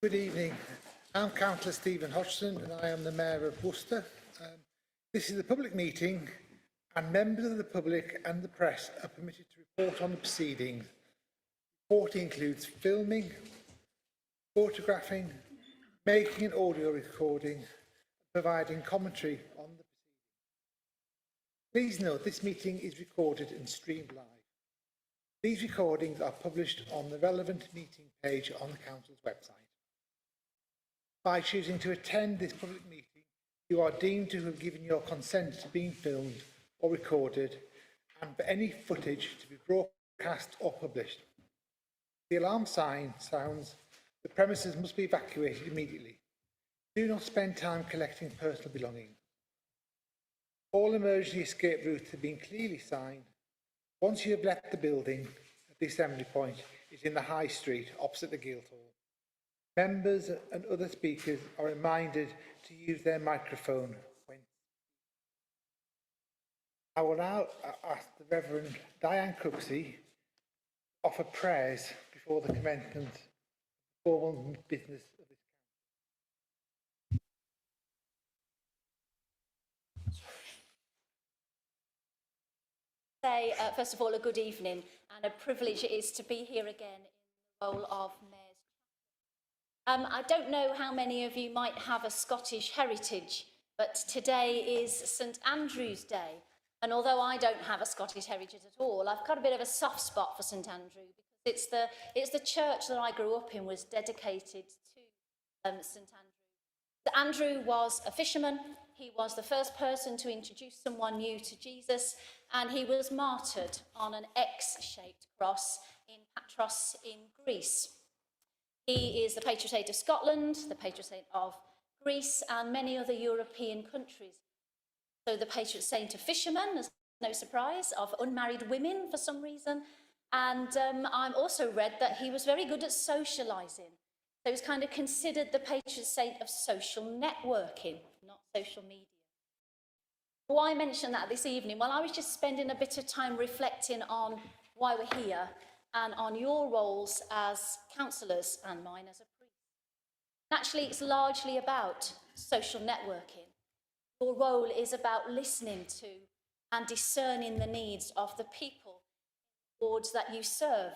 Good evening. I'm Councillor Stephen Hodgson and I am the Mayor of Worcester. This is a public meeting and members of the public and the press are permitted to report on the proceedings. Reporting includes filming, photographing, making an audio recording, and providing commentary on the proceedings. Please note this meeting is recorded and streamed live. These recordings are published on the relevant meeting page on the Council's website. By choosing to attend this public meeting, you are deemed to have given your consent to being filmed or recorded and for any footage to be broadcast or published. The alarm sign sounds, the premises must be evacuated immediately. Do not spend time collecting personal belongings. All emergency escape routes have been clearly signed. Once you have left the building, the assembly point is in the High Street opposite the Guildhall. Members and other speakers are reminded to use their microphone when. I will now ask the Reverend Diane Cooksey to offer prayers before the commencement of the formal business of this council. First of all, a good evening and a privilege it is to be here again in the role of Mayor's. I don't know how many of you might have a Scottish heritage, but today is St Andrew's Day. And although I don't have a Scottish heritage at all, I've got a bit of a soft spot for St Andrew because it's the church that I grew up in was dedicated to St Andrew. St Andrew was a fisherman. He was the first person to introduce someone new to Jesus, and he was martyred on an X-shaped cross in Patros in Greece. He is the patron saint of Scotland, the patron saint of Greece, and many other European countries. So the patron saint of fishermen, as no surprise, of unmarried women for some reason. And I've also read that he was very good at socialising. So he was kind of considered the patron saint of social networking, not social media. Why mention that this evening? Well, I was just spending a bit of time reflecting on why we're here and on your roles as councillors and mine as a priest. Actually, it's largely about social networking. Your role is about listening to and discerning the needs of the people in the wards that you serve,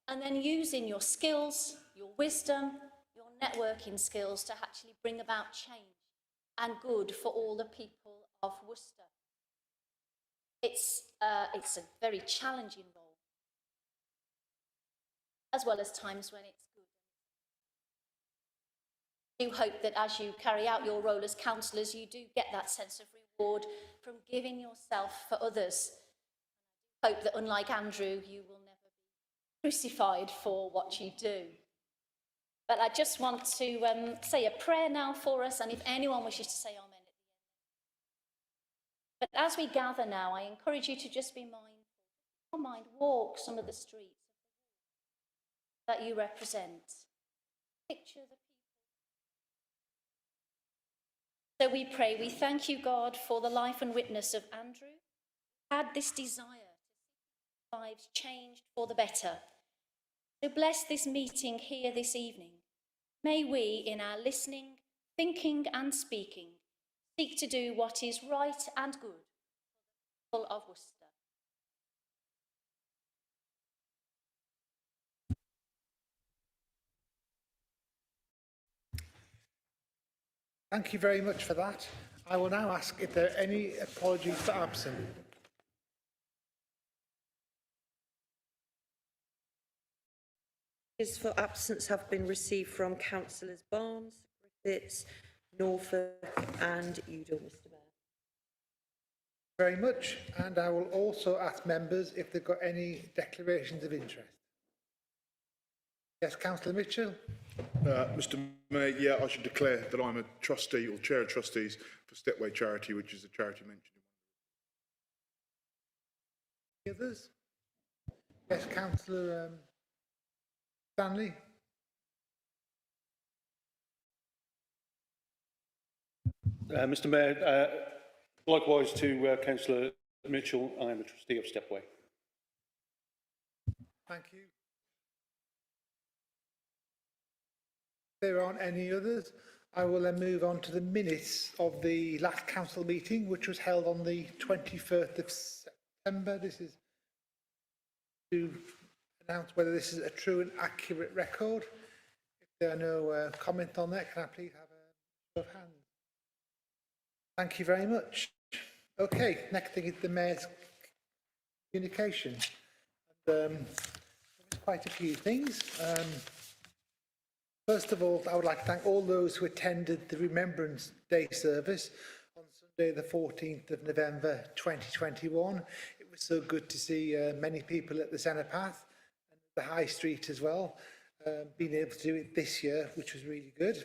and then using your skills, your wisdom, your networking skills to actually bring about change and good for all the people of Worcester. It's a very challenging role, as well as times when it's good. I do hope that as you carry out your role as councillors, you do get that sense of reward from giving yourself for others. I hope that, unlike Andrew, you will never be crucified for what you do. But I just want to say a prayer now for us, and if anyone wishes to say amen at the end. But as we gather now, I encourage you to just be mindful. In your mind, walk some of the streets that you represent. Picture the people. So we pray, we thank you, God, for the life and witness of Andrew, who had this desire to see lives changed for the better. So bless this meeting here this evening. May we, in our listening, thinking and speaking, seek to do what is right and good for the people of Worcester. Thank you very much for that. I will now ask if there are any apologies for absence. Apologies for absence have been received from Councillors Barnes, Griffiths, Norfolk and Udall, Mr Mayor. Very much, and I will also ask members if they've got any declarations of interest. Yes, Councillor Mitchell. Mr Mayor, yeah, I should declare that I'm a trustee or chair of trustees for Stepway Charity, which is a charity mentioned in Any others? Yes, Councillor Stanley. Mr Mayor, likewise to Councillor Mitchell, I am a trustee of Stepway. Thank you. there aren't any others, I will then move on to the minutes of the last council meeting, which was held on the 21st of September. This is to announce whether this is a true and accurate record. If there are no comments on that, can I please have a show of hands? Thank you very much. Okay, next thing is the Mayor's communication. There's quite a few things. First of all, I would like to thank all those who attended the Remembrance Day service on Sunday the 14th of November 2021. It was so good to see many people at the Centre Path and the High Street as well, being able to do it this year, which was really good.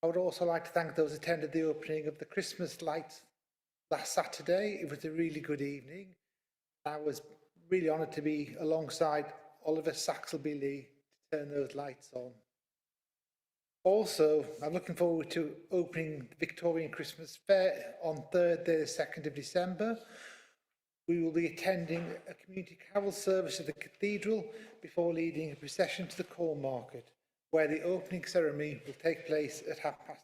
I would also like to thank those who attended the opening of the Christmas lights last Saturday. It was a really good evening. I was really honoured to be alongside Oliver Saxelby-Lee to turn those lights on. Also, I'm looking forward to opening the Victorian Christmas Fair on Thursday, the 2nd of December. We will be attending a community carol service at the Cathedral before leading a procession to the Corn Market, where the opening ceremony will take place at 5:30.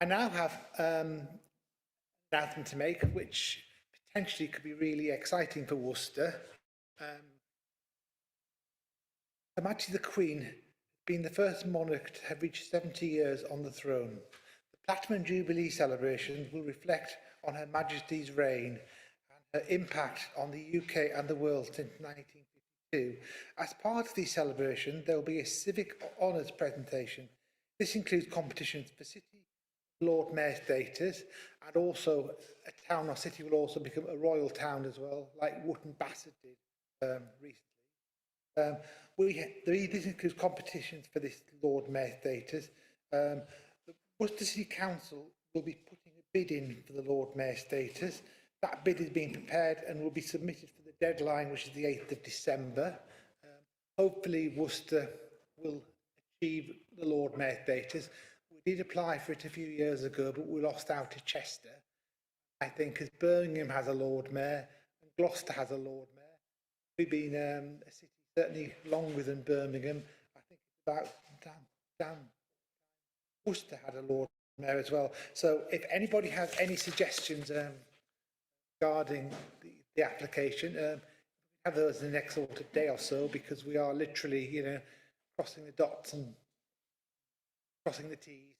I now have an announcement to make, which potentially could be really exciting for Worcester. Her Majesty the Queen, being the first monarch to have reached 70 years on the throne. The Platinum Jubilee celebrations will reflect on Her Majesty's reign and her impact on the UK and the world since 1952. As part of these celebrations, there will be a civic honours presentation. This includes competitions for City Lord Mayor status, and also a town or city will also become a royal town as well, like Wootton Bassett did recently. This includes competitions for this Lord Mayor status. The Worcester City Council will be putting a bid in for the Lord Mayor status. That bid is being prepared and will be submitted for the deadline, which is the 8th of December. Hopefully Worcester will achieve the Lord Mayor status. We did apply for it a few years ago, but we lost out to Chester. I think as Birmingham has a Lord Mayor and Gloucester has a Lord Mayor, we've been a city certainly longer than Birmingham. I think it's about Worcester had a Lord Mayor as well. So if anybody has any suggestions regarding the application, have those in the next sort of day or so, because we are literally, you know, crossing the dots and crossing the T's,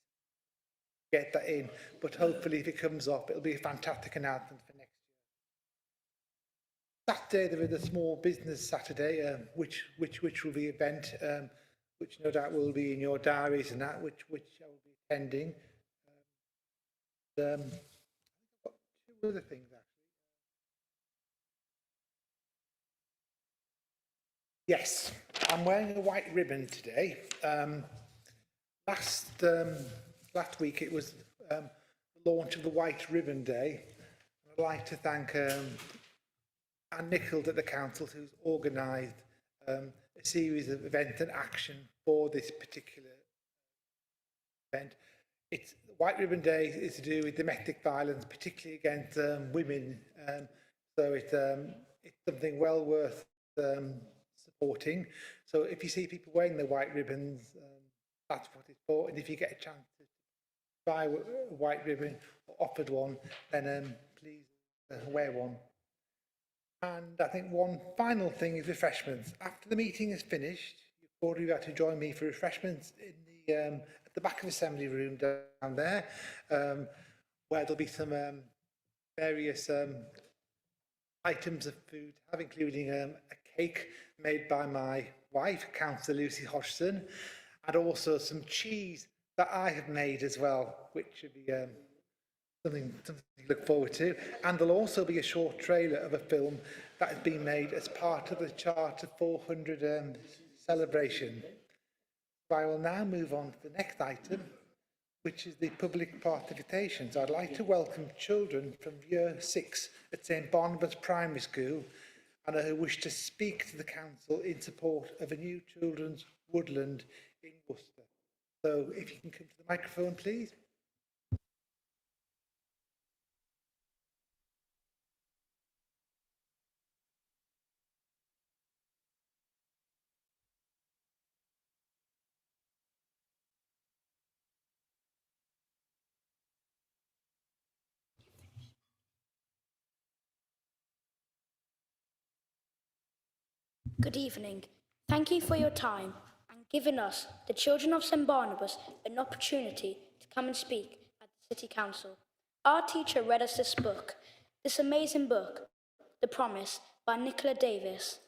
get that in. But hopefully if it comes off, it'll be a fantastic announcement for next year. Saturday, there is a small business Saturday, which will be an event, which no doubt will be in your diaries and that, which I will be attending. I've got two other things actually. Yes, I'm wearing a white ribbon today. Last week it was the launch of the White Ribbon Day. I'd like to thank Anne Nichols at the council, who's organised a series of events and action for this particular event. It's White Ribbon Day is to do with domestic violence, particularly against women. So it's something well worth supporting. So if you see people wearing the white ribbons, that's what it's for. And if you get a chance to buy a white ribbon or offered one, then please wear one. And I think one final thing is refreshments. After the meeting is finished, you're already about to join me for refreshments in the at the back of the assembly room down there, where there'll be some various items of food, including a cake made by my wife, Councillor Lucy Hodgson, and also some cheese that I have made as well, which should be something to look forward to. And there'll also be a short trailer of a film that has been made as part of the Charter 400 celebration. So I will now move on to the next item, which is the public participation. So I'd like to welcome children from Year 6 at St Barnabas Primary School and who wish to speak to the council in support of a new children's woodland in Worcester. So if you can come to the microphone, please. Good evening. Thank you for your time and giving us, the children of St Barnabas, an opportunity to come and speak at the City Council. Our teacher read us this amazing book, The Promise, by Nicola Davis.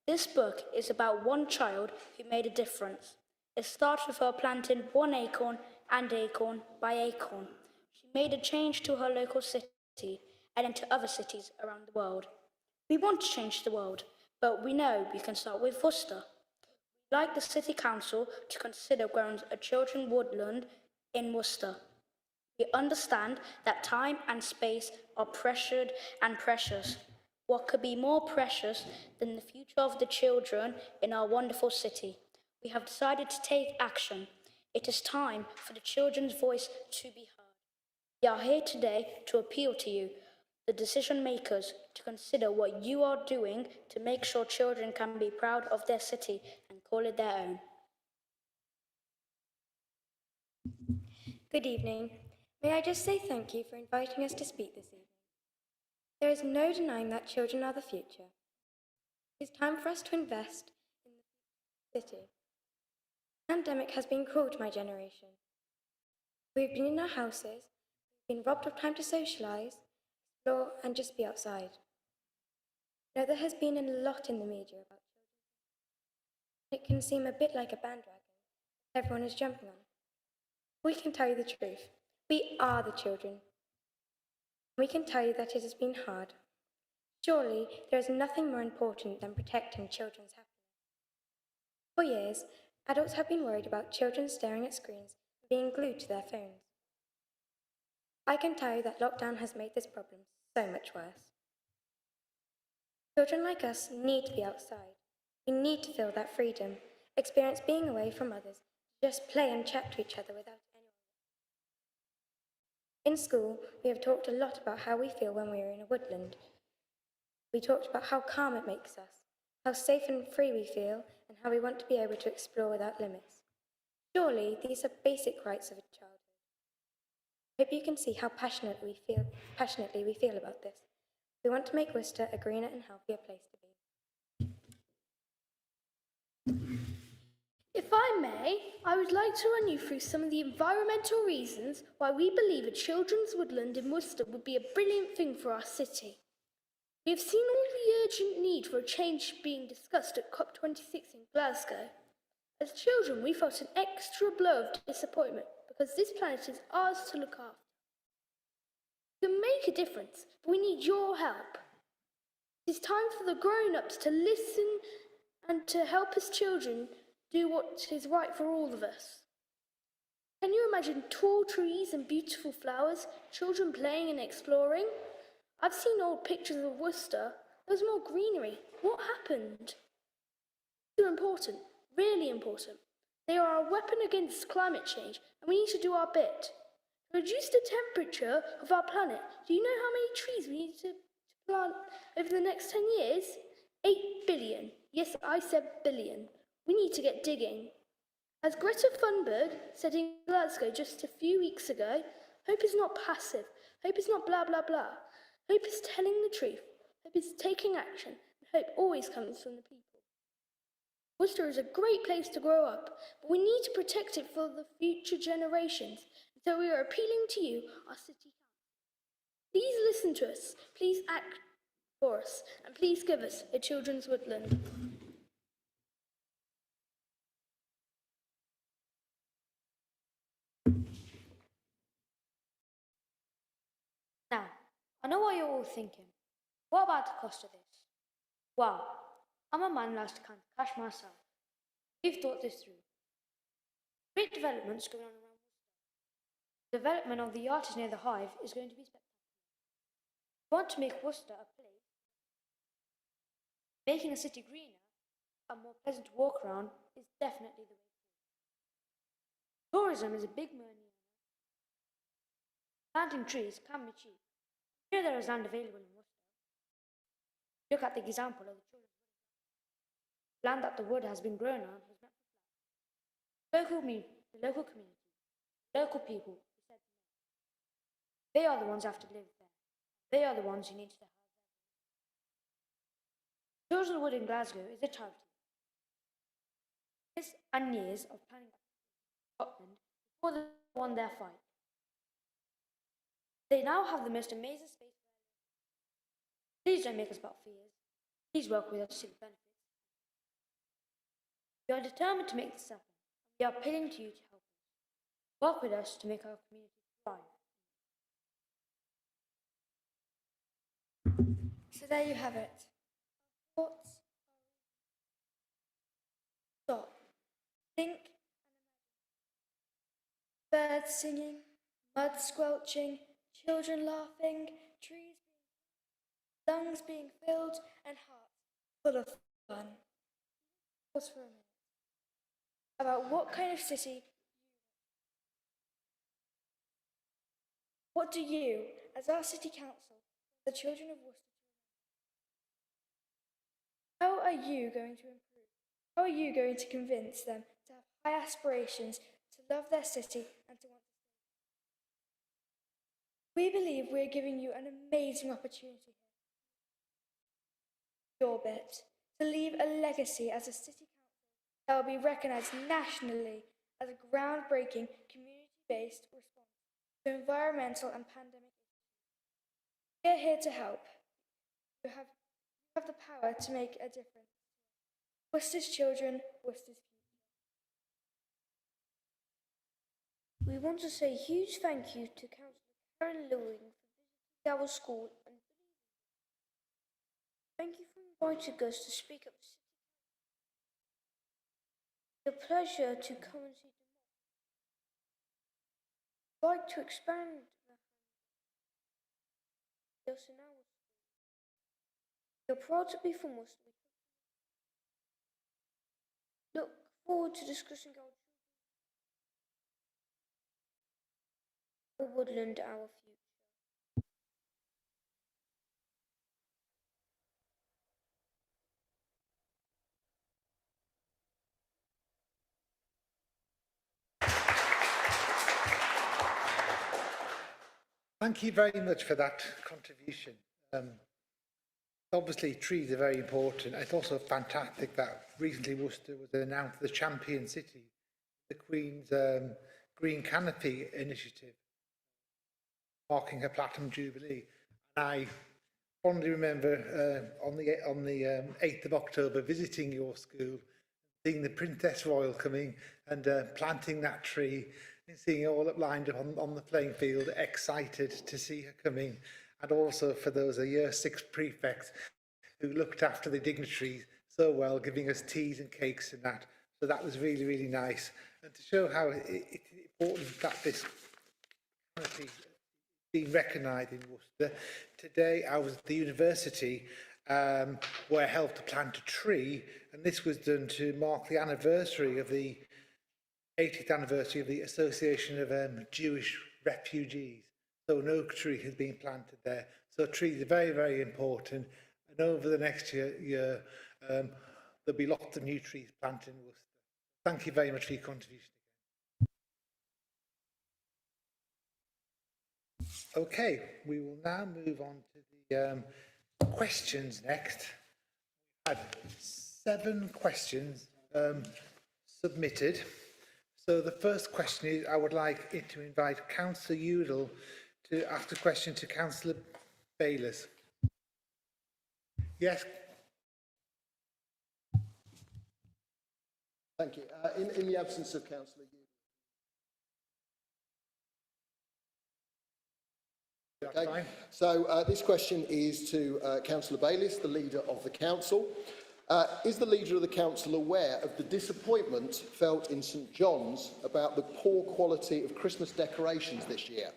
This book is about one child who made a difference. It starts with her planting one acorn and acorn by acorn. She made a change to her local city and into other cities around the world. We want to change the world, but we know we can start with Worcester. We'd like the City Council to consider growing a children's woodland in Worcester. We understand that time and space are pressured and precious. What could be more precious than the future of the children in our wonderful city? We have decided to take action. It is time for the children's voice to be heard. We are here today to appeal to you, the decision makers, to consider what you are doing to make sure children can be proud of their city and call it their own. Good evening. May I just say thank you for inviting us to speak this evening. There is no denying that children are the future. It is time for us to invest in the city. The pandemic has been cruel to my generation. We've been in our houses, we've been robbed of time to socialise, explore and just be outside. I know there has been a lot in the media about children. It can seem a bit like a bandwagon that everyone is jumping on. We can tell you the truth. We are the children. We can tell you that it has been hard. Surely there is nothing more important than protecting children's happiness. For years, adults have been worried about children staring at screens and being glued to their phones. I can tell you that lockdown has made this problem so much worse. Children like us need to be outside. We need to feel that freedom, experience being away from others, just play and chat to each other without anyone. In school, we have talked a lot about how we feel when we are in a woodland. We talked about how calm it makes us, how safe and free we feel, and how we want to be able to explore without limits. Surely these are basic rights of a childhood. I hope you can see how passionately we feel about this. We want to make Worcester a greener and healthier place to be. If I may, I would like to run you through some of the environmental reasons why we believe a children's woodland in Worcester would be a brilliant thing for our city. We have seen all the urgent need for a change being discussed at COP26 in Glasgow. As children, we felt an extra blow of disappointment because this planet is ours to look after. We can make a difference, but we need your help. It is time for the grown-ups to listen and to help us children do what is right for all of us. Can you imagine tall trees and beautiful flowers, children playing and exploring? I've seen old pictures of Worcester. There was more greenery. What happened? They're important, really important. They are a weapon against climate change, and we need to do our bit. To reduce the temperature of our planet, do you know how many trees we need to plant over the next 10 years? 8 billion. Yes, I said billion. We need to get digging. As Greta Thunberg said in Glasgow just a few weeks ago, hope is not passive. Hope is not blah, blah, blah. Hope is telling the truth. Hope is taking action. And hope always comes from the people. Worcester is a great place to grow up, but we need to protect it for the future generations. So we are appealing to you, our city council. Please listen to us. Please act for us. And please give us a children's woodland. Now, I know what you're all thinking. What about the cost of this? Well, I'm a man who likes to count the cash myself. We've thought this through. Great developments going on around Worcester. The development of the artist near the Hive is going to be spectacular. We want to make Worcester a place. Making a city greener and more pleasant to walk around is definitely the way forward. Tourism is a big money earner. Planting trees can be cheap. Here there is land available in Worcester. Look at the example of the children's wood. Land that the wood has been grown on was meant for flowers. The local community, the local people who said no. They are the ones who have to live there. They are the ones who need to Children's Wood in Glasgow is a charity. Years and years of planning Scotland before they won their fight. They now have the most amazing space. Please don't make us about fears. Please work with us to see the benefits. We are determined to make this happen. We are appealing to you to help us. Work with us to make our community thrive. So there you have it. Thoughts? Stop. Think and imagine. Birds singing, mud squelching, children laughing, trees being, lungs being filled, and hearts full of fun. Pause for a minute. About what kind of city what do you, as our city council, the children of Worcester, how are you going to improve? How are you going to convince them to have high aspirations, to love their city, and to want to stay? We believe we are giving you an amazing opportunity here. Your bit, to leave a legacy as a city council that will be recognised nationally as a groundbreaking, community-based response to environmental and pandemic issues. We are here to help. You have the power to make a difference. Worcester's children, Worcester's future. We want to say a huge thank you to Councillor Karen Lewing for visiting our school and thank you for inviting us to speak at the City Council. It's a pleasure to come and see them. I'd like to expand the yes in our school. We are proud to be from Worcester. Look forward to discussing our woodland, our future. Thank you very much for that contribution. Obviously, trees are very important. It's also fantastic that recently Worcester was announced the champion city, the Queen's Green Canopy initiative, marking her Platinum Jubilee. And I fondly remember on the 8th of October visiting your school, seeing the Princess Royal coming and planting that tree, and seeing it all up lined up on the playing field, excited to see her coming. And also for those Year 6 prefects who looked after the dignitaries so well, giving us teas and cakes and that. So that was really, really nice. And to show how it's important that this canopy is being recognised in Worcester. Today I was at the university where I helped to plant a tree, and this was done to mark the anniversary of the 80th anniversary of the Association of Jewish Refugees. So an oak tree has been planted there. So trees are very, very important. And over the next year there'll be lots of new trees planted in Worcester. Thank you very much for your contribution. Okay, we will now move on to the questions next. We've had 7 questions submitted. So the first question is, I would like to invite Councillor Udall to ask a question to Councillor Bayliss. Yes. Thank you. In the absence of Councillor Udall. Okay. Fine. So this question is to Councillor Bayliss, the leader of the council. Is the leader of the council aware of the disappointment felt in St John's about the poor quality of Christmas decorations this year,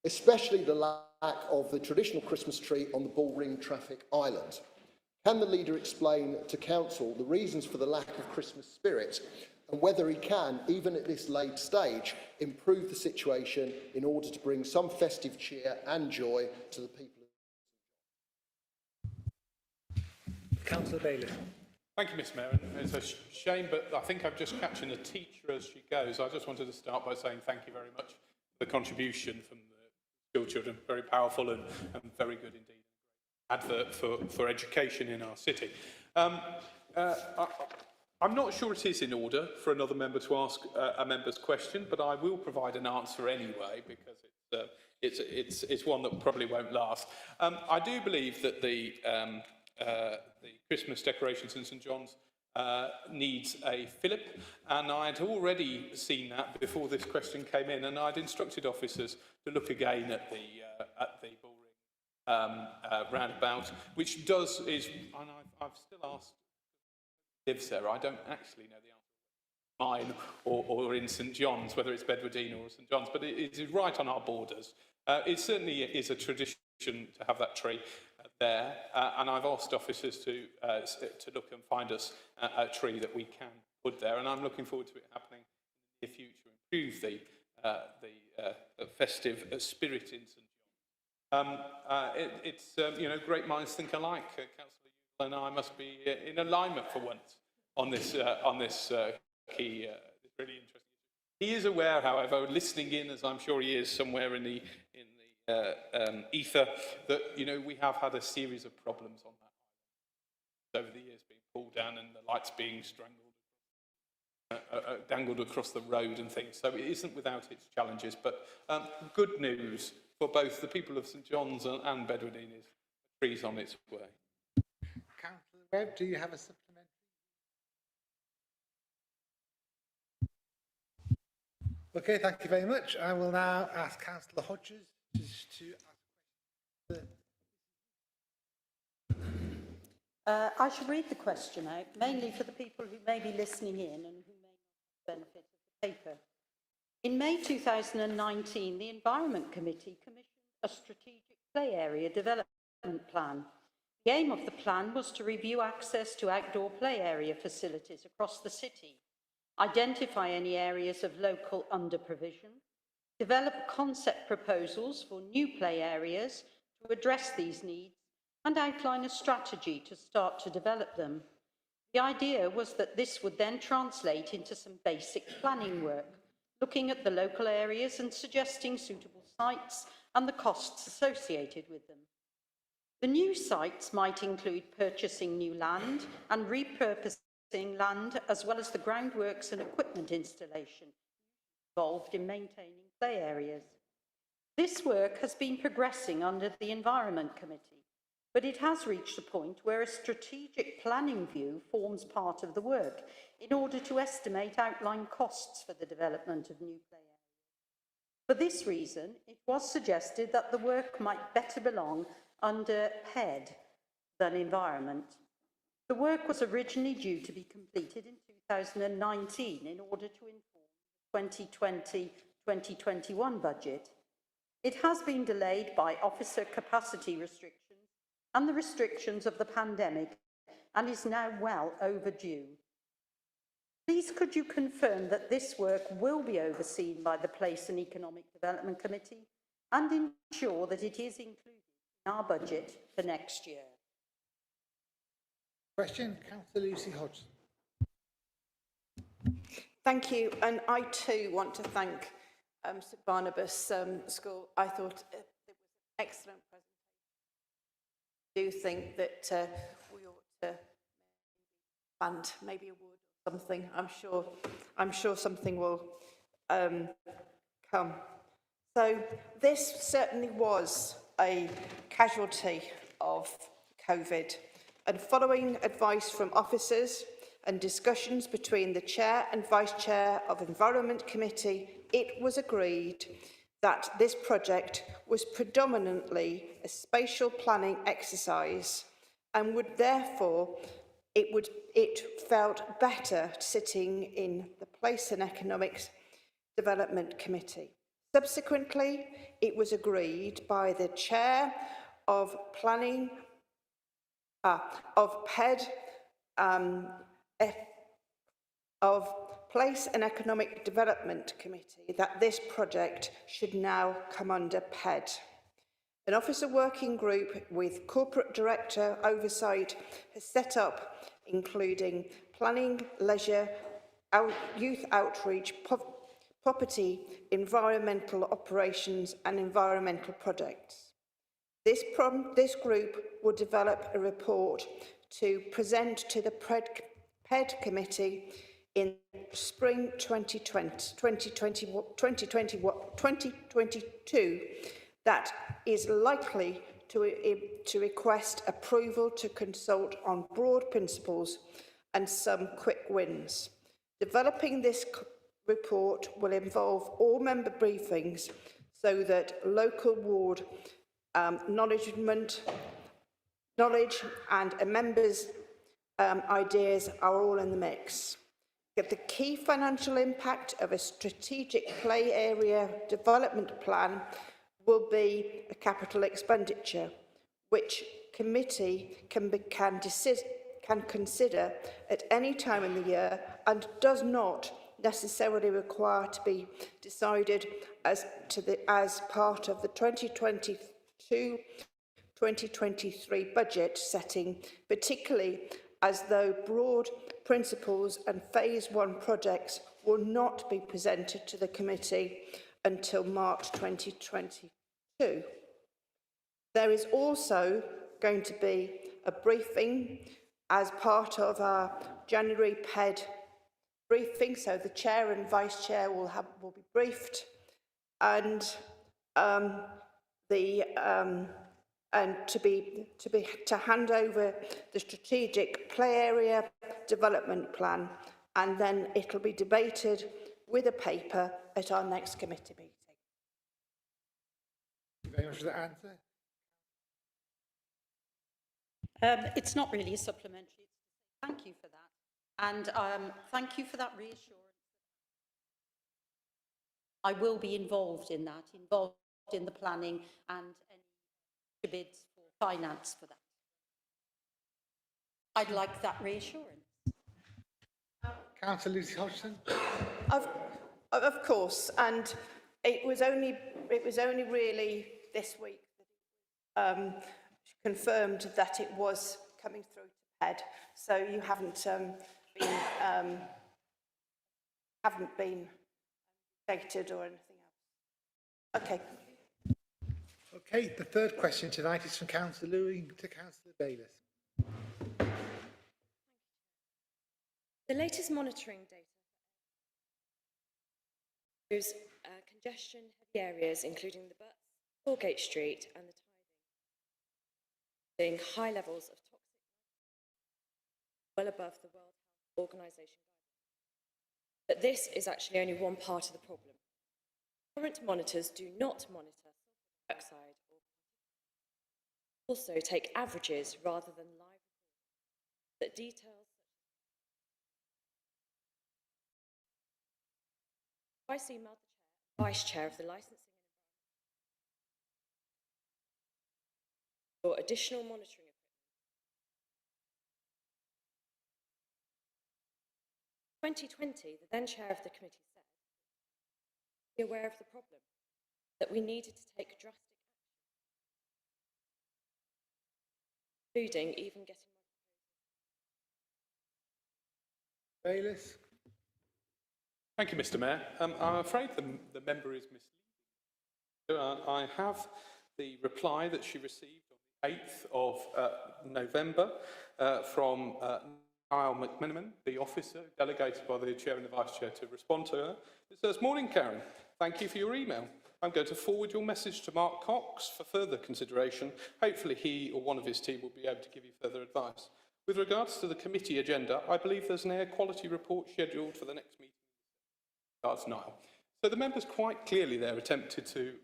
especially the lack of the traditional Christmas tree on the Bullring traffic island? Can the leader explain to council the reasons for the lack of Christmas spirit and whether he can, even at this late stage, improve the situation in order to bring some festive cheer and joy to the people? Councillor Bayliss. Thank you, Mr Mayor. And it's a shame, but I think I'm just catching a teacher as she goes. I just wanted to start by saying thank you very much for the contribution from the school children. Very powerful and very good indeed. advert for education in our city. I'm not sure it is in order for another member to ask a member's question, but I will provide an answer anyway because it's one that probably won't last. I do believe that the Christmas decorations in St John's needs a fillip, and I'd already seen that before this question came in, and I'd instructed officers to look again at the Bullring roundabout, which is, and I've still asked who lives there. I don't actually know the answer. Mine or in St John's, whether it's Bedwardine or St John's, but it is right on our borders. It certainly is a tradition to have that tree there, and I've asked officers to look and find us a tree that we can put there, and I'm looking forward to it happening in the near future, improve the festive spirit in St John's. It's great minds think alike. Councillor Ewell and I must be in alignment for once on this key, really interesting. He is aware, however, listening in, as I'm sure he is somewhere in the ether, that we have had a series of problems on that over the years, being pulled down and the lights being dangled across the road and things. So it isn't without its challenges, but good news for both the people of St John's and Bedwardine is the tree's on its way. Councillor Webb, do you have a supplementary? Okay, thank you very much. I will now ask Councillor Hodges to ask I shall read the question out, mainly for the people who may be listening in and who may not benefit of the paper. In May 2019, the Environment Committee commissioned a strategic play area development plan. The aim of the plan was to review access to outdoor play area facilities across the city, identify any areas of local under-provision, develop concept proposals for new play areas to address these needs, and outline a strategy to start to develop them. The idea was that this would then translate into some basic planning work, looking at the local areas and suggesting suitable sites and the costs associated with them. The new sites might include purchasing new land and repurposing land, as well as the groundworks and equipment installation involved in maintaining play areas. This work has been progressing under the Environment Committee, but it has reached a point where a strategic planning view forms part of the work in order to estimate outline costs for the development of new play areas. For this reason, it was suggested that the work might better belong under PED than Environment. The work was originally due to be completed in 2019 in order to inform the 2020-2021 budget. It has been delayed by officer capacity restrictions and the restrictions of the pandemic, and is now well overdue. Please could you confirm that this work will be overseen by the Place and Economic Development Committee and ensure that it is included in our budget for next year? question, Councillor Lucy Hodgson. Thank you, and I too want to thank St Barnabas School. I thought it was an excellent presentation. I do think that we ought to plant maybe a wood or something. I'm sure something will come. So this certainly was a casualty of COVID, and following advice from officers and discussions between the Chair and Vice Chair of Environment Committee, it was agreed that this project was predominantly a spatial planning exercise and would therefore, it felt better sitting in the Place and Economic Development Committee. Subsequently, it was agreed by the Chair of Planning, of PED, of Place and Economic Development Committee that this project should now come under PED. An officer working group with corporate director oversight has set up, including planning, leisure, youth outreach, property, environmental operations and environmental projects. This group will develop a report to present to the PED committee in spring 2022 that is likely to request approval to consult on broad principles and some quick wins. Developing this report will involve all member briefings so that local ward knowledge and members' ideas are all in the mix. The key financial impact of a strategic play area development plan will be a capital expenditure, which committee can consider at any time in the year and does not necessarily require to be decided as part of the 2022-2023 budget setting, particularly as though broad principles and phase 1 projects will not be presented to the committee until March 2022. There is also going to be a briefing as part of our January PED briefing, so the chair and vice chair will be briefed, and to hand over the strategic play area development plan, and then it'll be debated with a paper at our next committee meeting. Thank you very much for that answer. It's not really a supplementary. Thank you for that. And thank you for that reassurance. I will be involved in that, involved in the planning and any bids for finance for that. I'd like that reassurance. Councillor Lucy Hodgson. Of course, and it was only really this week that confirmed that it was coming through to PED. So you haven't been dated or anything else. Okay. Okay, the third question tonight is from Councillor Lewin to Councillor Bayliss. The latest monitoring data shows congestion-heavy areas, including the Butts, Aldgate Street and the Tiding, seeing high levels of toxic well above the World Health Organization guidelines. But this is actually only one part of the problem. Current monitors do not monitor sulfur dioxide or also take averages rather than live recordings that details Vice emailed the chair and vice chair of the licensing and for additional monitoring equipment. In 2020, the then chair of the committee said, be aware of the problem, that we needed to take drastic action, including even getting my proposal. Bayliss. Thank you, Mr. Mayor. I'm afraid the member is misleading. I have the reply that she received on the 8th of November from Niall McMiniman, the officer delegated by the chair and the vice chair to respond to her. It says, "Morning, Karen. Thank you for your email. I'm going to forward your message to Mark Cox for further consideration. Hopefully he or one of his team will be able to give you further advice. With regards to the committee agenda, I believe there's an air quality report scheduled for the next meeting." That's Niall. So the members quite clearly there attempted to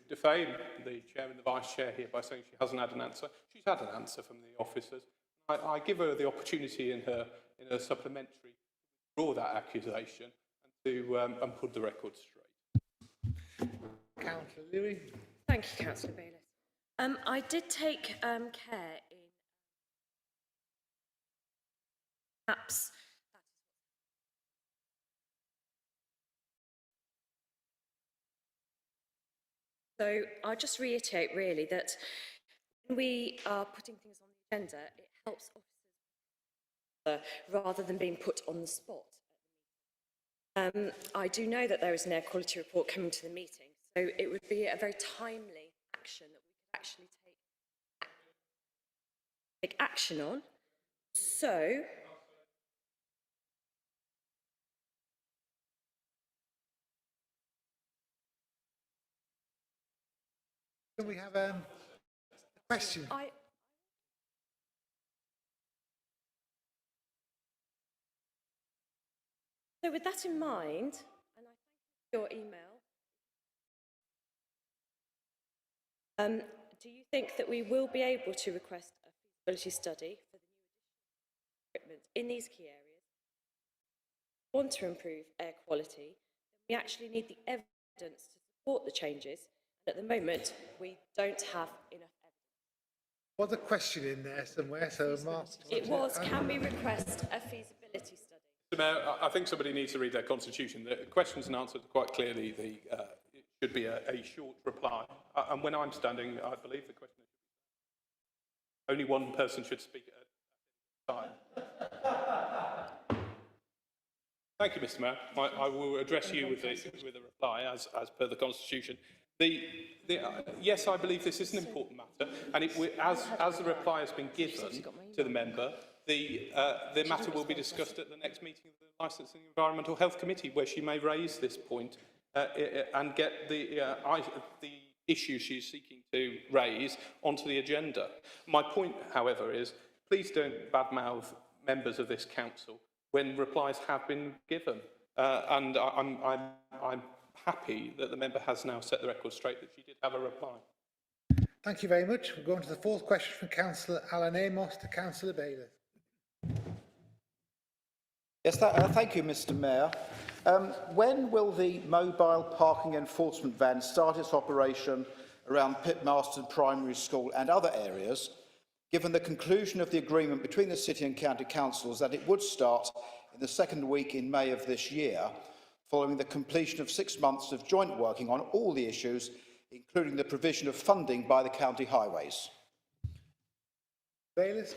defame the chair and the vice chair here by saying she hasn't had an answer. She's had an answer from the officers. I give her the opportunity in her supplementary to withdraw that accusation and put the record straight. Councillor Lewin. Thank you, Councillor Bayliss. I did take care in perhaps. So I'll just reiterate really that when we are putting things on the agenda, it helps officers rather than being put on the spot. I do know that there is an air quality report coming to the meeting, so it would be a very timely action that we could actually take action on. So, Can we have a question? So with that in mind, and I thank you for your email, do you think that we will be able to request a feasibility study for the new equipment in these key areas? Want to improve air quality, then we actually need the evidence to support the changes. And at the moment, we don't have enough evidence. Was a question in there somewhere, so Mark... It was, can we request a feasibility study? Mr. Mayor, I think somebody needs to read their constitution. The questions and answers quite clearly. It should be a short reply. And when I'm standing, I believe the question is only one person should speak at a time. Thank you, Mr. Mayor. I will address you with a reply as per the constitution. Yes, I believe this is an important matter, and as the reply has been given to the member, the matter will be discussed at the next meeting of the Licensing and Environmental Health Committee, where she may raise this point and get the issue she's seeking to raise onto the agenda. My point, however, is please don't badmouth members of this council when replies have been given, and I'm happy that the member has now set the record straight that she did have a reply. Thank you very much. We're going to the fourth question from Councillor Alan Amos to Councillor Bailey. Yes, thank you, Mr. Mayor. When will the mobile parking enforcement van start its operation around Pitmarston Primary School and other areas, given the conclusion of the agreement between the City and County Councils that it would start in the second week in May of this year, following the completion of 6 months of joint working on all the issues, including the provision of funding by the county highways? Bailiff.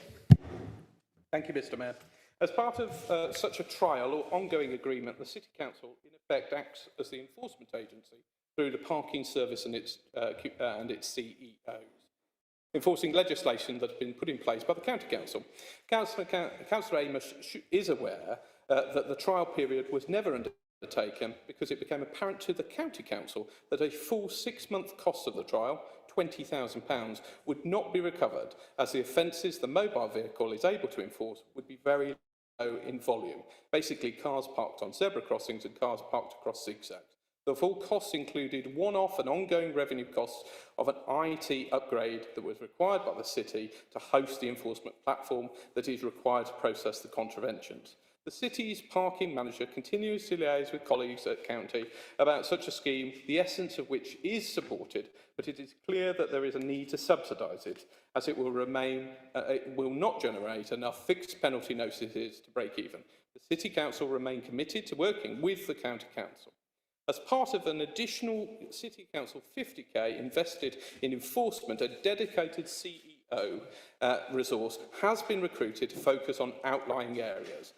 Thank you, Mr. Mayor. As part of such a trial or ongoing agreement, the City Council, in effect, acts as the enforcement agency through the parking service and its CEOs, enforcing legislation that has been put in place by the County Council. Councillor Amos is aware that the trial period was never undertaken because it became apparent to the County Council that a full 6-month cost of the trial, £20,000, would not be recovered, as the offences the mobile vehicle is able to enforce would be very low in volume. Basically, cars parked on zebra crossings and cars parked across zigzags. The full costs included one-off and ongoing revenue costs of an IT upgrade that was required by the City to host the enforcement platform that is required to process the contraventions. The City's parking manager continues to liaise with colleagues at County about such a scheme, the essence of which is supported, but it is clear that there is a need to subsidise it, as it will not generate enough fixed penalty notices to break even. The City Council remain committed to working with the County Council. As part of an additional City Council 50k invested in enforcement, a dedicated CEO resource has been recruited to focus on outlying areas.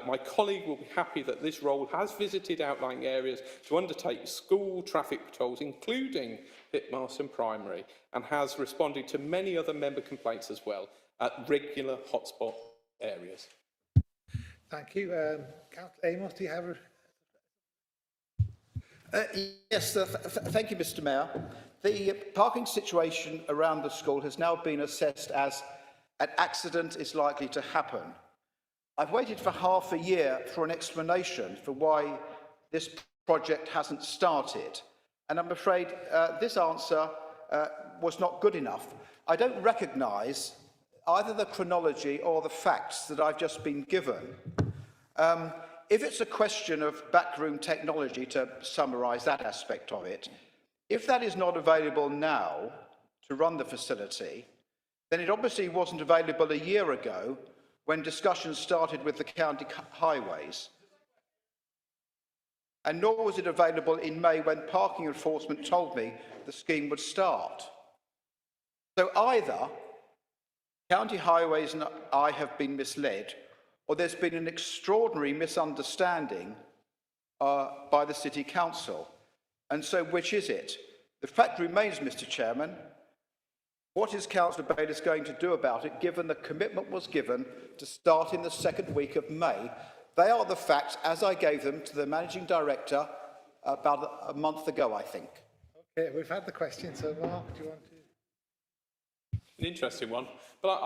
My colleague will be happy that this role has visited outlying areas to undertake school traffic patrols, including Pitmarston Primary, and has responded to many other member complaints as well at regular hotspot areas. Thank you. Councillor Amos, do you have a... Yes, thank you, Mr. Mayor. The parking situation around the school has now been assessed as an accident is likely to happen. I've waited for half a year for an explanation for why this project hasn't started, and I'm afraid this answer was not good enough. I don't recognise either the chronology or the facts that I've just been given. If it's a question of backroom technology, to summarise that aspect of it, if that is not available now to run the facility, then it obviously wasn't available a year ago when discussions started with the county highways. And nor was it available in May when parking enforcement told me the scheme would start. So either county highways and I have been misled, or there's been an extraordinary misunderstanding by the City Council. And so which is it? The fact remains, Mr. Chairman, What is Councillor Bayliss going to do about it, given the commitment was given to start in the second week of May? They are the facts as I gave them to the Managing Director about a month ago, I think. Okay, we've had the question, so Mark, do you want to? An interesting one, but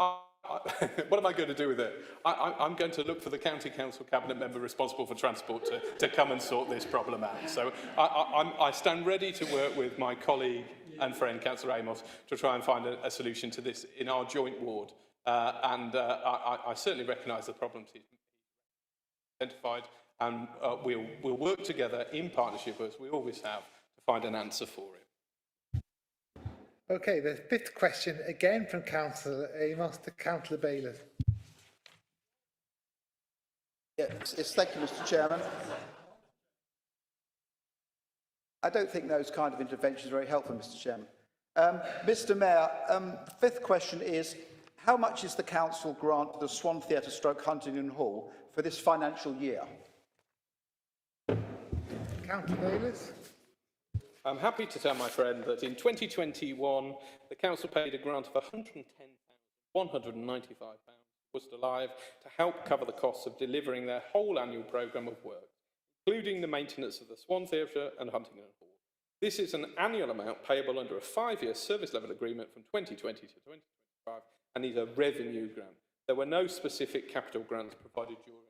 what am I going to do with it? I'm going to look for the County Council Cabinet member responsible for transport to come and sort this problem out. So I stand ready to work with my colleague and friend, Councillor Amos, to try and find a solution to this in our joint ward. I certainly recognise the problems he's identified, and we'll work together in partnership, as we always have, to find an answer for it. Okay, the fifth question, again from Councillor Amos to Councillor Bayliss. Yes, thank you, Mr. Chairman. I don't think those kind of interventions are very helpful, Mr. Chairman. Mr. Mayor, the fifth question is, how much is the council grant to the Swan Theatre / Huntingdon Hall for this financial year? Councillor Bayliss. I'm happy to tell my friend that in 2021, the council paid a grant of £110,195 to Worcester Live to help cover the costs of delivering their whole annual programme of work, including the maintenance of the Swan Theatre and Huntingdon Hall. This is an annual amount payable under a 5-year service level agreement from 2020 to 2025 and is a revenue grant. There were no specific capital grants provided during.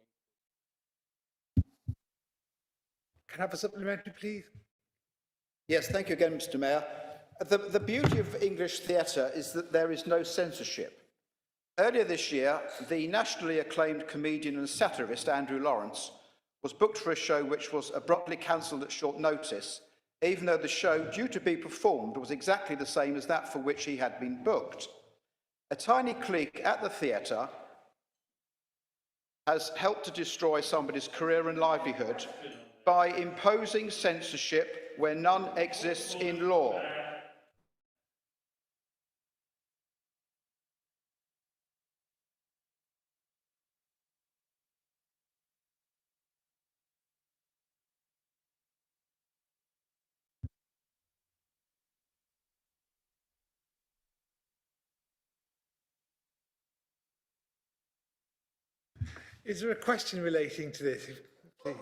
Can I have a supplementary, please? Yes, thank you again, Mr. Mayor. The beauty of English theatre is that there is no censorship. Earlier this year, the nationally acclaimed comedian and satirist Andrew Lawrence was booked for a show which was abruptly cancelled at short notice, even though the show due to be performed was exactly the same as that for which he had been booked. A tiny clique at the theatre has helped to destroy somebody's career and livelihood by imposing censorship where none exists in law. Is there a question relating to this? Please.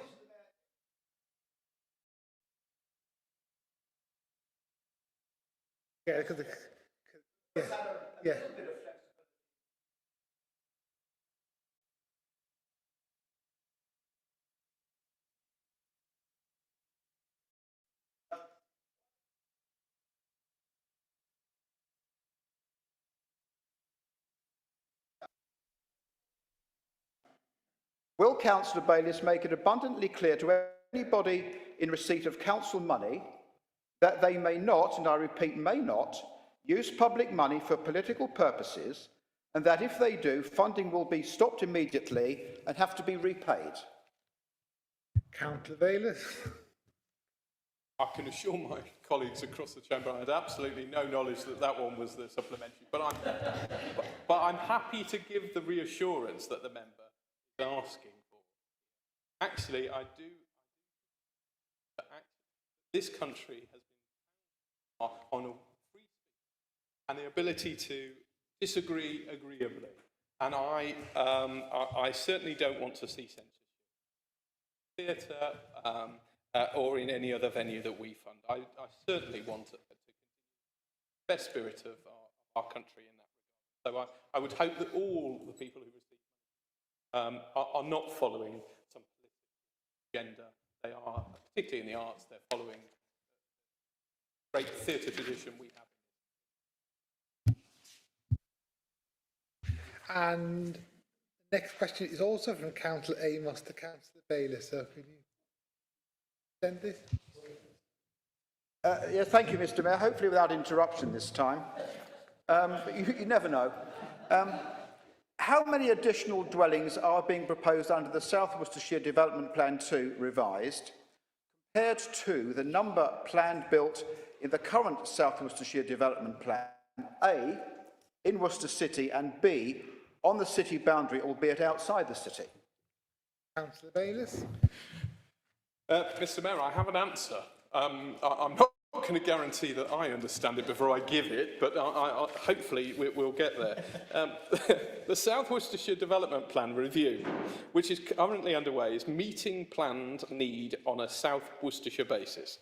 Yeah, because yeah. Will Councillor Bayliss make it abundantly clear to anybody in receipt of council money that they may not, and I repeat, may not, use public money for political purposes, and that if they do, funding will be stopped immediately and have to be repaid? Councillor Bayliss. I can assure my colleagues across the chamber I had absolutely no knowledge that that one was the supplementary, but I'm happy to give the reassurance that the member is asking for. Actually, I do. This country has been on a free speech and the ability to disagree agreeably, and I certainly don't want to see censorship. Theatre. Or in any other venue that we fund. I certainly want to the best spirit of our country in that regard. So I would hope that all the people who receive are not following some political agenda. They are, particularly in the arts, they're following the great theatre tradition we have. And the next question is also from Councillor Amos to Councillor Bayliss. So can you send this? Yeah, thank you, Mr. Mayor. Hopefully without interruption this time. But you never know. How many additional dwellings are being proposed under the South Worcestershire Development Plan 2 revised, compared to the number planned built in the current South Worcestershire Development Plan, A, in Worcester City, and B, on the city boundary, albeit outside the city? Councillor Bayliss. Mr. Mayor, I have an answer. I'm not not going to guarantee that I understand it before I give it, but hopefully we'll get there. The South Worcestershire Development Plan review, which is currently underway, is meeting planned need on a South Worcestershire basis.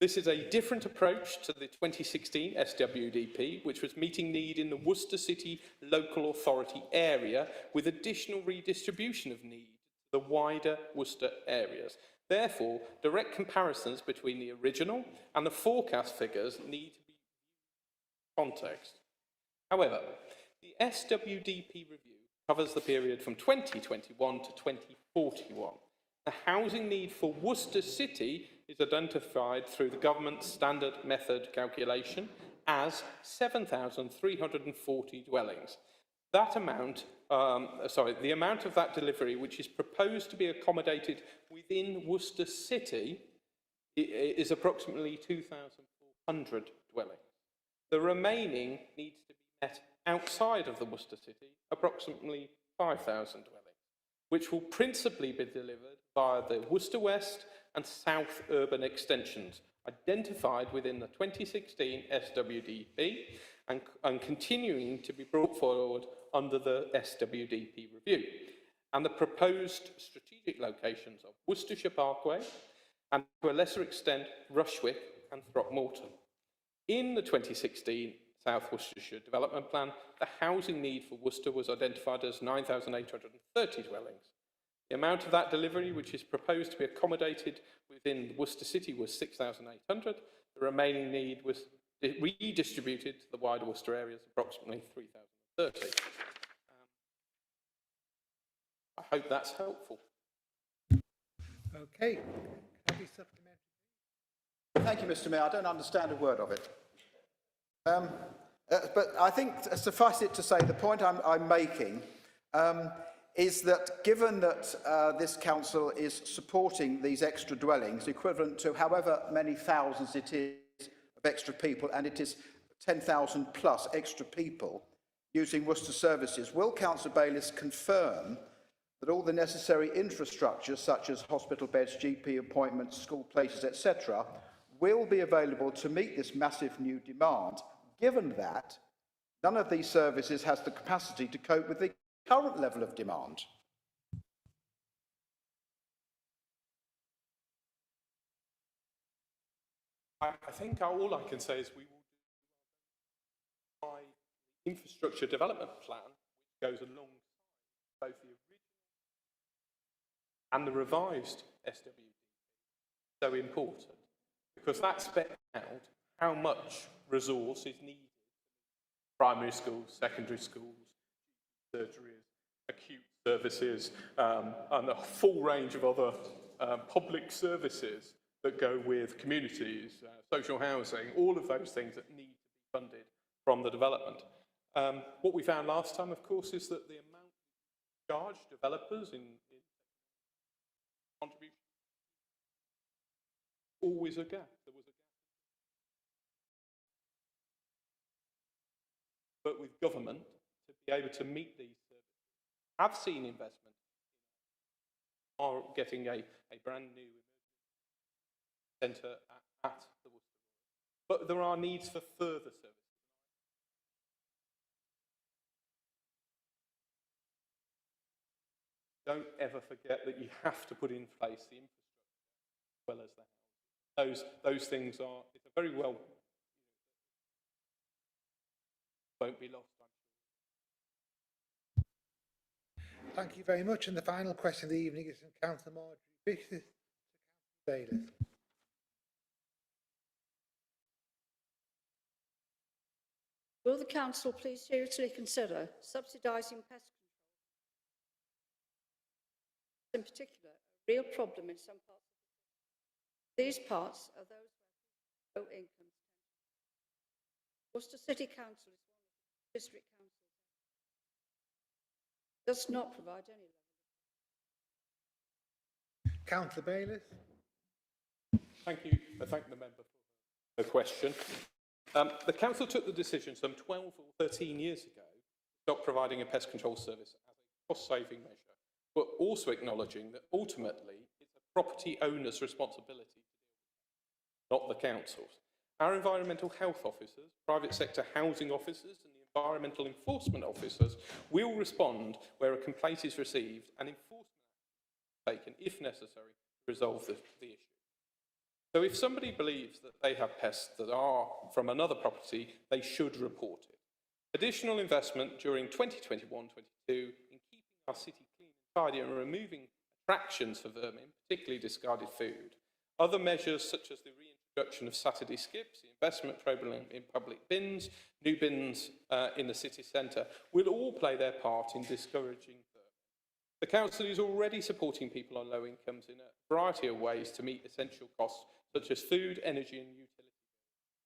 This is a different approach to the 2016 SWDP, which was meeting need in the Worcester City local authority area with additional redistribution of need to the wider Worcester areas. Therefore, direct comparisons between the original and the forecast figures need to be in context. However, the SWDP review covers the period from 2021 to 2041. The housing need for Worcester City is identified through the government's standard method calculation as 7,340 dwellings. That amount, the amount of that delivery which is proposed to be accommodated within Worcester City is approximately 2,400 dwellings. The remaining needs to be met outside of the Worcester City, approximately 5,000 dwellings, which will principally be delivered via the Worcester West and South urban extensions identified within the 2016 SWDP and continuing to be brought forward under the SWDP review, and the proposed strategic locations of Worcestershire Parkway and, to a lesser extent, Rushwick and Throckmorton. In the 2016 South Worcestershire Development Plan, the housing need for Worcester was identified as 9,830 dwellings. The amount of that delivery which is proposed to be accommodated within Worcester City was 6,800. The remaining need was redistributed to the wider Worcester areas, approximately 3,030. I hope that's helpful. Okay. Can I be supplementary? Thank you, Mr. Mayor. I don't understand a word of it. But I think, suffice it to say, the point I'm making is that given that this council is supporting these extra dwellings, equivalent to however many thousands it is of extra people, and it is 10,000 plus extra people using Worcester services, will Councillor Bayliss confirm that all the necessary infrastructure, such as hospital beds, GP appointments, school places, etc., will be available to meet this massive new demand, given that none of these services has the capacity to cope with the current level of demand? I think all I can say is we will do the infrastructure development plan, which goes alongside both the original and the revised SWD. So important, because that spells out how much resource is needed. Primary schools, secondary schools, surgeries, acute services, and a full range of other public services that go with communities, social housing, all of those things that need to be funded from the development. What we found last time, of course, is that the amount charged developers in contribution, always a gap. There was a gap. But with government, to be able to meet these services, have seen investment, are getting a brand new centre at the Worcester. But there are needs for further services. Don't ever forget that you have to put in place the infrastructure as well as the housing. Those things are, it's a very well, won't be lost, I'm sure. Thank you very much. And the final question of the evening is from Councillor Marjorie Bishop to Councillor Bayliss. Will the Council please seriously consider subsidising pest control? In particular, a real problem in some parts of the city. These parts are those where low income. Worcester City Council is one of the district councils. Does not provide any level of. Councillor Bayliss. Thank you. I thank the member for the question. The council took the decision some 12 or 13 years ago to stop providing a pest control service as a cost-saving measure, but also acknowledging that ultimately it's a property owner's responsibility, not the council's. Our environmental health officers, private sector housing officers and the environmental enforcement officers will respond where a complaint is received and enforcement action taken, if necessary, to resolve the issue. So if somebody believes that they have pests that are from another property, they should report it. Additional investment during 2021-22 in keeping our city clean and tidy and removing attractions for vermin, particularly discarded food. Other measures such as the reintroduction of Saturday skips, the investment program in public bins, new bins in the city centre will all play their part in discouraging vermin. The council is already supporting people on low incomes in a variety of ways to meet essential costs such as food, energy and utilities,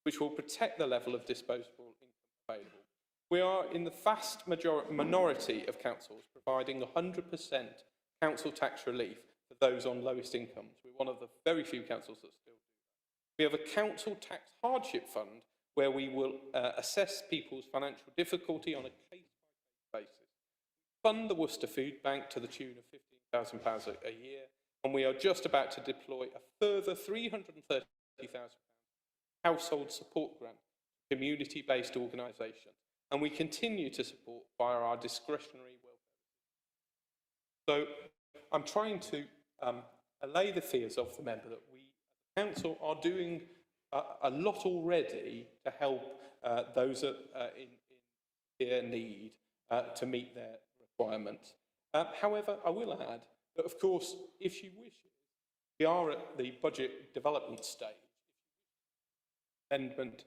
which will protect the level of disposable income available. We are in the vast minority of councils providing 100% council tax relief for those on lowest incomes. We're one of the very few councils that still do that. We have a council tax hardship fund where we will assess people's financial difficulty on a case-by-case basis. Fund the Worcester Food Bank to the tune of £15,000 a year, and we are just about to deploy a further £330,000 household support grant to community-based organisations, and we continue to support via our discretionary welfare. So I'm trying to allay the fears of the member that we, as a council, are doing a lot already to help those in need to meet their requirements. However, I will add that, of course, if she wishes, we are at the budget development stage. Amendment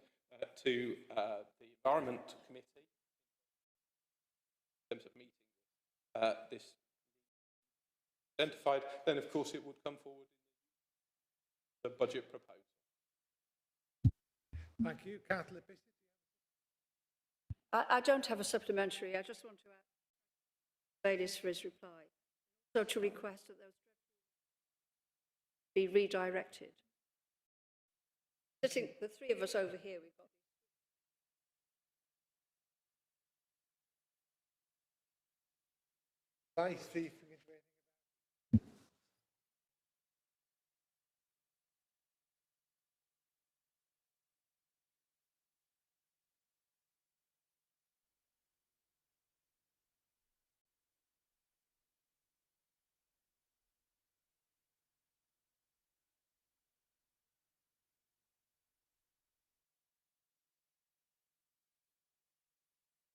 to the Environment Committee in terms of meeting this identified, then of course it would come forward in the budget proposal. Thank you. Councillor Bissett. I don't have a supplementary. I just want to ask Bayliss for his reply. So to request that those be redirected. Sitting, the three of us over here, we've got. Vice, see if we can do anything.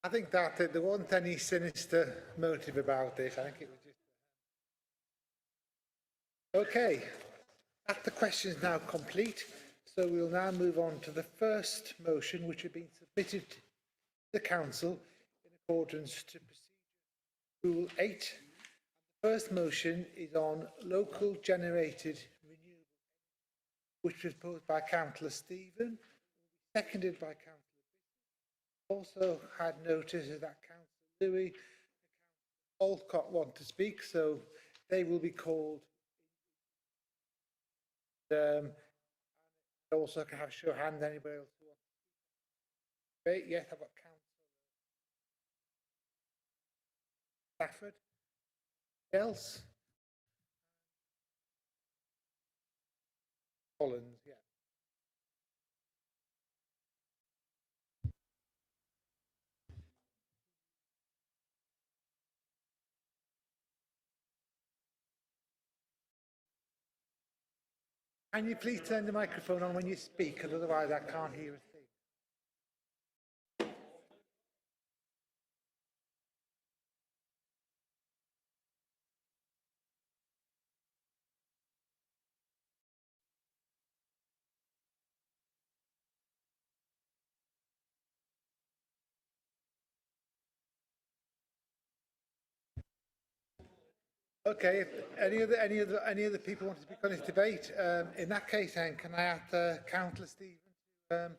I think that there wasn't any sinister motive about this. I think it was just... Okay, the question is now complete. So we'll now move on to the first motion, which had been submitted to the council in accordance to procedure Rule 8. The first motion is on local generated renewable energy, which was proposed by Councillor Stephen, seconded by Councillor. Also had notice that Councillor Louis and Councillor Olcott want to speak, so they will be called. Also can have a show of hands, anybody else who wants to speak. Yes, I've got Councillor Stafford. Else? Collins, yeah. Can you please turn the microphone on when you speak, because otherwise I can't hear a thing. Okay, if any other people want to speak on this debate? In that case, then, can I ask Councillor Stephen to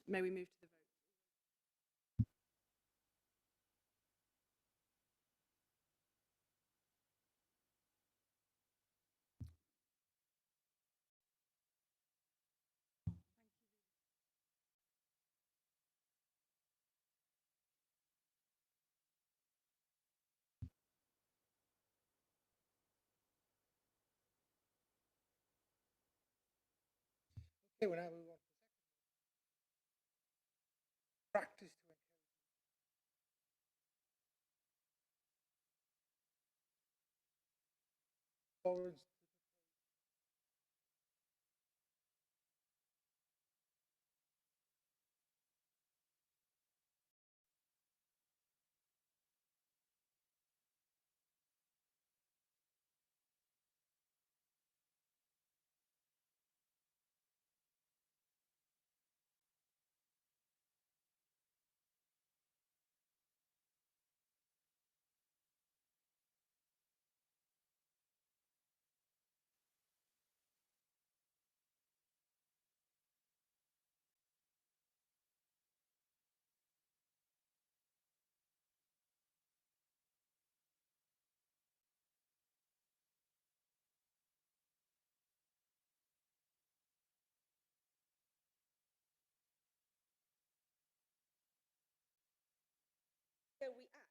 may we move to the vote? Okay, we'll now move on to the second practice to encourage tolerance. We act.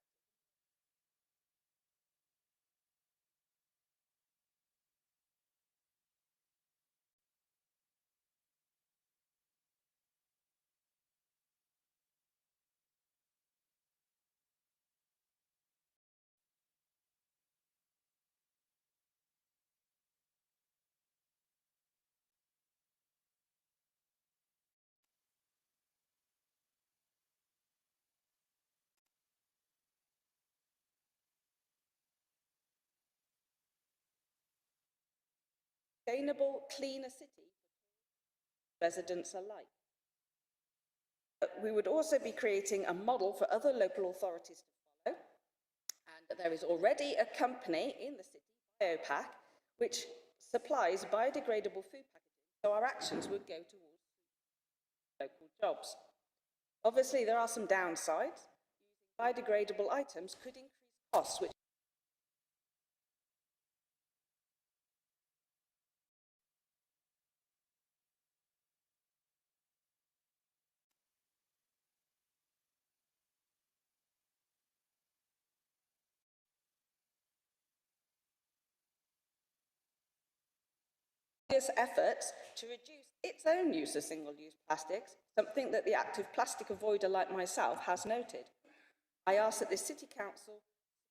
Sustainable, cleaner city for residents alike. We would also be creating a model for other local authorities to follow. And there is already a company in the city, Biopack, which supplies biodegradable food packaging, so our actions would go towards local jobs. Obviously, there are some downsides. Using biodegradable items could increase costs, which efforts to reduce its own use of single-use plastics, something that the active plastic avoider like myself has noted. I ask that the City Council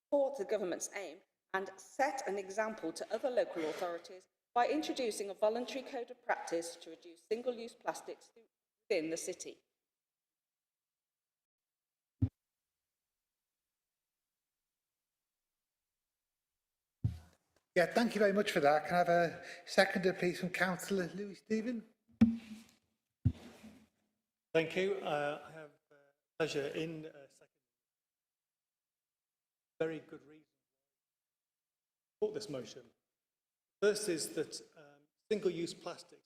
support the government's aim and set an example to other local authorities by introducing a voluntary code of practice to reduce single-use plastics within the city. Yeah, thank you very much for that. Can I have a seconder, please, from Councillor Louis Stephen? Thank you. I have pleasure in second. Very good reason to support this motion. First is that single-use plastics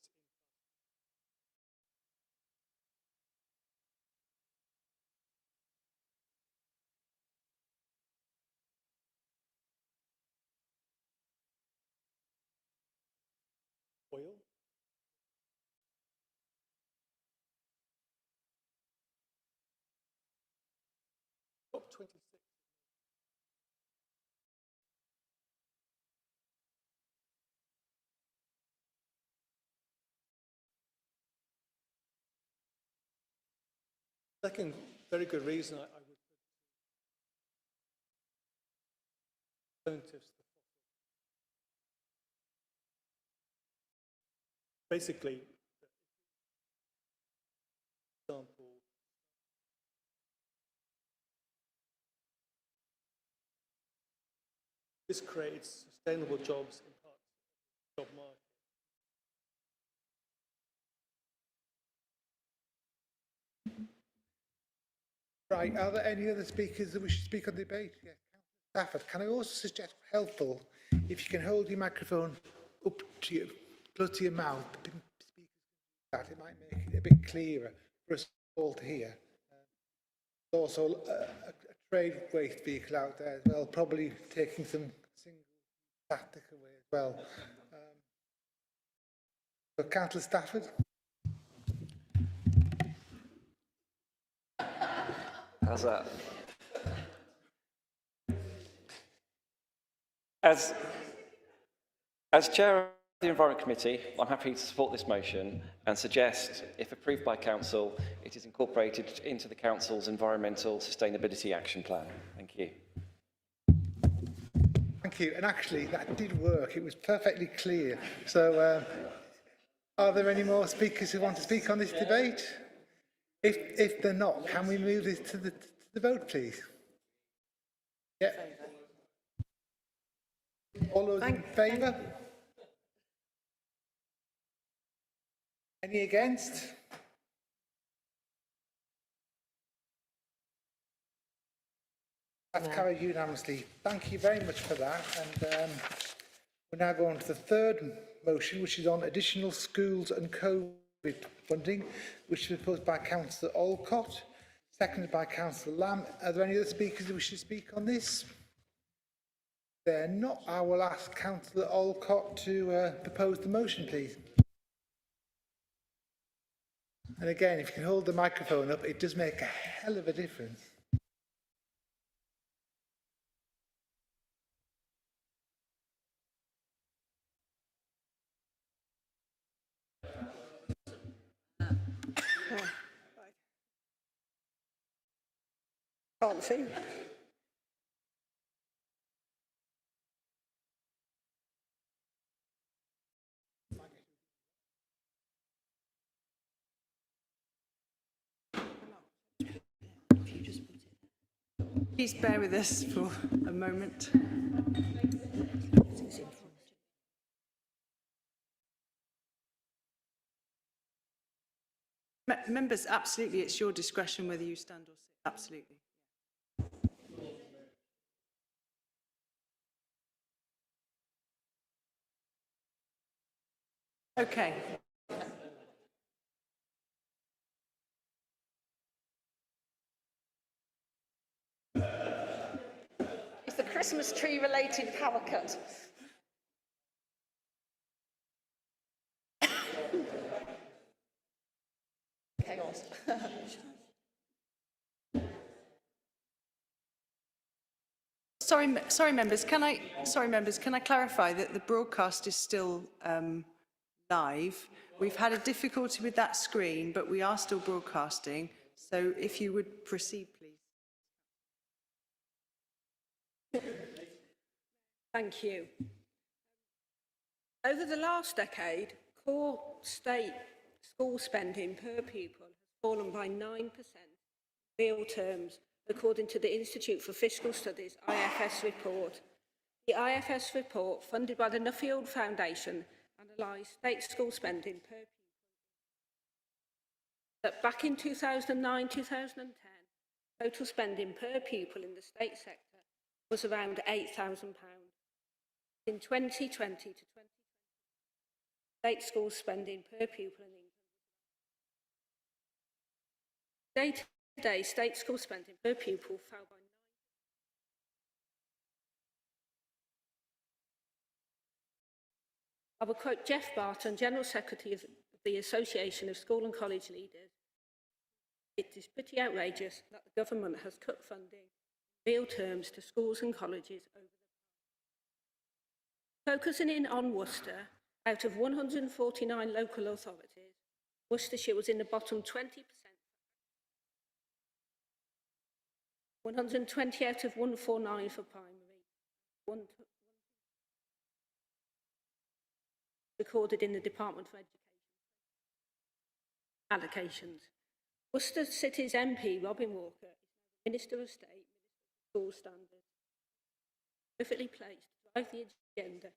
oil. COP26. Second very good reason I would put alternatives to basically, for example, this creates sustainable jobs in parts of the job market. Right, are there any other speakers that wish to speak on the debate? Yeah, Councillor Stafford, can I also suggest helpful if you can hold your microphone up to your, close to your mouth, speakers, that it might make it a bit clearer for us all to hear. There's also a trade waste vehicle out there as well, probably taking some single plastic away as well. So Councillor Stafford. How's that? As Chair of the Environment Committee, I'm happy to support this motion and suggest, if approved by Council, it is incorporated into the Council's Environmental Sustainability Action Plan. Thank you. Thank you. And actually, that did work. It was perfectly clear. So, are there any more speakers who want to speak on this debate? If they're not, can we move this to the vote, please? Yeah. All those in favour? Any against? That's carried unanimously. Thank you very much for that. And we're now going to the third motion, which is on additional schools and COVID funding, which is proposed by Councillor Olcott, seconded by Councillor Lamb. Are there any other speakers who wish to speak on this? They're not. I will ask Councillor Olcott to propose the motion, please. And again, if you can hold the microphone up, it does make a hell of a difference. Can't see. Please bear with us for a moment. Members, absolutely, it's your discretion whether you stand or sit. Absolutely. Okay. It's the Christmas tree related power cut. Chaos. Sorry, members. Can I clarify that the broadcast is still live? We've had a difficulty with that screen, but we are still broadcasting. So if you would proceed, please. Thank you. Over the last decade, core state school spending per pupil has fallen by 9% real terms, according to the Institute for Fiscal Studies IFS report. The IFS report, funded by the Nuffield Foundation, analysed state school spending per pupil. That back in 2009-2010, total spending per pupil in the state sector was around £8,000. In 2020 to 2020, state school spending per pupil in England. Day-to-day state school spending per pupil fell by 9%. I will quote Jeff Barton, General Secretary of the Association of School and College Leaders. It is pretty outrageous that the government has cut funding in real terms to schools and colleges over the past. Focusing in on Worcester, out of 149 local authorities, Worcestershire was in the bottom 20%. 120 out of 149 for primary, recorded in the Department for Education allocations. Worcester City's MP, Robin Walker, is Minister of State, Minister of School Standards, perfectly placed to drive the agenda.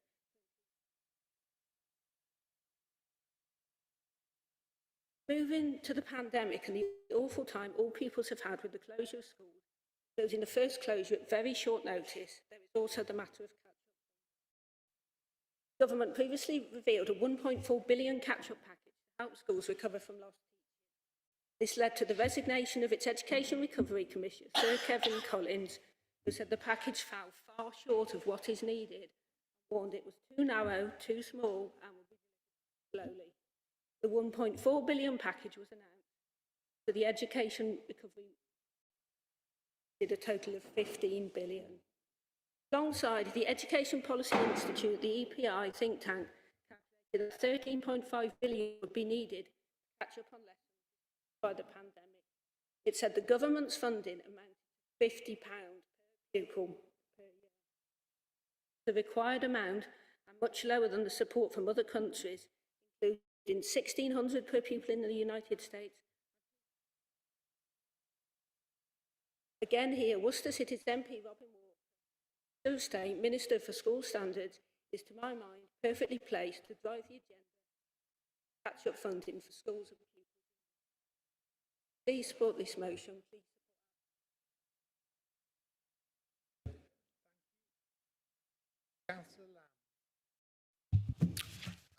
Moving to the pandemic and the awful time all pupils have had with the closure of schools, including the first closure at very short notice, there is also the matter of catch-up. The government previously revealed a £1.4 billion catch-up package to help schools recover from lost teaching. This led to the resignation of its Education Recovery Commissioner, Sir Kevin Collins, who said the package fell far short of what is needed, warned it was too narrow, too small, and would be delivered slowly. The £1.4 billion package was announced, so the Education Recovery did a total of £15 billion. Alongside the Education Policy Institute, the EPI think tank calculated that £13.5 billion would be needed to catch up on lessons by the pandemic. It said the government's funding amounted to £50 per pupil per year. The required amount, and much lower than the support from other countries, including £1,600 per pupil in the United States. Again here, Worcester City's MP Robin Walker, State Minister for School Standards, is to my mind perfectly placed to drive the agenda to catch up funding for schools of pupils. Please support this motion. Please Councillor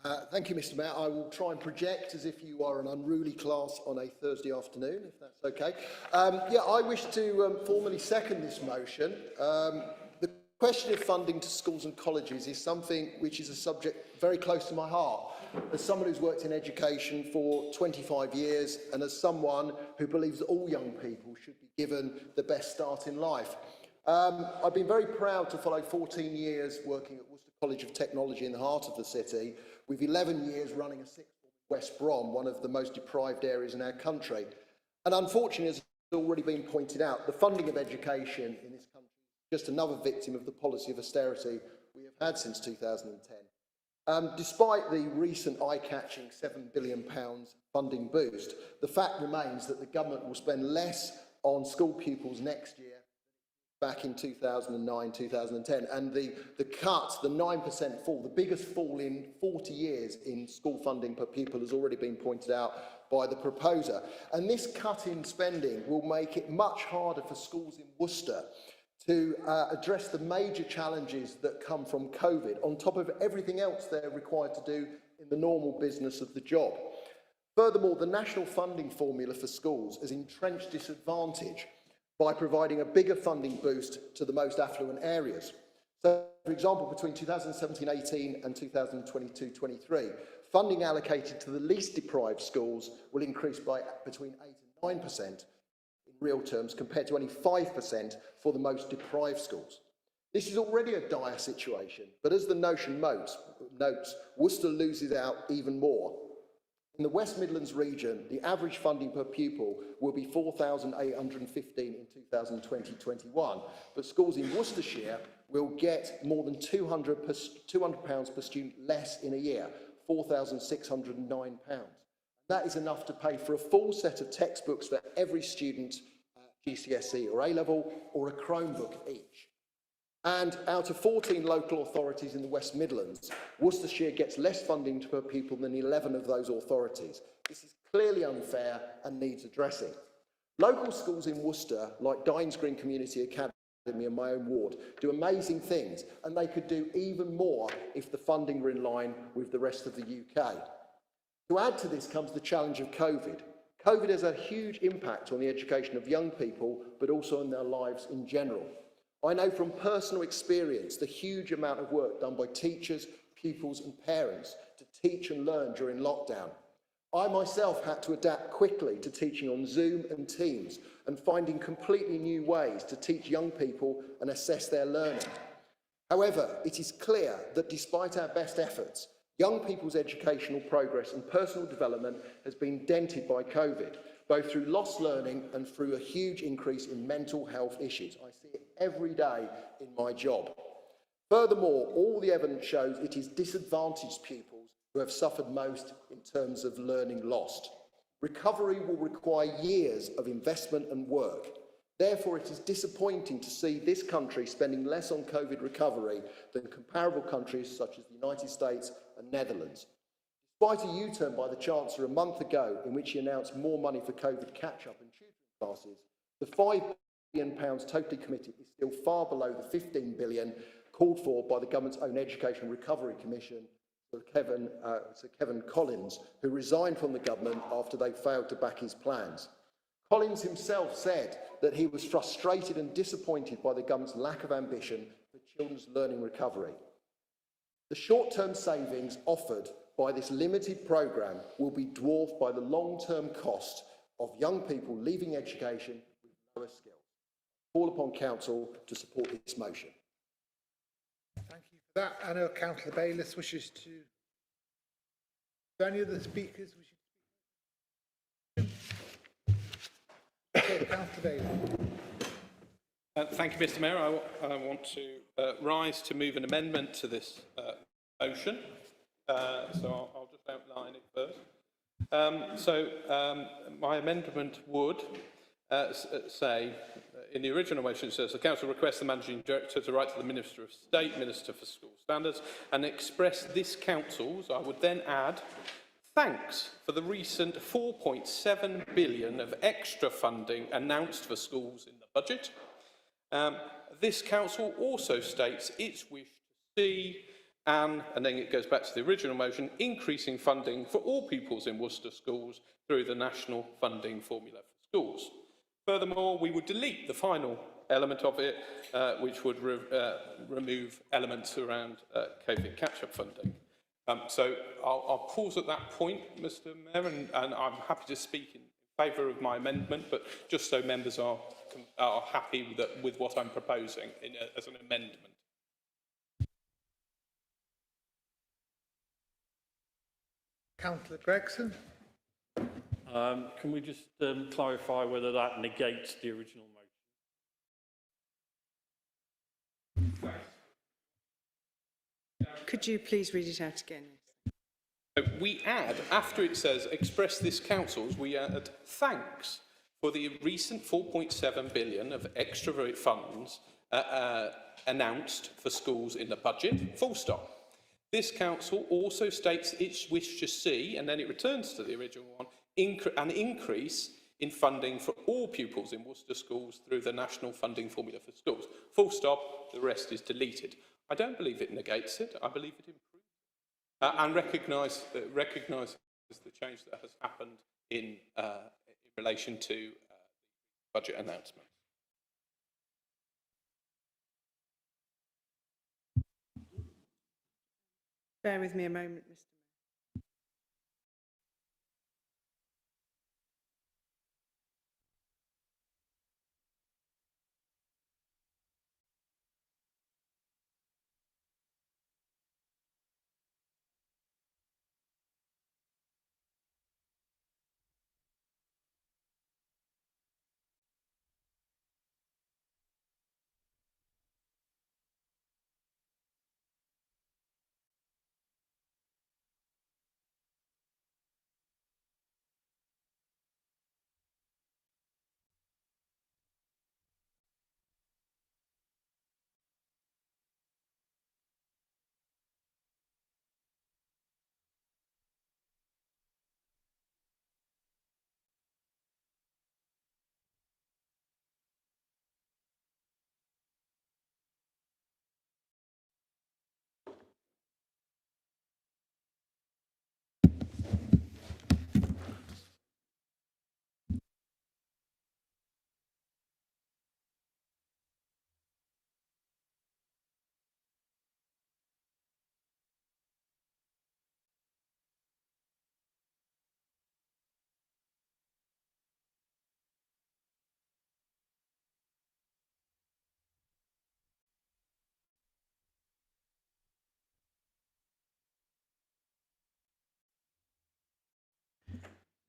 Lamb. Thank you, Mr. Mayor. I will try and project as if you are an unruly class on a Thursday afternoon, if that's okay. I wish to formally second this motion. The question of funding to schools and colleges is something which is a subject very close to my heart. As someone who's worked in education for 25 years and as someone who believes that all young people should be given the best start in life. I've been very proud to follow 14 years working at Worcester College of Technology in the heart of the city, with 11 years running a sixth form at West Brom, one of the most deprived areas in our country. And unfortunately, as has already been pointed out, the funding of education in this country is just another victim of the policy of austerity we have had since 2010. Despite the recent eye-catching £7 billion funding boost, the fact remains that the government will spend less on school pupils next year back in 2009-2010, and the cut, the 9% fall, the biggest fall in 40 years in school funding per pupil, has already been pointed out by the proposer. And this cut in spending will make it much harder for schools in Worcester to address the major challenges that come from COVID, on top of everything else they're required to do in the normal business of the job. Furthermore, the national funding formula for schools has entrenched disadvantage by providing a bigger funding boost to the most affluent areas. So, for example, between 2017-18 and 2022-23, funding allocated to the least deprived schools will increase by between 8 and 9% in real terms, compared to only 5% for the most deprived schools. This is already a dire situation, but as the notion notes, Worcester loses out even more. In the West Midlands region, the average funding per pupil will be £4,815 in 2020-21, but schools in Worcestershire will get more than £200 per student less in a year, £4,609. That is enough to pay for a full set of textbooks for every student at GCSE or A-level, or a Chromebook each. And out of 14 local authorities in the West Midlands, Worcestershire gets less funding per pupil than 11 of those authorities. This is clearly unfair and needs addressing. Local schools in Worcester, like Dines Green Community Academy in my own ward, do amazing things, and they could do even more if the funding were in line with the rest of the UK. To add to this comes the challenge of COVID. COVID has a huge impact on the education of young people, but also on their lives in general. I know from personal experience the huge amount of work done by teachers, pupils and parents to teach and learn during lockdown. I myself had to adapt quickly to teaching on Zoom and Teams and finding completely new ways to teach young people and assess their learning. However, it is clear that despite our best efforts, young people's educational progress and personal development has been dented by COVID, both through lost learning and through a huge increase in mental health issues. I see it every day in my job. Furthermore, all the evidence shows it is disadvantaged pupils who have suffered most in terms of learning lost. Recovery will require years of investment and work. Therefore, it is disappointing to see this country spending less on COVID recovery than comparable countries such as the United States and Netherlands. Despite a U-turn by the Chancellor a month ago in which he announced more money for COVID catch-up and tutoring classes, the £5 billion totally committed is still far below the £15 billion called for by the government's own Education Recovery Commission, Sir Kevin Collins, who resigned from the government after they failed to back his plans. Collins himself said that he was frustrated and disappointed by the government's lack of ambition for children's learning recovery. The short-term savings offered by this limited programme will be dwarfed by the long-term cost of young people leaving education with lower skills. I call upon Council to support this motion. Thank you for that. I know Councillor Bayliss wishes to... Are there any other speakers wishing to speak? Okay, Councillor Bayliss. Thank you, Mr Mayor. I want to rise to move an amendment to this motion. So I'll just outline it first. My amendment would say, in the original motion, it says the Council requests the Managing Director to write to the Minister of State, Minister for School Standards, and express this Council's, I would then add, thanks for the recent 4.7 billion of extra funding announced for schools in the budget. This Council also states its wish to see, and then it goes back to the original motion, increasing funding for all pupils in Worcester schools through the National Funding Formula for Schools. Furthermore, we would delete the final element of it, which would remove elements around COVID catch-up funding. So I'll pause at that point, Mr Mayor, and I'm happy to speak in favour of my amendment, but just so members are happy with what I'm proposing as an amendment. Councillor Gregson. Can we just clarify whether that negates the original motion? Could you please read it out again? We add, after it says express this Council's, we add thanks for the recent 4.7 billion of extra funds announced for schools in the budget, full stop. This Council also states its wish to see, and then it returns to the original one, an increase in funding for all pupils in Worcester schools through the National Funding Formula for Schools. Full stop, the rest is deleted. I don't believe it negates it, I believe it improves and recognises the change that has happened in relation to budget announcements. Bear with me a moment, Mr.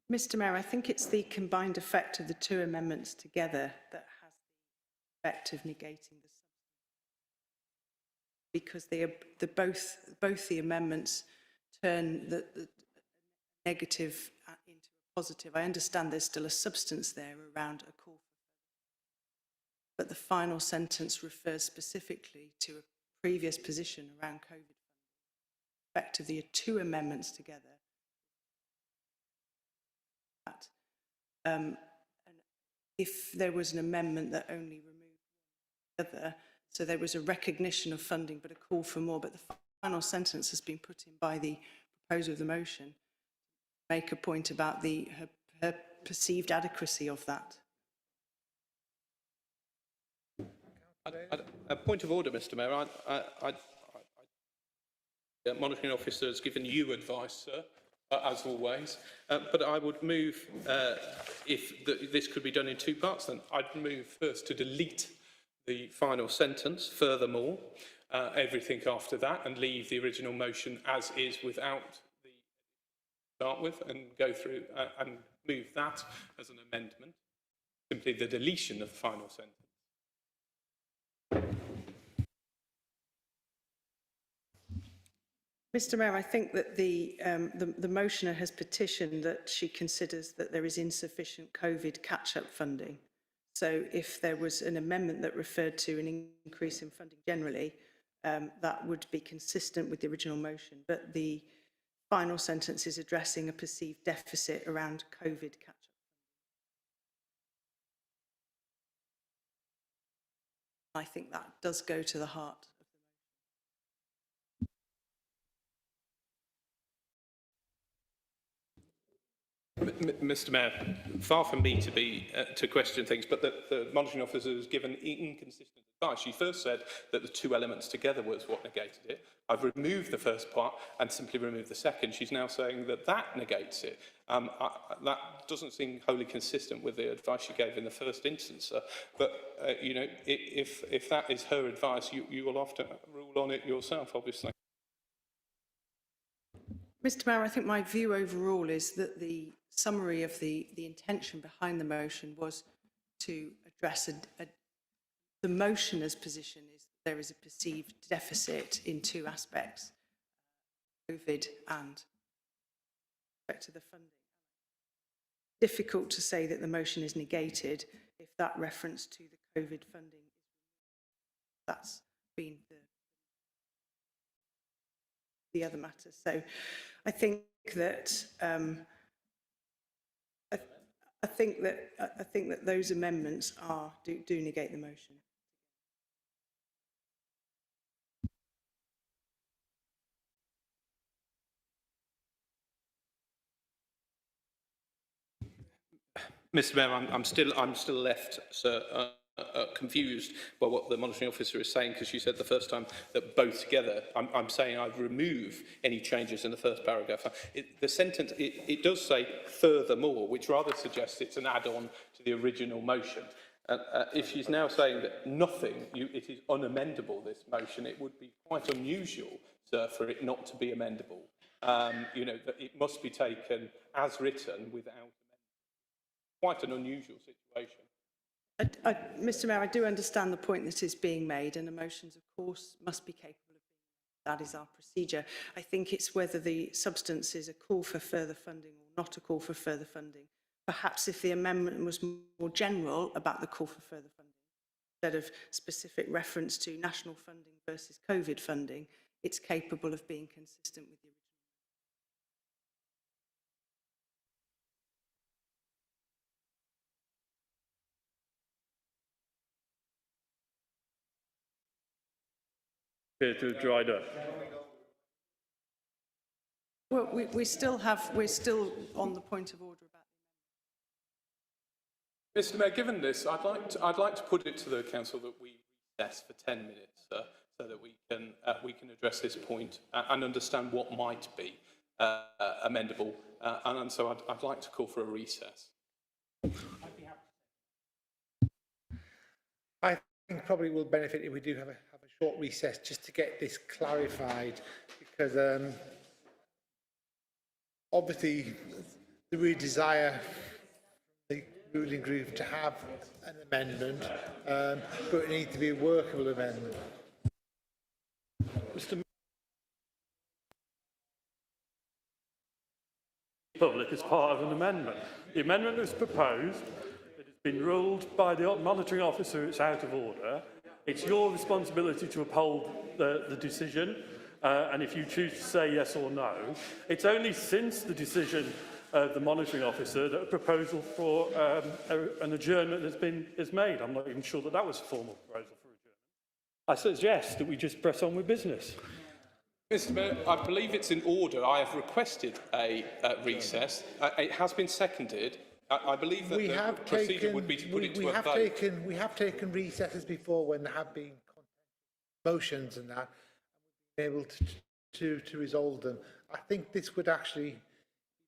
Mr. Mayor, I think it's the combined effect of the two amendments together that has the effect of negating the substance, because both the amendments turn the negative into a positive. I understand there's still a substance there around a call for, but the final sentence refers specifically to a previous position around COVID funding. Effectively, two amendments together. And if there was an amendment that only removed the other, so there was a recognition of funding but a call for more, but the final sentence has been put in by the proposer of the motion, make a point about her perceived adequacy of that. A point of order, Mr Mayor. Monitoring officer has given you advice, sir, as always. But I would move, if this could be done in two parts, then I'd move first to delete the final sentence, furthermore, everything after that, and leave the original motion as is without the start with, and go through and move that as an amendment, simply the deletion of the final sentence. Mr Mayor, I think that the motioner has petitioned that she considers that there is insufficient COVID catch-up funding. So if there was an amendment that referred to an increase in funding generally, that would be consistent with the original motion. But the final sentence is addressing a perceived deficit around COVID catch-up. I think that does go to the heart. Mr Mayor, far from me to be to question things, but the monitoring officer has given inconsistent advice. She first said that the two elements together was what negated it. I've removed the first part and simply removed the second. She's now saying that that negates it. That doesn't seem wholly consistent with the advice she gave in the first instance, sir. But, you know, if that is her advice, you will have to rule on it yourself, obviously. Mr Mayor, I think my view overall is that the summary of the intention behind the motion was to address the motioner's position is that there is a perceived deficit in two aspects, COVID and respect to the funding. Difficult to say that the motion is negated if that reference to the COVID funding is removed. That's been the other matter. So I think that I think that those amendments do negate the motion. Mr Mayor, I'm still left, sir, confused by what the monitoring officer is saying, because she said the first time that both together. I'm saying I'd remove any changes in the first paragraph. The sentence, it does say furthermore, which rather suggests it's an add-on to the original motion. If she's now saying that nothing, it is unamendable, this motion, it would be quite unusual, sir, for it not to be amendable. You know, that it must be taken as written without amendment. Quite an unusual situation. Mr Mayor, I do understand the point that is being made, and emotions, of course, must be capable of being made. That is our procedure. I think it's whether the substance is a call for further funding or not a call for further funding. Perhaps if the amendment was more general about the call for further funding, instead of specific reference to national funding versus COVID funding, it's capable of being consistent with the original. Appear to have dried up. Well, we're still on the point of order about. Mr Mayor, given this, I'd like to put it to the council that we recess for 10 minutes, so that we can address this point and understand what might be amendable, and so I'd like to call for a recess. I think probably will benefit if we do have a short recess just to get this clarified, because obviously we desire the ruling group to have an amendment, but it needs to be a workable amendment. Mr. Public as part of an amendment. The amendment was proposed. It has been ruled by the monitoring officer it's out of order. It's your responsibility to uphold the decision, and if you choose to say yes or no. It's only since the decision of the monitoring officer that a proposal for an adjournment is made. I'm not even sure that was a formal proposal for adjournment. I suggest that we just press on with business. Mr Mayor, I believe it's in order. I have requested a recess. It has been seconded. I believe that We the have procedure taken, would be to put it to we a have vote. taken, we have taken recesses before when there have been motions and that, been able to resolve them. I think this would actually be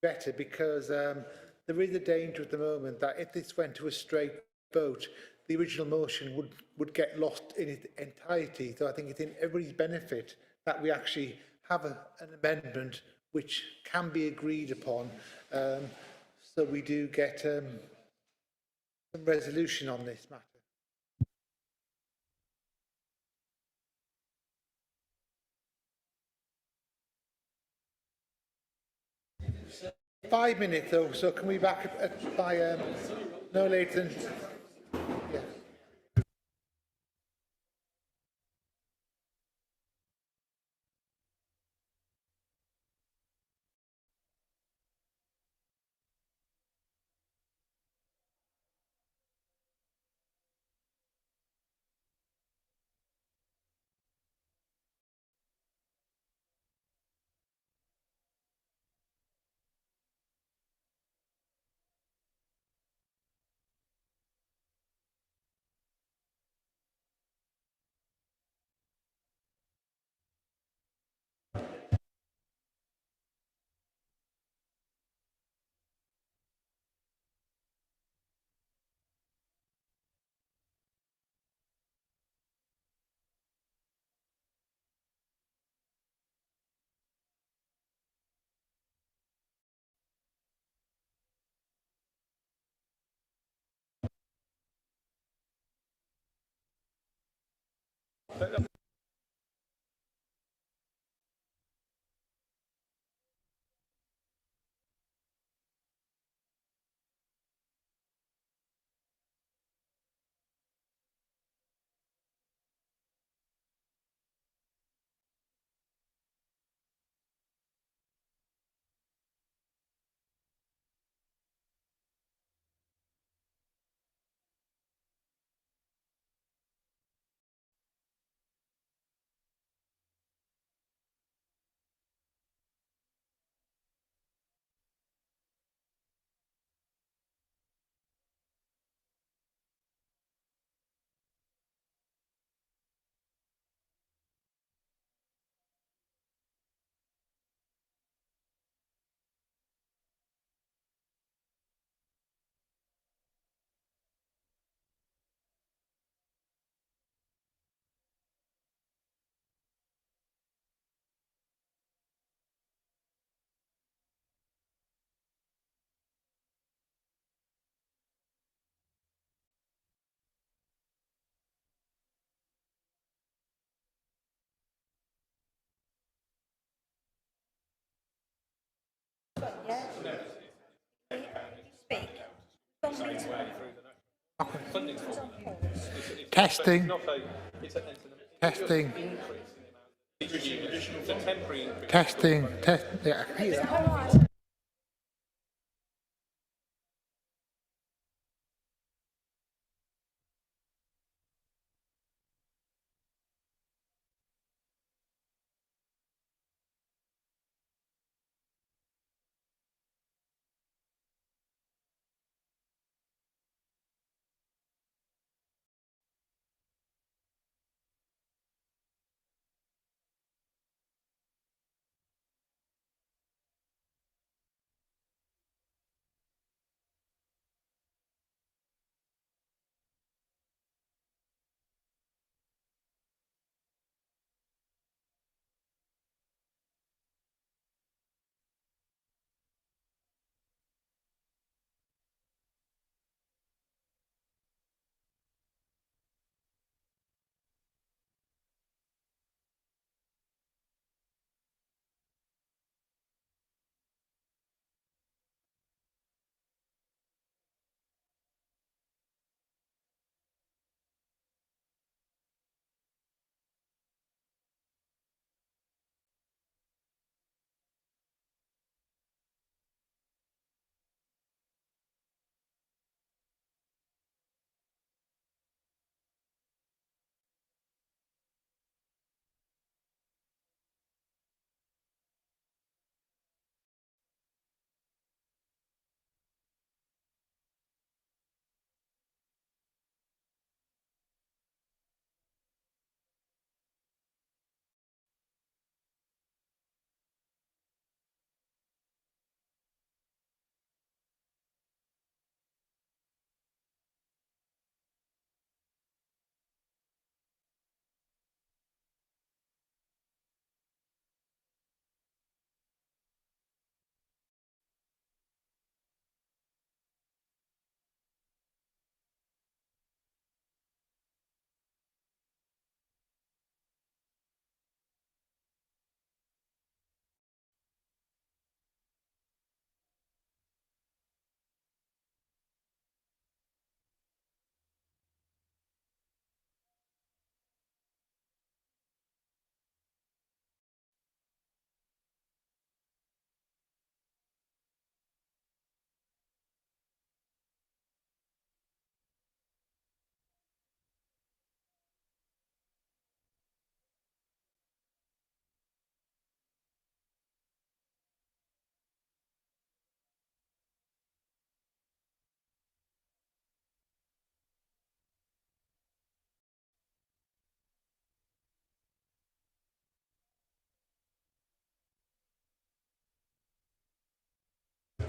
better because there is a danger at the moment that if this went to a straight vote, the original motion would get lost in its entirety. So I think it's in everybody's benefit that we actually have an amendment which can be agreed upon, so we do get some resolution on this matter. 5 minutes though, so can we be back by no later than... Yeah. Testing. Testing. Testing. Test. Yeah.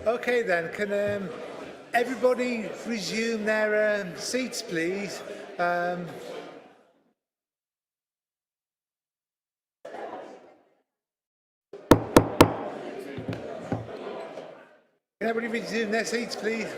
Okay then, can everybody resume their seats, please? Can everybody resume their seats, please?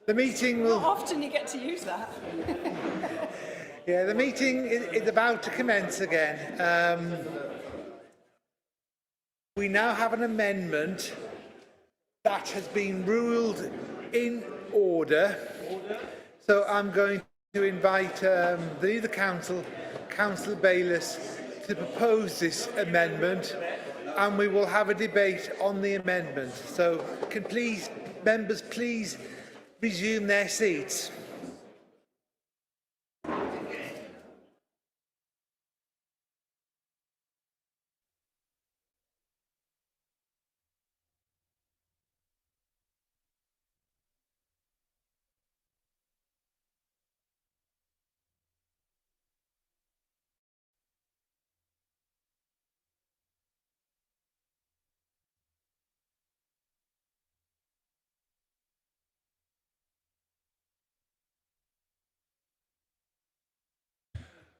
The meeting will... Not often you get to use that. Yeah, the meeting is about to commence again. We now have an amendment that has been ruled in order. So I'm going to invite the council, Councillor Bayliss, to propose this amendment, and we will have a debate on the amendment. So can members please resume their seats.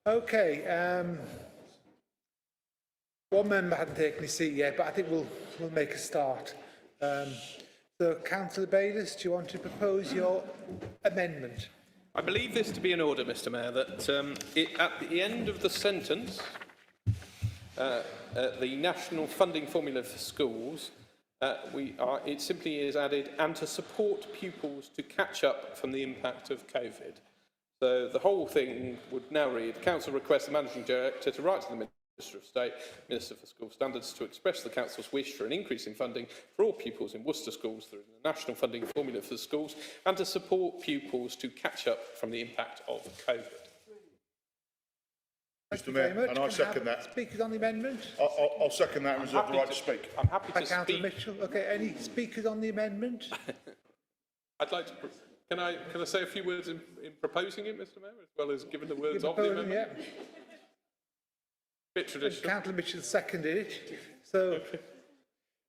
Okay, one member hadn't taken his seat yet, but I think we'll make a start. So, Councillor Bayliss, do you want to propose your amendment? I believe this to be in order, Mr Mayor, that at the end of the sentence, the national funding formula for schools, it simply is added, and to support pupils to catch up from the impact of COVID. So the whole thing would now read, Council requests the Managing Director to write to the Minister of State, Minister for School Standards, to express the Council's wish for an increase in funding for all pupils in Worcester schools through the national funding formula for the schools, and to support pupils to catch up from the impact of COVID. Mr Mayor, and I second that. Speakers on the amendment? I'll second that and reserve the right to speak. I'm happy to Councillor speak. Mitchell. Okay, any speakers on the amendment? I'd like to... Can I say a few words in proposing it, Mr Mayor, as well as giving the words of the Proposing, amendment? yeah. Bit traditional. Councillor Mitchell seconded it. So,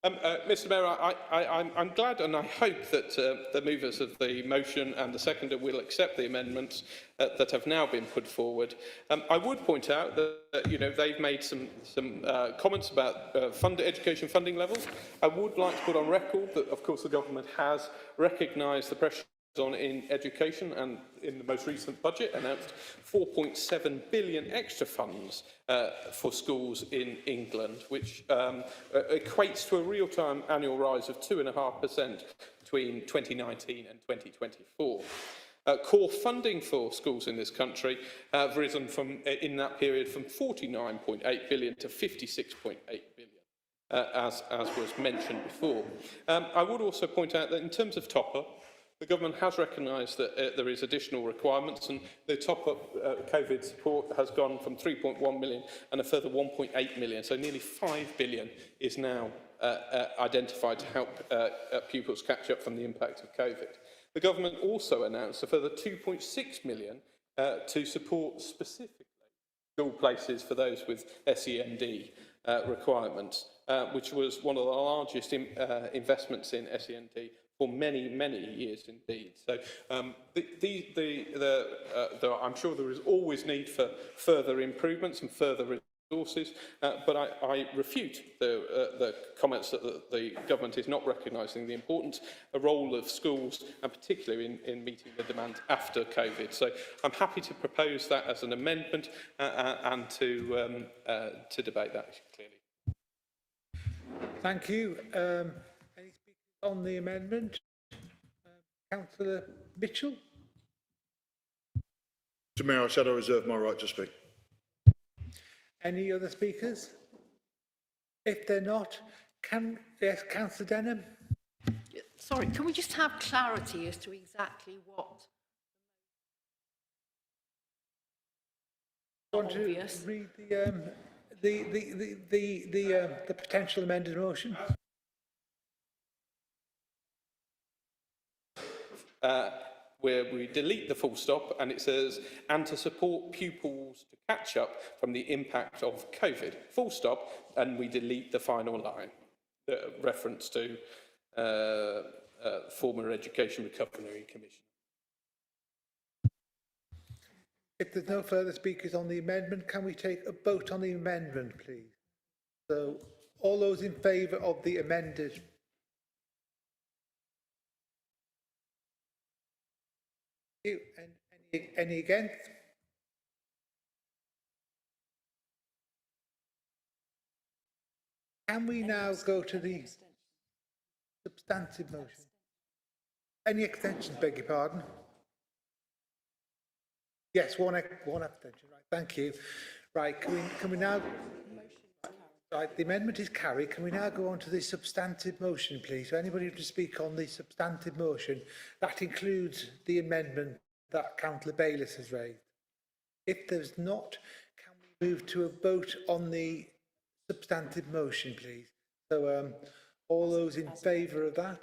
Mr Mayor, I'm glad and I hope that the movers of the motion and the seconder will accept the amendments that have now been put forward. I would point out that they've made some comments about education funding levels. I would like to put on record that, of course, the government has recognised the pressure on in education, and in the most recent budget announced 4.7 billion extra funds for schools in England, which equates to a real-time annual rise of 2.5% between 2019 and 2024. Core funding for schools in this country have risen in that period from 49.8 billion to 56.8 billion, as was mentioned before. I would also point out that in terms of top-up, The government has recognised that there is additional requirements, and the top-up COVID support has gone from 3.1 million and a further 1.8 million, so nearly 5 billion is now identified to help pupils catch up from the impact of COVID. The government also announced a further 2.6 million to support specifically school places for those with SEND requirements, which was one of the largest investments in SEND for many, many years indeed. So I'm sure there is always need for further improvements and further resources, but I refute the comments that the government is not recognising the important role of schools, and particularly in meeting the demand after COVID. So I'm happy to propose that as an amendment and to debate that clearly. Thank you. Any speakers on the amendment? Councillor Mitchell? Mr Mayor, I said I reserve my right to speak. Any other speakers? If they're not, yes, Councillor Denham? Sorry, can we just have clarity as to exactly what? Want to read the potential amended motion? Where we delete the full stop and it says, and to support pupils to catch up from the impact of COVID, full stop, and we delete the final line, the reference to former Education Recovery Commission. If there's no further speakers on the amendment, can we take a vote on the amendment, please? So, all those in favour of the amended? Any against? Can we now go to the substantive motion? Any extensions, beg your pardon? Yes, one abstention. Right, thank you. Right, can we now? Right, the amendment is carried. Can we now go on to the substantive motion, please? So anybody to speak on the substantive motion? That includes the amendment that Councillor Bayliss has raised. If there's not, can we move to a vote on the substantive motion, please? So all those in favour of that?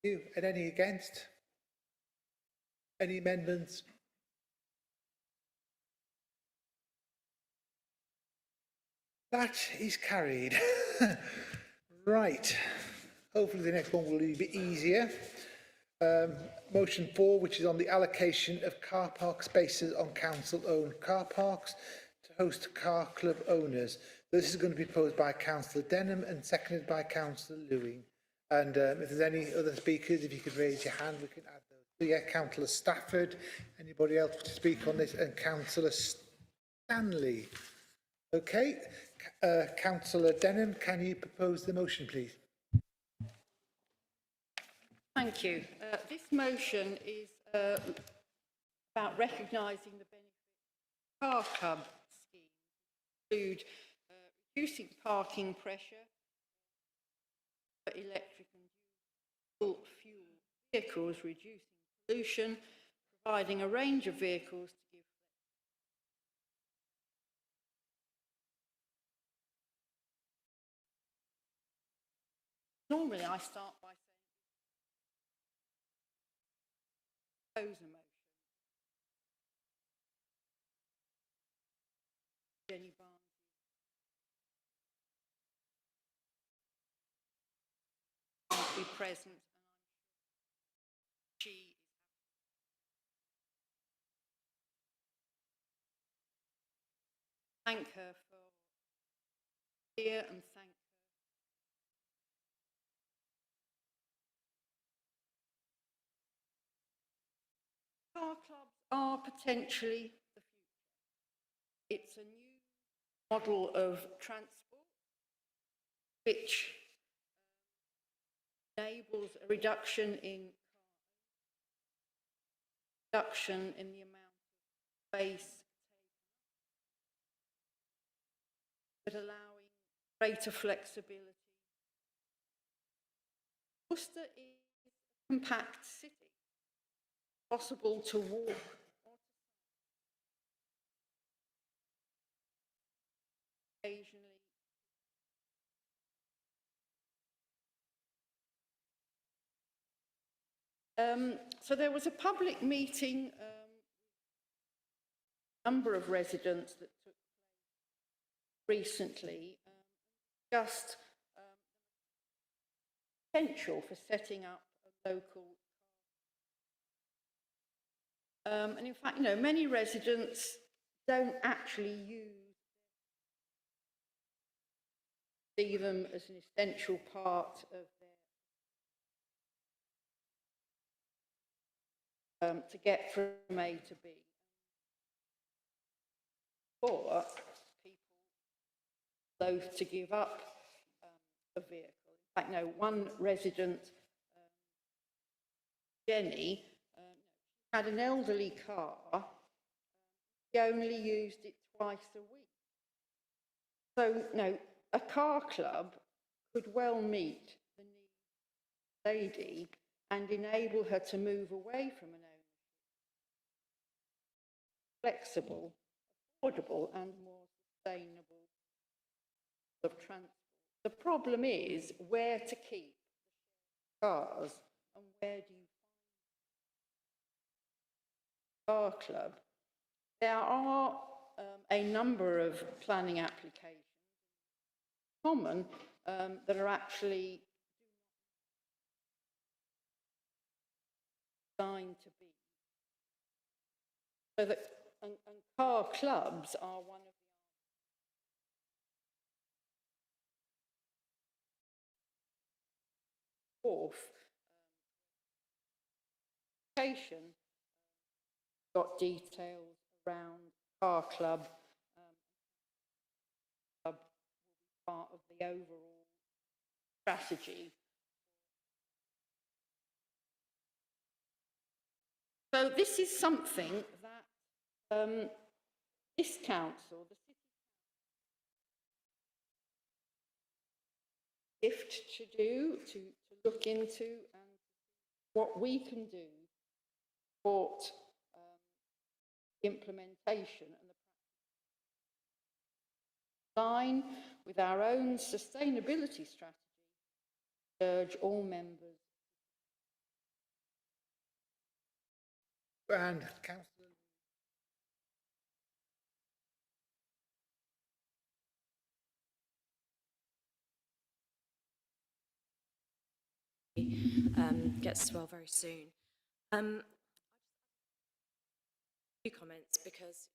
Thank you. And any against? Any amendments? That is carried. Right. Hopefully the next one will be a bit easier. Motion 4, which is on the allocation of car park spaces on council-owned car parks to host car club owners. This is going to be proposed by Councillor Denham and seconded by Councillor Lewin. And if there's any other speakers, if you could raise your hand, we can add those. So yeah, Councillor Stafford. Anybody else to speak on this? And Councillor Stanley. Okay. Councillor Denham, can you propose the motion, please? Thank you. This motion is about recognising the benefits of car club schemes, include reducing parking pressure for electric and dual fuel vehicles, reducing pollution, providing a range of vehicles to give Normally I start by saying oppose a motion. Jenny Barnes can't be present, and I'm sure she is thank her for here and thank car clubs are potentially the future. It's a new model of transport which enables a reduction in the amount of space but allowing greater flexibility. Worcester is a compact city, possible to walk occasionally. So there was a public meeting, number of residents that took place recently, discussed potential for setting up a local. And in fact, you know, many residents don't actually see them as an essential part of their to get from A to B. Or people loath to give up a vehicle. In fact, no, one resident, Jenny, had an elderly car. She only used it twice a week. So, no, a car club could well meet the needs of the lady and enable her to move away from an ownership. Flexible, affordable and more sustainable of transport. The problem is where to keep the cars and where do you find a car club. There are a number of planning applications common that are actually designed to be. So that and car clubs are one of the fourth application got details around car club. Club will be part of the overall strategy. So this is something that this council, the city gift to do, to look into, and what we can do for the implementation and the line with our own sustainability strategy. Urge all members. And Councillor. Gets well very soon. A few comments because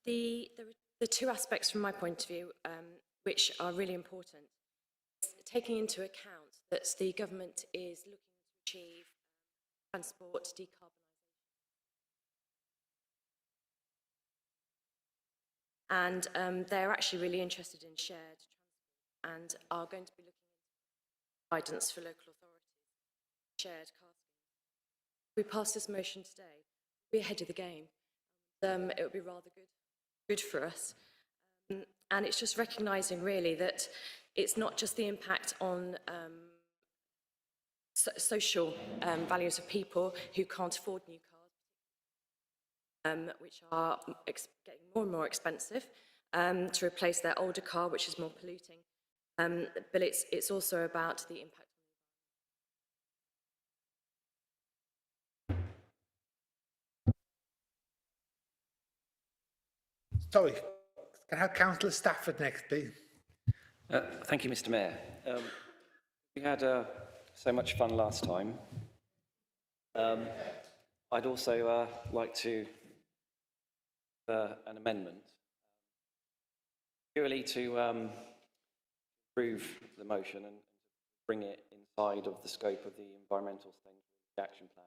the two aspects from my point of view which are really important is taking into account that the government is looking to achieve transport decarbonisation and they're actually really interested in shared transport and are going to be looking into guidance for local authorities, shared car schemes. If we pass this motion today, we'll be ahead of the game. It would be rather good for us. And it's just recognising really that it's not just the impact on social values of people who can't afford new cars, which are getting more and more expensive to replace their older car, which is more polluting. But it's also about the impact. Sorry, can I have Councillor Stafford next, please? Thank you, Mr. Mayor. We had so much fun last time. I'd also like to an amendment purely to approve the motion and bring it inside of the scope of the environmental sustainability action plan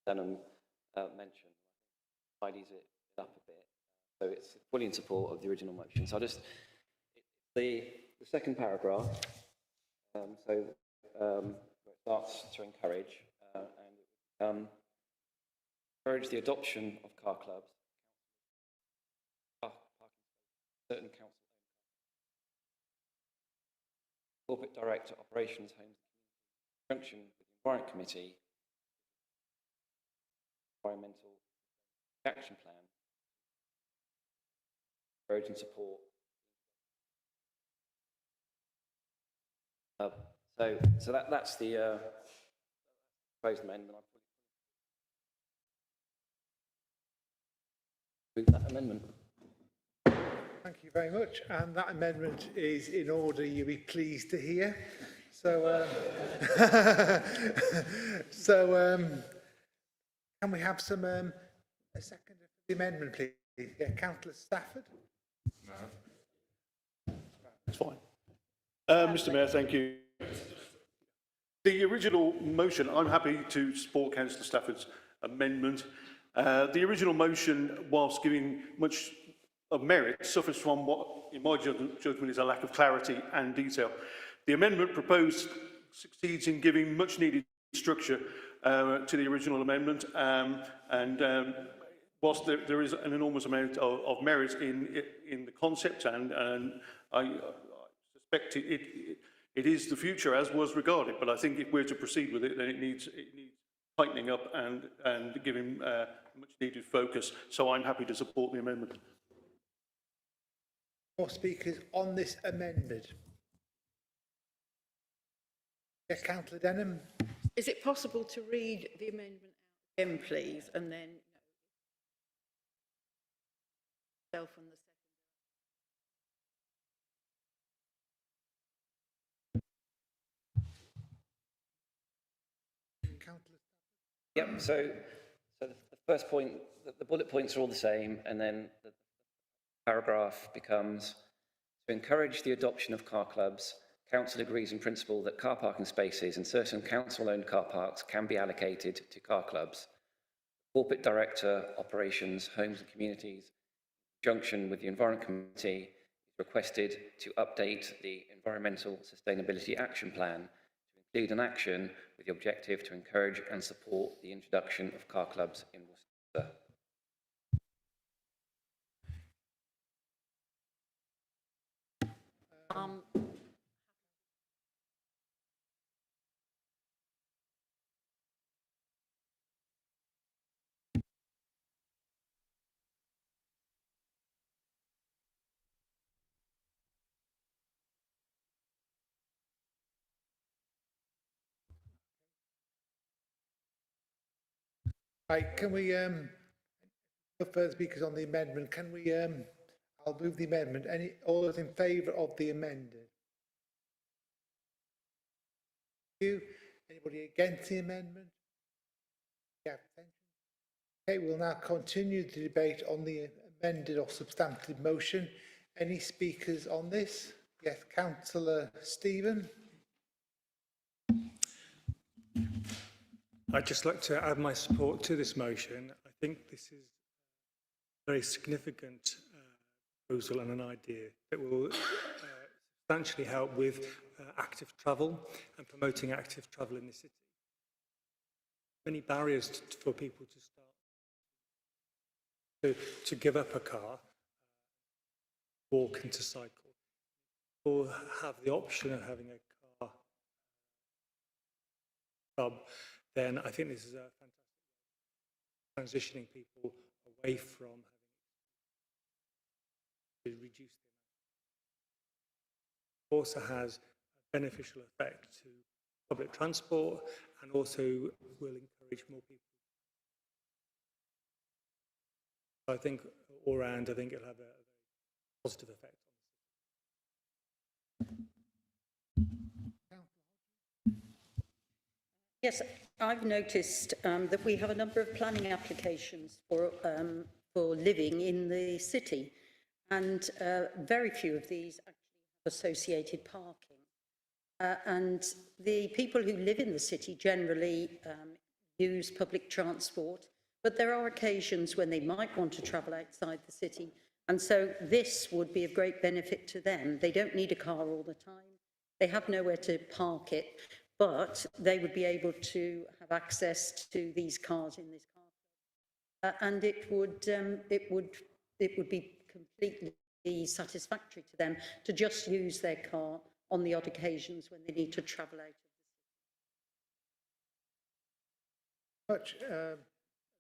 that Denham mentioned. Tidies it up a bit. So it's fully in support of the original motion. So I'll just, the second paragraph, it starts to encourage, and encourage the adoption of car clubs, certain council corporate director, operations, homes, in conjunction with the Environment Committee, environmental action plan, encourage and support. So that's the proposed amendment. I move that amendment. Thank you very much. And that amendment is in order, you'll be pleased to hear. So, can we have some a second for the amendment, please? Yeah, Councillor Stafford. It's fine. Mr. Mayor, thank you. The original motion, I'm happy to support Councillor Stafford's amendment. The original motion, whilst giving much of merit, suffers from what, in my judgment, is a lack of clarity and detail. The amendment proposed succeeds in giving much needed structure to the original amendment, and whilst there is an enormous amount of merit in the concept, and I suspect it is the future as was regarded, but I think if we're to proceed with it, then it needs tightening up and giving much needed focus. So I'm happy to support the amendment. More speakers on this amendment? Yeah, Councillor Denham. Is it possible to read the amendment out again, please, and then self on the Yep, so the first point, the bullet points are all the same, and then the paragraph becomes, to encourage the adoption of car clubs, Council agrees in principle that car parking spaces in certain council-owned car parks can be allocated to car clubs. Corporate Director, Operations, Homes and Communities, in conjunction with the Environment Committee, is requested to update the Environmental Sustainability Action Plan to include an action with the objective to encourage and support the introduction of car clubs in Worcester. Right, can we, no further speakers on the amendment, can we, I'll move the amendment. All those in favour of the amended? You? Anybody against the amendment? Yeah, okay, we'll now continue the debate on the amended or substantive motion. Any speakers on this? Yes, Councillor Stephen. I'd just like to add my support to this motion. I think this is a very significant proposal and an idea that will substantially help with active travel and promoting active travel in the city. Many barriers for people to start to give up a car, walk and to cycle, or have the option of having a car club. Then I think this is a fantastic transitioning people away from having to reduce the amount. It also has a beneficial effect to public transport and also will encourage more people. So I think all round, I think it'll have a very positive effect. Yes, I've noticed that we have a number of planning applications for living in the city, and very few of these actually have associated parking. And the people who live in the city generally use public transport, but there are occasions when they might want to travel outside the city, and so this would be of great benefit to them. They don't need a car all the time. They have nowhere to park it, but they would be able to have access to these cars in this car, and it would be completely be satisfactory to them to just use their car on the odd occasions when they need to travel out. Much. Are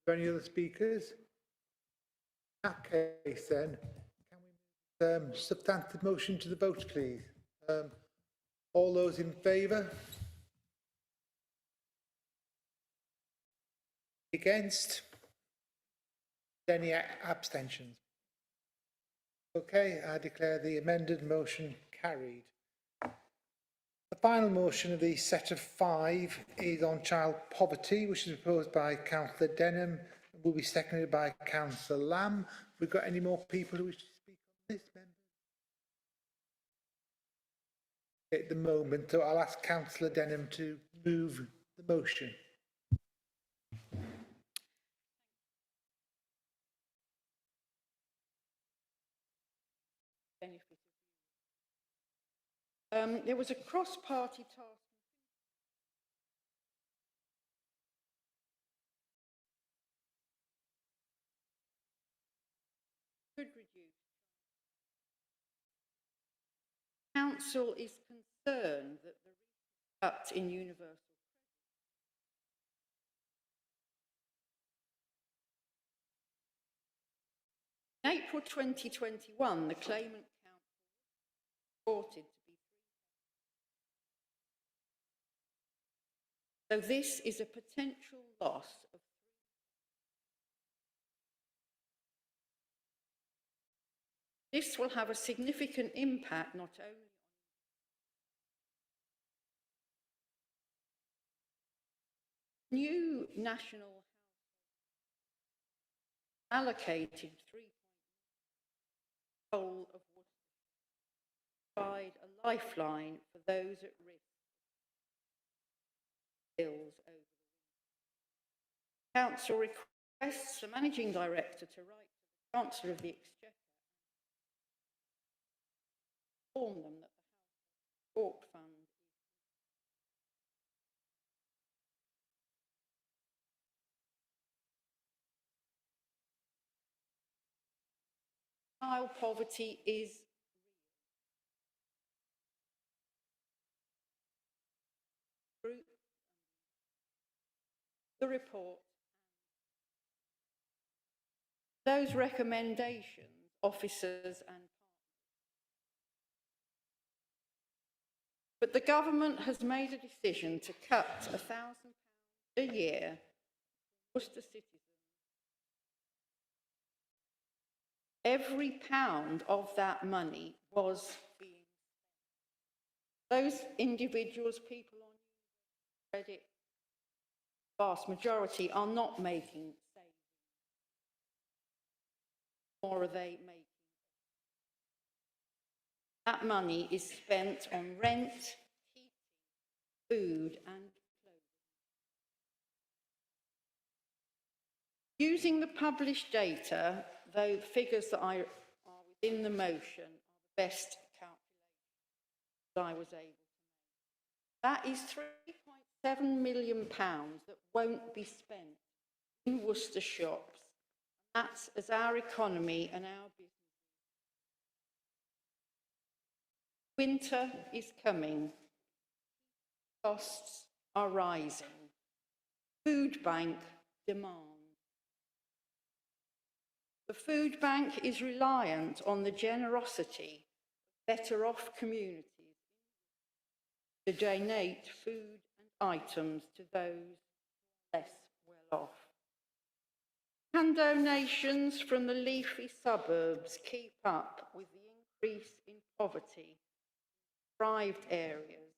there any other speakers? In that case, then, can we move substantive motion to the vote, please? All those in favour? Against? Any abstentions? Okay, I declare the amended motion carried. The final motion of the set of 5 is on child poverty, which is proposed by Councillor Denham and will be seconded by Councillor Lamb. Have we got any more people who wish to speak on this, members? At the moment, so I'll ask Councillor Denham to move the motion. There was a cross-party task could reduce. Council is concerned that the recent cut in universal credit. In April 2021, the Claimant Council reported to be so this is a potential loss of this will have a significant impact not only on new national allocated 3 whole of Worcestershire provide a lifeline for those at risk bills over the winter. Council requests the Managing Director to write to the Chancellor of the Exchequer and inform them that the Household Support Fund is child poverty is real. The report, those recommendations, officers and partners. But the government has made a decision to cut £1,000 a year for Worcester citizens. Every pound of that money was being spent. Those individuals, people on credit, vast majority are not making savings, nor are they making. That money is spent on rent, heating, food and clothing. Using the published data, though the figures that are within the motion are the best calculations that I was able to make, that is £3.7 million that won't be spent in Worcester shops. That's as our economy and our business. Winter is coming. Costs are rising. Food bank demand. The food bank is reliant on the generosity of better off communities to donate food and items to those less well off. Can donations from the leafy suburbs keep up with the increase in poverty in deprived areas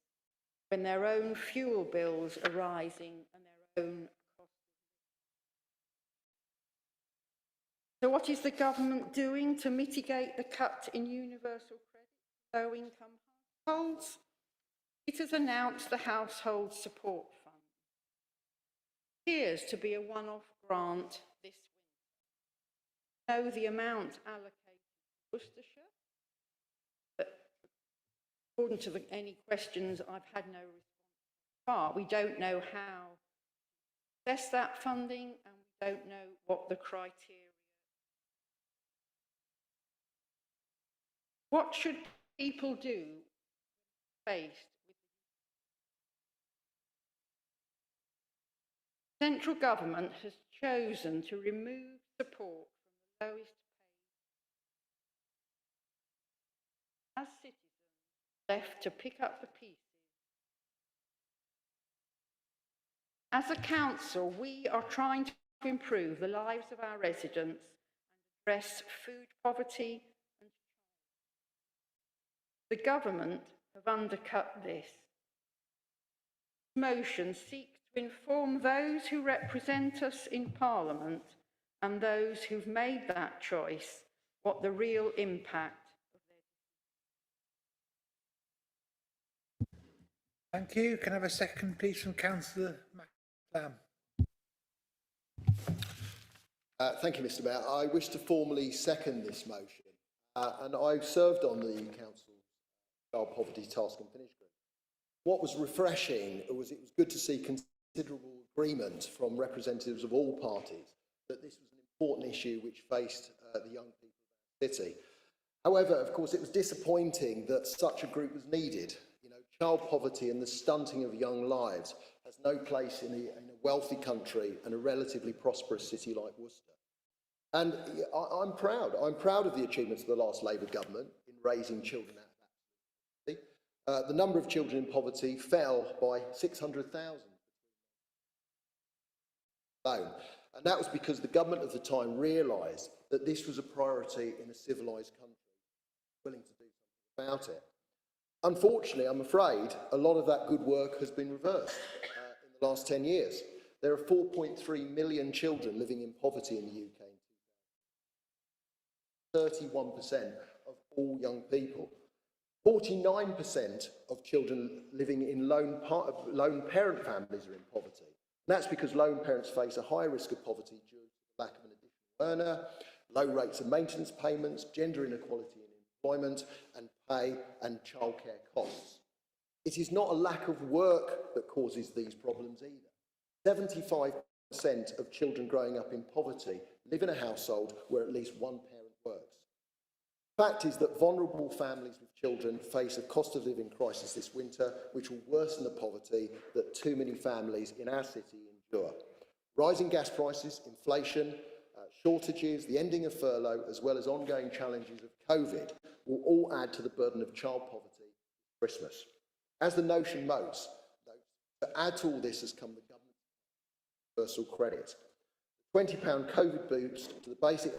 when their own fuel bills are rising and their own costs? So what is the government doing to mitigate the cut in universal credit for low-income households? It has announced the Household Support Fund. It appears to be a one-off grant this winter. We know the amount allocated to Worcestershire, but according to any questions, I've had no response so far. We don't know how to assess that funding, and we don't know what the criteria What should people do faced with the central government has chosen to remove support from the lowest paid as citizens left to pick up the pieces? As a council, we are trying to improve the lives of our residents and address food poverty and the government have undercut this. This motion seeks to inform those who represent us in Parliament and those who've made that choice what the real impact of their Thank you. Can I have a second, please, from Councillor McLam? Thank you, Mr Mayor. I wish to formally second this motion, and I served on the Council's Child Poverty Task and Finish Group. What was refreshing was it was good to see considerable agreement from representatives of all parties that this was an important issue which faced the young people of the city. However, of course, it was disappointing that such a group was needed. You know, child poverty and the stunting of young lives has no place in a wealthy country and a relatively prosperous city like Worcester. And I'm proud of the achievements of the last Labour government in raising children out of poverty. The number of children in poverty fell by 600,000 alone. And that was because the government at the time realised that this was a priority in a civilised country, willing to do something about it. Unfortunately, I'm afraid a lot of that good work has been reversed in the last 10 years. There are 4.3 million children living in poverty in the UK. 31% of all young people. 49% of children living in lone parent families are in poverty. And that's because lone parents face a high risk of poverty due to the lack of an additional earner, low rates of maintenance payments, gender inequality in employment and pay, and childcare costs. It is not a lack of work that causes these problems either. 75% of children growing up in poverty live in a household where at least one parent works. The fact is that vulnerable families with children face a cost of living crisis this winter, which will worsen the poverty that too many families in our city endure. Rising gas prices, inflation, shortages, the ending of furlough, as well as ongoing challenges of COVID, will all add to the burden of child poverty this Christmas. As the notion notes, to add to all this has come the government's universal credit. The £20 COVID boost to the basic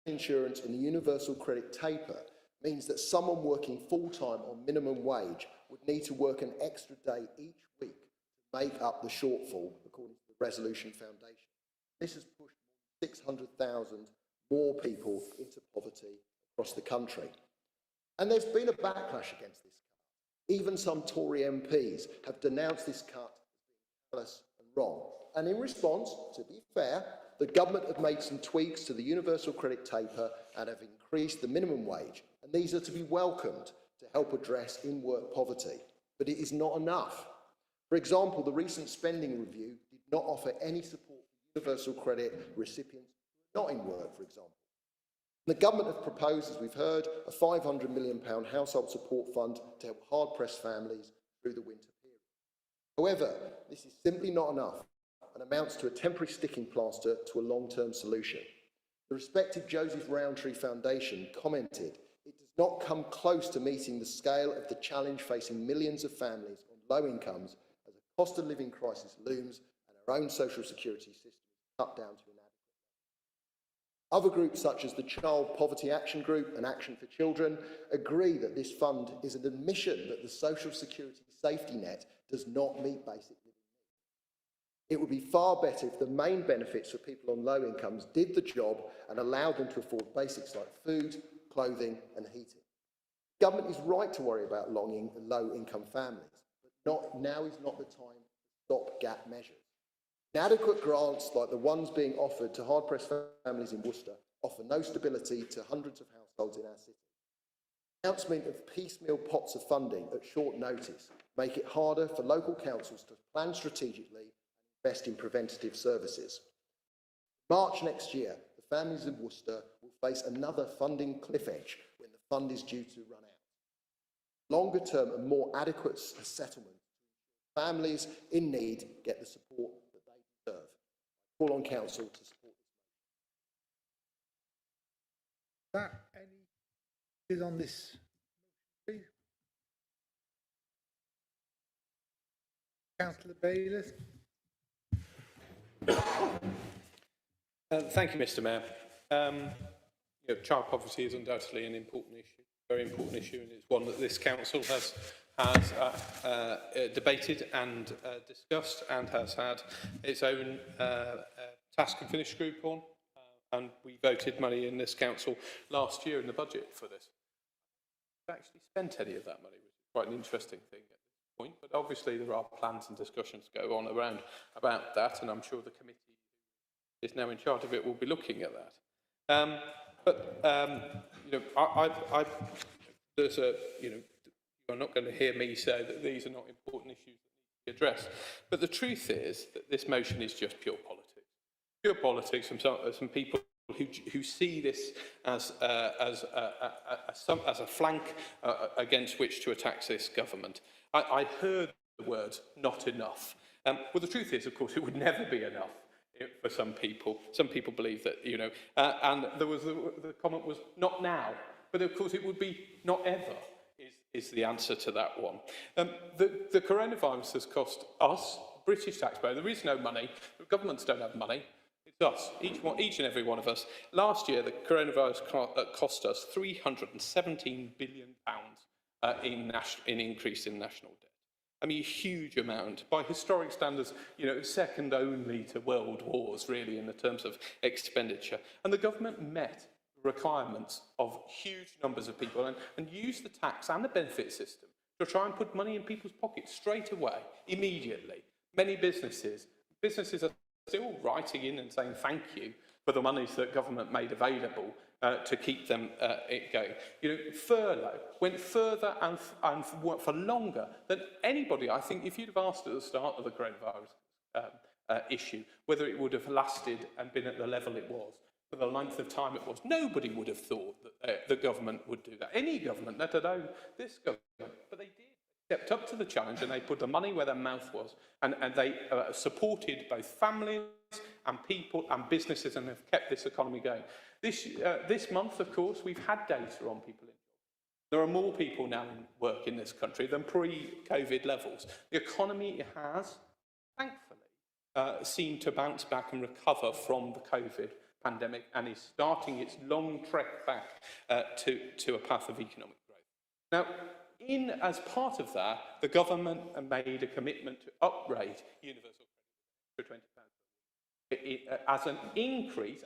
insurance and the universal credit taper means that someone working full-time on minimum wage would need to work an extra day each week to make up the shortfall, according to the Resolution Foundation. This has pushed 600,000 more people into poverty across the country. And there's been a backlash against this cut. Even some Tory MPs have denounced this cut as being callous and wrong. And in response, to be fair, the government have made some tweaks to the universal credit taper and have increased the minimum wage, and these are to be welcomed to help address in-work poverty. But it is not enough. For example, the recent spending review did not offer any support for universal credit recipients who are not in work, for example. The government have proposed, as we've heard, a £500 million household support fund to help hard-pressed families through the winter period. However, this is simply not enough and amounts to a temporary sticking plaster to a long-term solution. The respected Joseph Rowntree Foundation commented, "It does not come close to meeting the scale of the challenge facing millions of families on low incomes as a cost of living crisis looms and our own social security system is cut down to inadequate levels." Other groups such as the Child Poverty Action Group and Action for Children agree that this fund is an admission that the social security safety net does not meet basic living. It would be far better if the main benefits for people on low incomes did the job and allowed them to afford basics like food, clothing and heating. The government is right to worry about low-income families, but now is not the time to stop gap measures. Inadequate grants like the ones being offered to hard-pressed families in Worcester offer no stability to hundreds of households in our city. The announcement of piecemeal pots of funding at short notice make it harder for local councils to plan strategically invest in preventative services. March next year, the families of Worcester will face another funding cliff edge when the fund is due to run out. Longer term and more adequate settlement, families in need get the support that they deserve. I call on Council to support this. That any is on this, please? Councillor Bayliss. Thank you, Mr. Mayor. Child poverty is undoubtedly an important issue, very important issue, and it's one that this council has debated and discussed, and has had its own task and finish group on. And we voted money in this council last year in the budget for this. We've actually spent any of that money, which is quite an interesting thing at this point. But obviously there are plans and discussions go on around about that, and I'm sure the committee is now in charge of it will be looking at that. There's a, you're not going to hear me say that these are not important issues that need to be addressed. But the truth is that this motion is just pure politics. Pure politics from some people who see this as a flank against which to attack this government. I heard the words "not enough." Well, the truth is, of course, it would never be enough for some people. Some people believe that, and there was the comment was "not now," but of course it would be "not ever." Is the answer to that one. The coronavirus has cost us, British taxpayers. There is no money. The governments don't have money. It's us, each and every one of us. Last year, the coronavirus cost us £317 billion in increase in national debt. I mean, a huge amount. By historic standards, second only to world wars, really, in the terms of expenditure. And the government met the requirements of huge numbers of people and used the tax and the benefit system to try and put money in people's pockets straight away, immediately. Many businesses are still writing in and saying thank you for the monies that government made available to keep them going. Furlough went further and for longer than anybody. I think if you'd have asked at the start of the coronavirus issue whether it would have lasted and been at the level it was for the length of time it was, nobody would have thought that the government would do that. Any government, let alone this government, but they did. Stepped up to the challenge and they put the money where their mouth was, and they supported both families and people and businesses and have kept this economy going. This month, of course, we've had data on people in jobs. There are more people now in work in this country than pre-COVID levels. The economy has, thankfully, seemed to bounce back and recover from the COVID pandemic and is starting its long trek back to a path of economic growth. Now, as part of that, the government made a commitment to upgrade universal credit to £20 as an increase,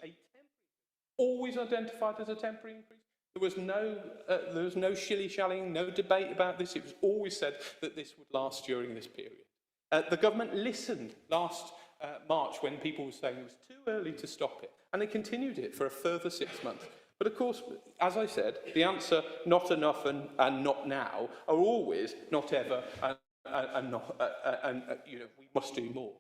always identified as a temporary increase. There was no shilly-shallying, no debate about this. It was always said that this would last during this period. The government listened last March when people were saying it was too early to stop it, and they continued it for a further 6 months. But of course, as I said, the answer "not enough" and "not now" are always "not ever" and we must do more.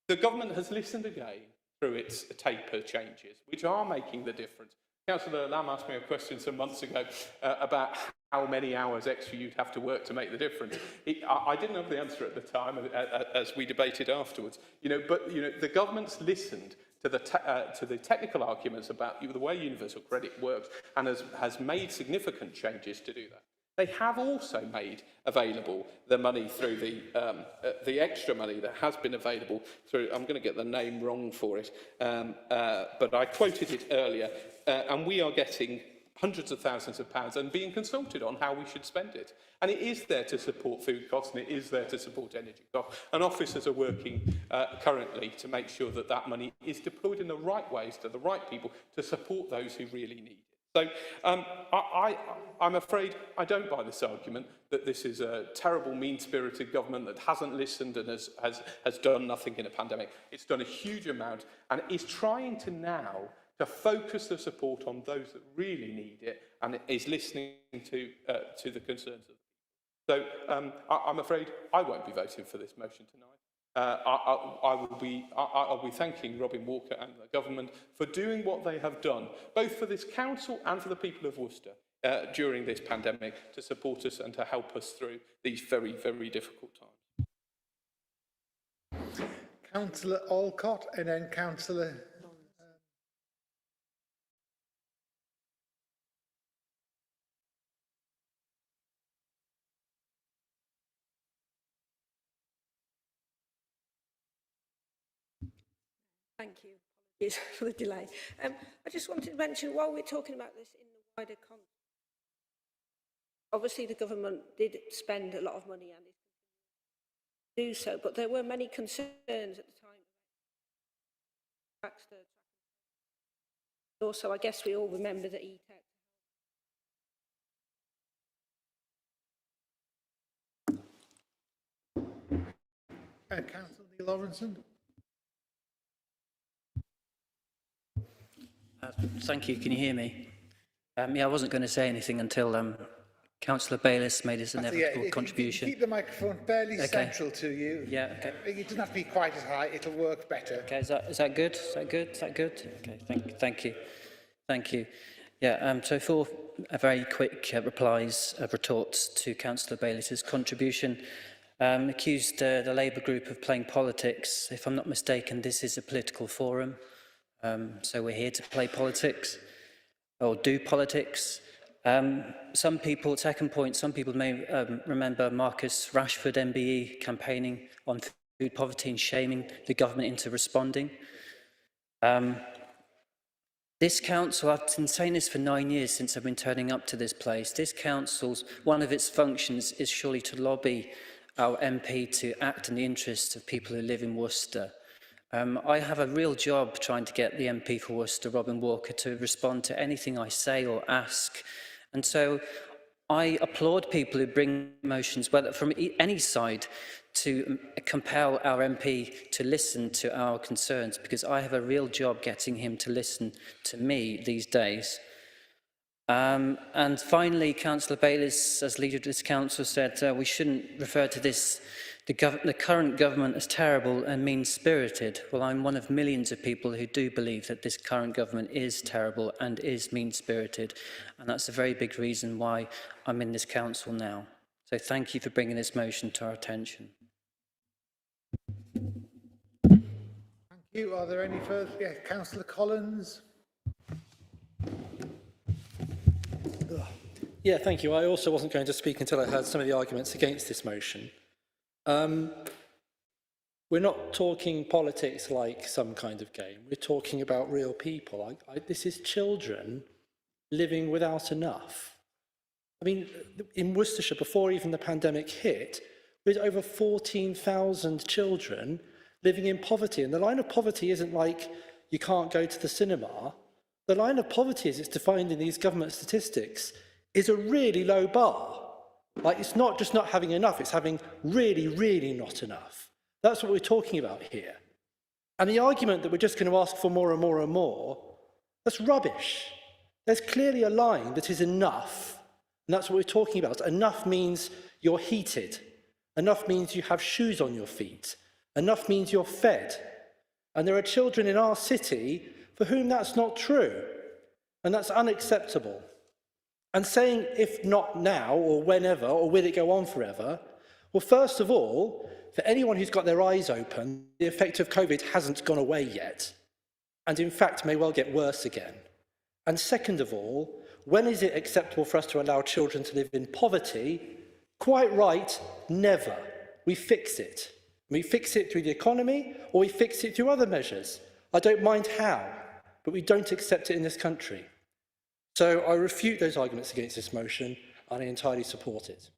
The government has listened again through its taper changes, which are making the difference. Councillor Lamb asked me a question some months ago about how many hours extra you'd have to work to make the difference. I didn't have the answer at the time, as we debated afterwards. But the government's listened to the technical arguments about the way universal credit works and has made significant changes to do that. They have also made available the money through the extra money that has been available through, I'm going to get the name wrong for it, but I quoted it earlier, and we are getting hundreds of thousands of pounds and being consulted on how we should spend it. And it is there to support food costs, and it is there to support energy costs. And officers are working currently to make sure that that money is deployed in the right ways to the right people to support those who really need it. So I'm afraid I don't buy this argument that this is a terrible, mean-spirited government that hasn't listened and has done nothing in a pandemic. It's done a huge amount and is trying to now to focus the support on those that really need it and is listening to the concerns of the people. So I'm afraid I won't be voting for this motion tonight. I'll be thanking Robin Walker and the government for doing what they have done, both for this council and for the people of Worcester during this pandemic, to support us and to help us through these very, very difficult times. Councillor Alcott and then Councillor... Thank you. Apologies for the delay. I just wanted to mention, while we're talking about this in the wider context, obviously the government did spend a lot of money and is do so, but there were many concerns at the time. Also, I guess we all remember the E-Tech. Councillor Neil Lawrenson. Thank you. Can you hear me? Yeah, I wasn't going to say anything until Councillor Bayliss made his inevitable contribution. Keep the microphone fairly central to you. Yeah, okay. It doesn't have to be quite as high, it'll work better. Okay, is that good? Is that good? Is that good? Okay, thank you. Thank you. Yeah, so for a very quick retorts to Councillor Bayliss's contribution, accused the Labour group of playing politics. If I'm not mistaken, this is a political forum, so we're here to play politics, or do politics. Some people, second point, some people may remember Marcus Rashford MBE campaigning on food poverty and shaming the government into responding. This council, I've been saying this for 9 years since I've been turning up to this place. This council's, one of its functions is surely to lobby our MP to act in the interests of people who live in Worcester. I have a real job trying to get the MP for Worcester, Robin Walker, to respond to anything I say or ask. And so I applaud people who bring motions, whether from any side, to compel our MP to listen to our concerns, because I have a real job getting him to listen to me these days. And finally, Councillor Bayliss, as leader of this council, said we shouldn't refer to this, the current government, as terrible and mean-spirited. Well, I'm one of millions of people who do believe that this current government is terrible and is mean-spirited, and that's a very big reason why I'm in this council now. So thank you for bringing this motion to our attention. Thank you. Are there any further? Yeah, Councillor Collins. Yeah, thank you. I also wasn't going to speak until I heard some of the arguments against this motion. We're not talking politics like some kind of game. We're talking about real people. This is children living without enough. I mean, in Worcestershire, before even the pandemic hit, we had over 14,000 children living in poverty. And the line of poverty isn't like you can't go to the cinema. The line of poverty, as it's defined in these government statistics, is a really low bar. Like, it's not just not having enough, it's having really, really not enough. That's what we're talking about here. And the argument that we're just going to ask for more and more and more, that's rubbish. There's clearly a line that is enough, and that's what we're talking about. Enough means you're heated. Enough means you have shoes on your feet. Enough means you're fed. And there are children in our city for whom that's not true, and that's unacceptable. And saying, if not now, or whenever, or will it go on forever? Well, first of all, for anyone who's got their eyes open, the effect of COVID hasn't gone away yet, and in fact may well get worse again. And second of all, when is it acceptable for us to allow children to live in poverty? Quite right, never. We fix it. We fix it through the economy, or we fix it through other measures. I don't mind how, but we don't accept it in this country. So I refute those arguments against this motion, and I entirely support it.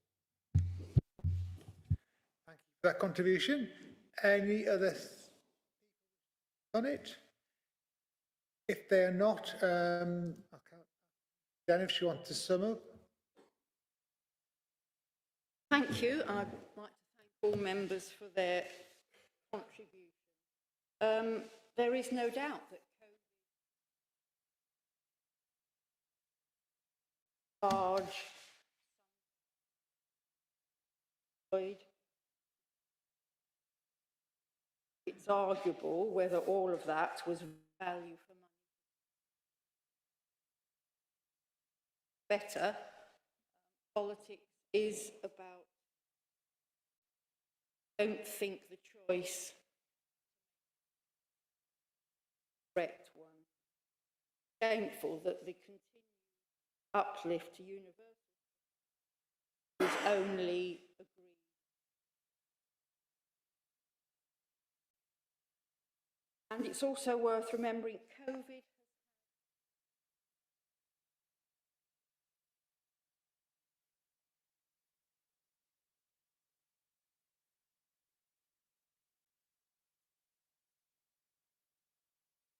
Thank you for that contribution. Any other on it? If they are not, then if she wants to sum up. Thank you. I'd like to thank all members for their contribution. There is no doubt that large it's arguable whether all of that was value for money. Better, politics is about, don't think the choice correct one. Shameful that the continued uplift to university was only agreed. And it's also worth remembering COVID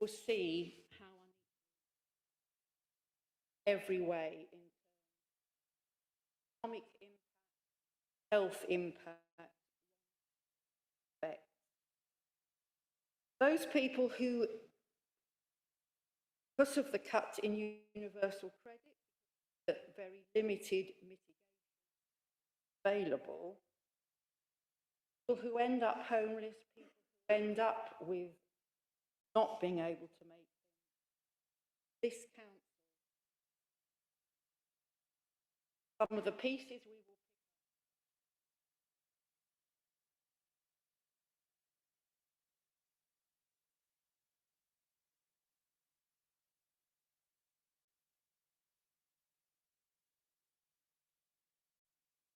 will see how every way in economic impact, health impact, effect. Those people who, because of the cut in universal credit, that very limited mitigation available, people who end up homeless, people who end up with not being able to make this council. Some of the pieces we will pick up.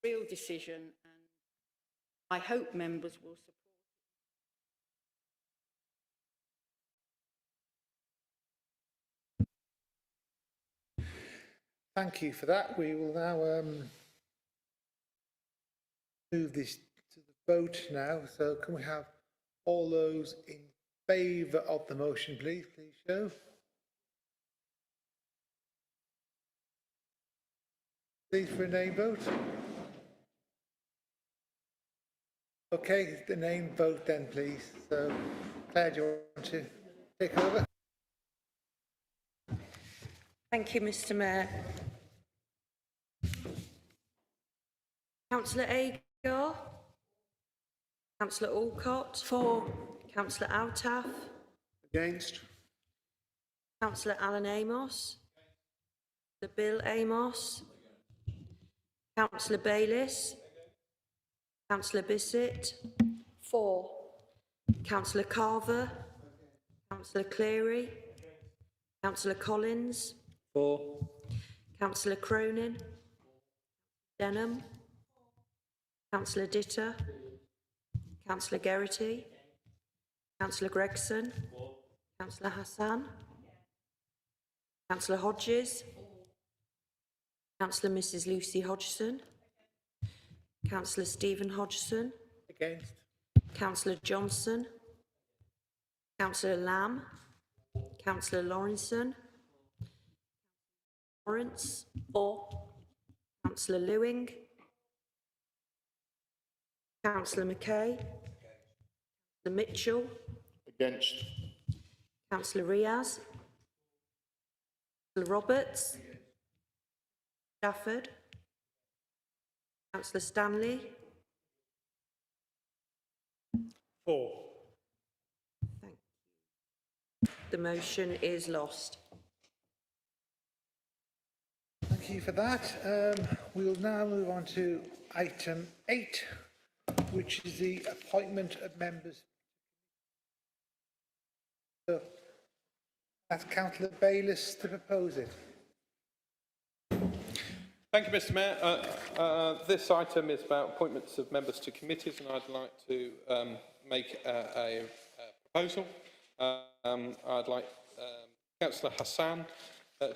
Real decision, and I hope members will support. Thank you for that. We will now move this to the vote now. So can we have all those in favour of the motion, please? Please show. Please for a name vote. Okay, the name vote then, please. So Claire, do you want to take over? Thank you, Mr. Mayor. Councillor Agar. Councillor Alcott. For. Councillor Outaf. Against. Councillor Alan Amos. Councillor Bill Amos. Councillor Bayliss. Councillor Bissett. For. Councillor Carver. Councillor Cleary. Councillor Collins. For. Councillor Cronin. Denham. Councillor Ditter. Councillor Geraghty. Councillor Gregson. Councillor Hassan. Councillor Hodges. Councillor Mrs. Lucy Hodgson. Councillor Stephen Hodgson. Against. Councillor Johnson. Councillor Lamb. Councillor Lawrenson. Lawrence. For. Councillor Lewing. Councillor Mackay. Councillor Mitchell. Against. Councillor Riaz. Councillor Roberts. Stafford. Councillor Stanley. For. Thank you. The motion is lost. Thank you for that. We will now move on to item 8, which is the appointment of members. So, that's Councillor Bayliss to propose it. Thank you, Mr. Mayor. This item is about appointments of members to committees, and I'd like to make a proposal. I'd like Councillor Hassan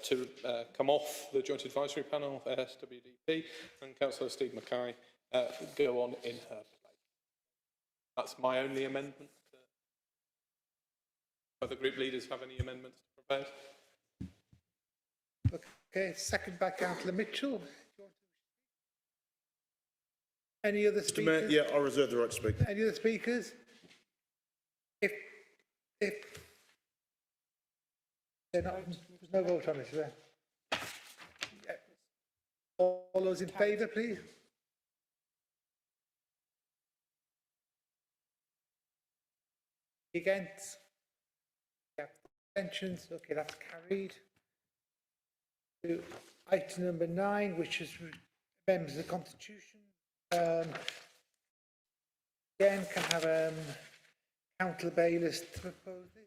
to come off the Joint Advisory Panel for SWDP, and Councillor Steve Mackay go on in her place. That's my only amendment. Other group leaders have any amendments to propose? Okay, second by Councillor Mitchell. Any other Mr. speakers? Mayor, yeah, I reserve the right to speak. Any other speakers? If there's no vote on this, is there? Yeah. All those in favour, please? Against? Abstentions? Okay, that's carried. To item number 9, which is amendments of the Constitution. Again, can I have Councillor Bayliss to propose this?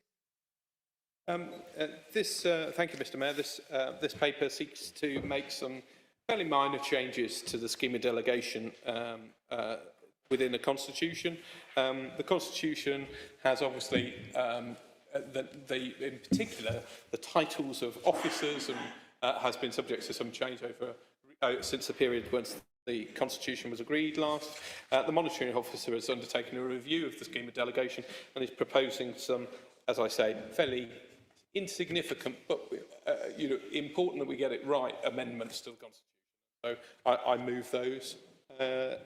Thank you, Mr. Mayor. This paper seeks to make some fairly minor changes to the scheme of delegation within the Constitution. The Constitution has obviously, in particular, the titles of officers and has been subject to some change over since the period when the Constitution was agreed last. The monitoring officer has undertaken a review of the scheme of delegation and is proposing some, as I say, fairly insignificant but important that we get it right amendments to the Constitution. So I move those, Mr.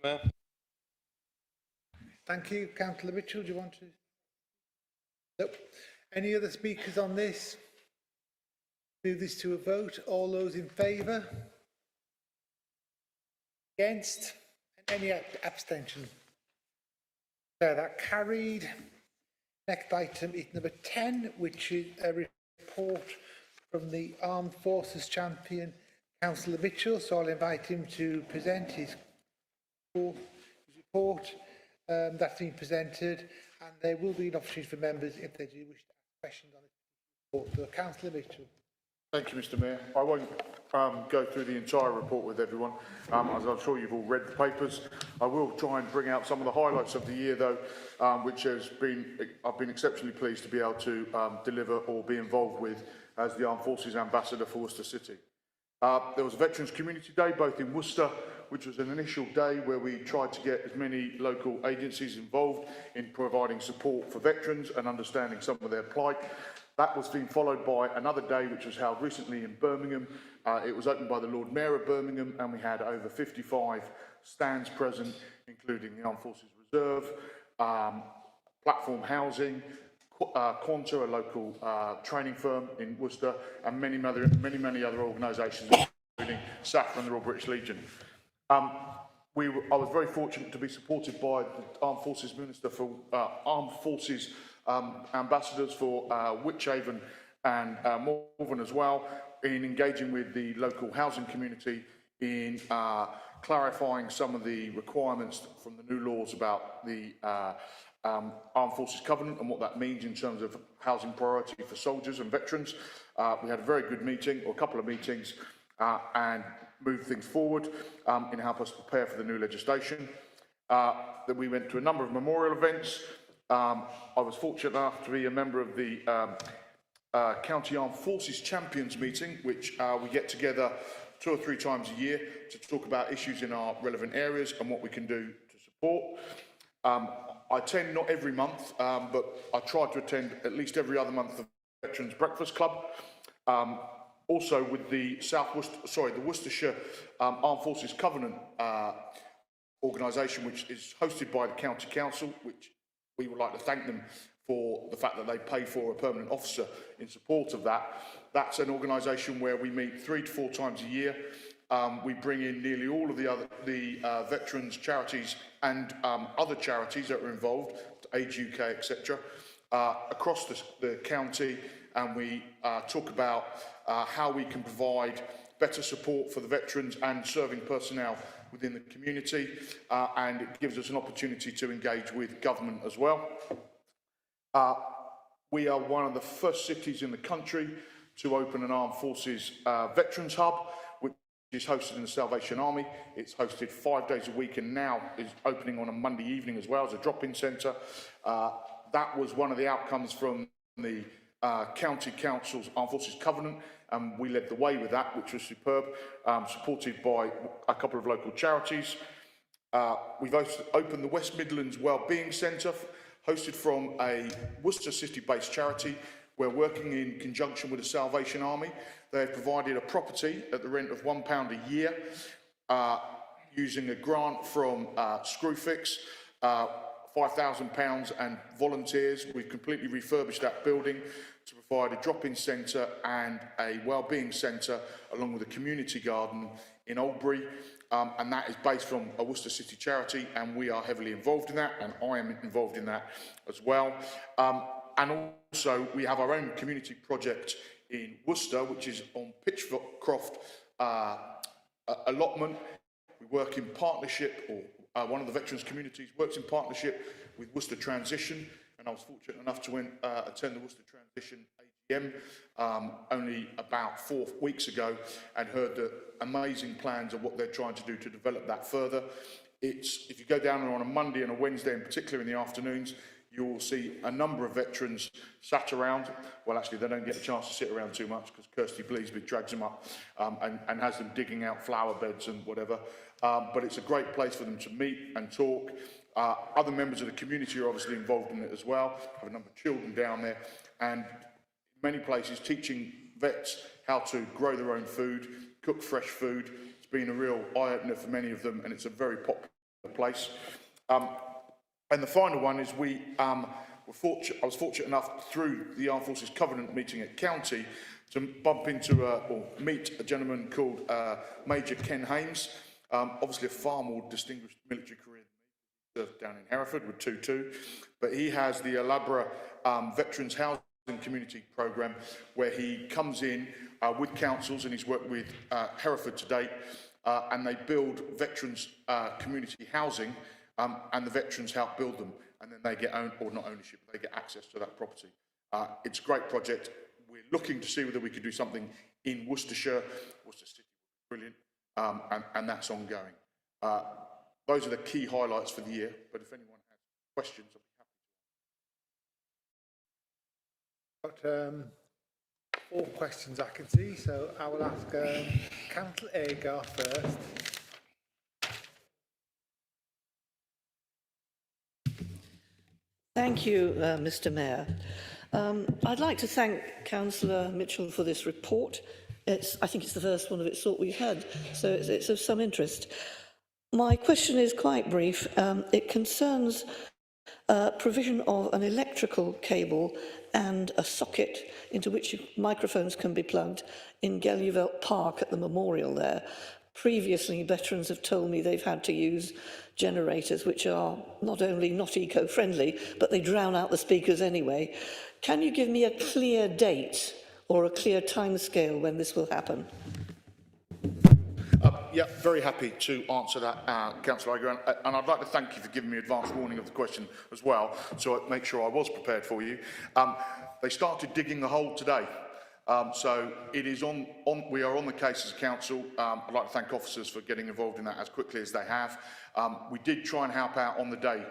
Mayor. Thank you. Councillor Mitchell, do you want to? Nope. Any other speakers on this? Move this to a vote. All those in favour? Against? And any abstention? So that carried. Next item is number 10, which is a report from the Armed Forces Champion, Councillor Mitchell. So I'll invite him to present his report that's been presented, and there will be an opportunity for members if they do wish to ask questions on the report. So Councillor Mitchell. Thank you, Mr. Mayor. I won't go through the entire report with everyone, as I'm sure you've all read the papers. I will try and bring out some of the highlights of the year, though, which I've been exceptionally pleased to be able to deliver or be involved with as the Armed Forces Ambassador for Worcester City. There was a Veterans Community Day, both in Worcester, which was an initial day where we tried to get as many local agencies involved in providing support for veterans and understanding some of their plight. That was being followed by another day which was held recently in Birmingham. It was opened by the Lord Mayor of Birmingham, and we had over 55 stands present, including the Armed Forces Reserve, Platform Housing, Quanta, a local training firm in Worcester, and many other organisations, including SAFRA and the Royal British Legion. I was very fortunate to be supported by the Armed Forces Minister for Armed Forces ambassadors for Wychavon and Malvern as well, in engaging with the local housing community in clarifying some of the requirements from the new laws about the Armed Forces Covenant and what that means in terms of housing priority for soldiers and veterans. We had a very good meeting, or a couple of meetings, and moved things forward in help us prepare for the new legislation. Then we went to a number of memorial events. I was fortunate enough to be a member of the County Armed Forces Champions meeting, which we get together 2 or 3 times a year to talk about issues in our relevant areas and what we can do to support. I attend not every month, but I try to attend at least every other month of the Veterans Breakfast Club. Also with the the Worcestershire Armed Forces Covenant organisation, which is hosted by the County Council, which we would like to thank them for the fact that they pay for a permanent officer in support of that. That's an organisation where we meet 3 to 4 times a year. We bring in nearly all of the veterans charities and other charities that are involved, Age UK, etc., across the county, and we talk about how we can provide better support for the veterans and serving personnel within the community, and it gives us an opportunity to engage with government as well. We are one of the first cities in the country to open an Armed Forces Veterans Hub, which is hosted in the Salvation Army. It's hosted 5 days a week and now is opening on a Monday evening as well as a drop-in centre. That was one of the outcomes from the County Council's Armed Forces Covenant, and we led the way with that, which was superb, supported by a couple of local charities. We've also opened the West Midlands Wellbeing Centre, hosted from a Worcester City-based charity. We're working in conjunction with the Salvation Army. They've provided a property at the rent of £1 a year, using a grant from Screwfix, £5,000 and volunteers. We've completely refurbished that building to provide a drop-in centre and a wellbeing centre, along with a community garden in Oldbury. and that is based from a Worcester City charity, and we are heavily involved in that, and I am involved in that as well. And also, we have our own community project in Worcester, which is on Pitchcroft allotment. We work in partnership, or one of the veterans communities works in partnership with Worcester Transition, and I was fortunate enough to attend the Worcester Transition AGM only about 4 weeks ago, and heard the amazing plans of what they're trying to do to develop that further. If you go down there on a Monday and a Wednesday, in particular in the afternoons, you will see a number of veterans sat around. Well, actually, they don't get a chance to sit around too much because Kirsty Bleasby drags them up and has them digging out flower beds and whatever. But it's a great place for them to meet and talk. Other members of the community are obviously involved in it as well. I have a number of children down there, and in many places teaching vets how to grow their own food, cook fresh food. It's been a real eye-opener for many of them, and it's a very popular place. And the final one is I was fortunate enough through the Armed Forces Covenant meeting at County to bump into or meet a gentleman called Major Ken Hames, obviously a far more distinguished military career than me, served down in Hereford with 2-2, but he has the Alabra Veterans Housing Community Programme, where he comes in with councils, and he's worked with Hereford to date, and they build veterans community housing. And the veterans help build them, and then they get not ownership, they get access to that property. It's a great project. We're looking to see whether we could do something in Worcestershire. Worcester City would be brilliant, and that's ongoing. Those are the key highlights for the year, but if anyone has questions, I'll be happy to. 4 questions I can see, so I will ask Councillor Agar first. Thank you, Mr. Mayor. I'd like to thank Councillor Mitchell for this report. I think it's the first one of its sort we've had, so it's of some interest. My question is quite brief. It concerns provision of an electrical cable and a socket into which microphones can be plugged in Geluvelt Park at the memorial there. Previously, veterans have told me they've had to use generators which are not only not eco-friendly, but they drown out the speakers anyway. Can you give me a clear date or a clear timescale when this will happen? Yeah, very happy to answer that, Councillor Agar, and I'd like to thank you for giving me advance warning of the question as well, so I make sure I was prepared for you. They started digging the hole today. So it is we are on the case as a council. I'd like to thank officers for getting involved in that as quickly as they have. We did try and help out on the day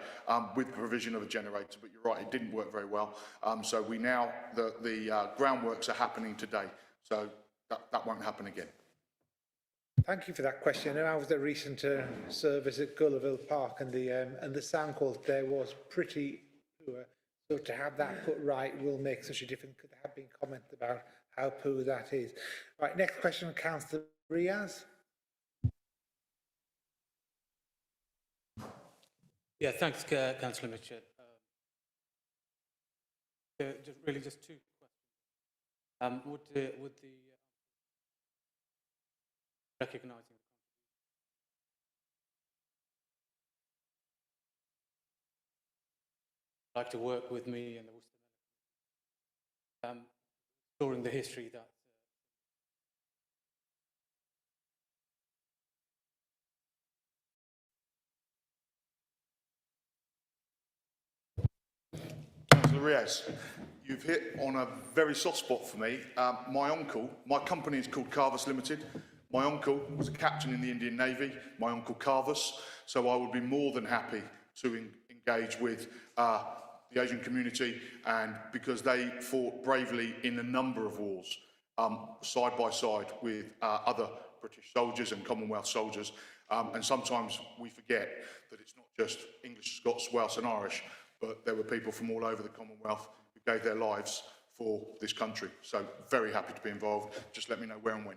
with the provision of a generator, but you're right, it didn't work very well. So the groundworks are happening today, so that won't happen again. Thank you for that question. I was at a recent service at Gulliver Park, and the sound quality there was pretty poor. So to have that put right will make such a difference, because there have been comments about how poor that is. Right, next question, Councillor Riaz. Yeah, thanks, Councillor Mitchell. Really just 2 questions. Would the recognising like to work with me and the Worcester exploring the history that Councillor Riaz, you've hit on a very soft spot for me. My company is called Carvus Limited. My uncle was a captain in the Indian Navy, my uncle Carvus, so I would be more than happy to engage with the Asian community, and because they fought bravely in a number of wars, side by side with other British soldiers and Commonwealth soldiers, and sometimes we forget that it's not just English, Scots, Welsh and Irish, but there were people from all over the Commonwealth who gave their lives for this country. So very happy to be involved. Just let me know where and when.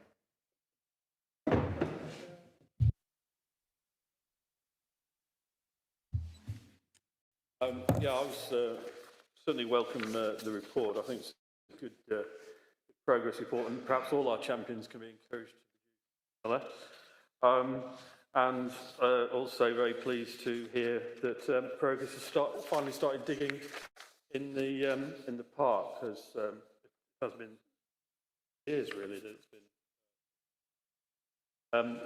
Yeah, I was certainly welcome the report. I think it's a good progress report, and perhaps all our champions can be encouraged to produce. and also very pleased to hear that Progress has finally started digging in the park, as it has been years really that it's been.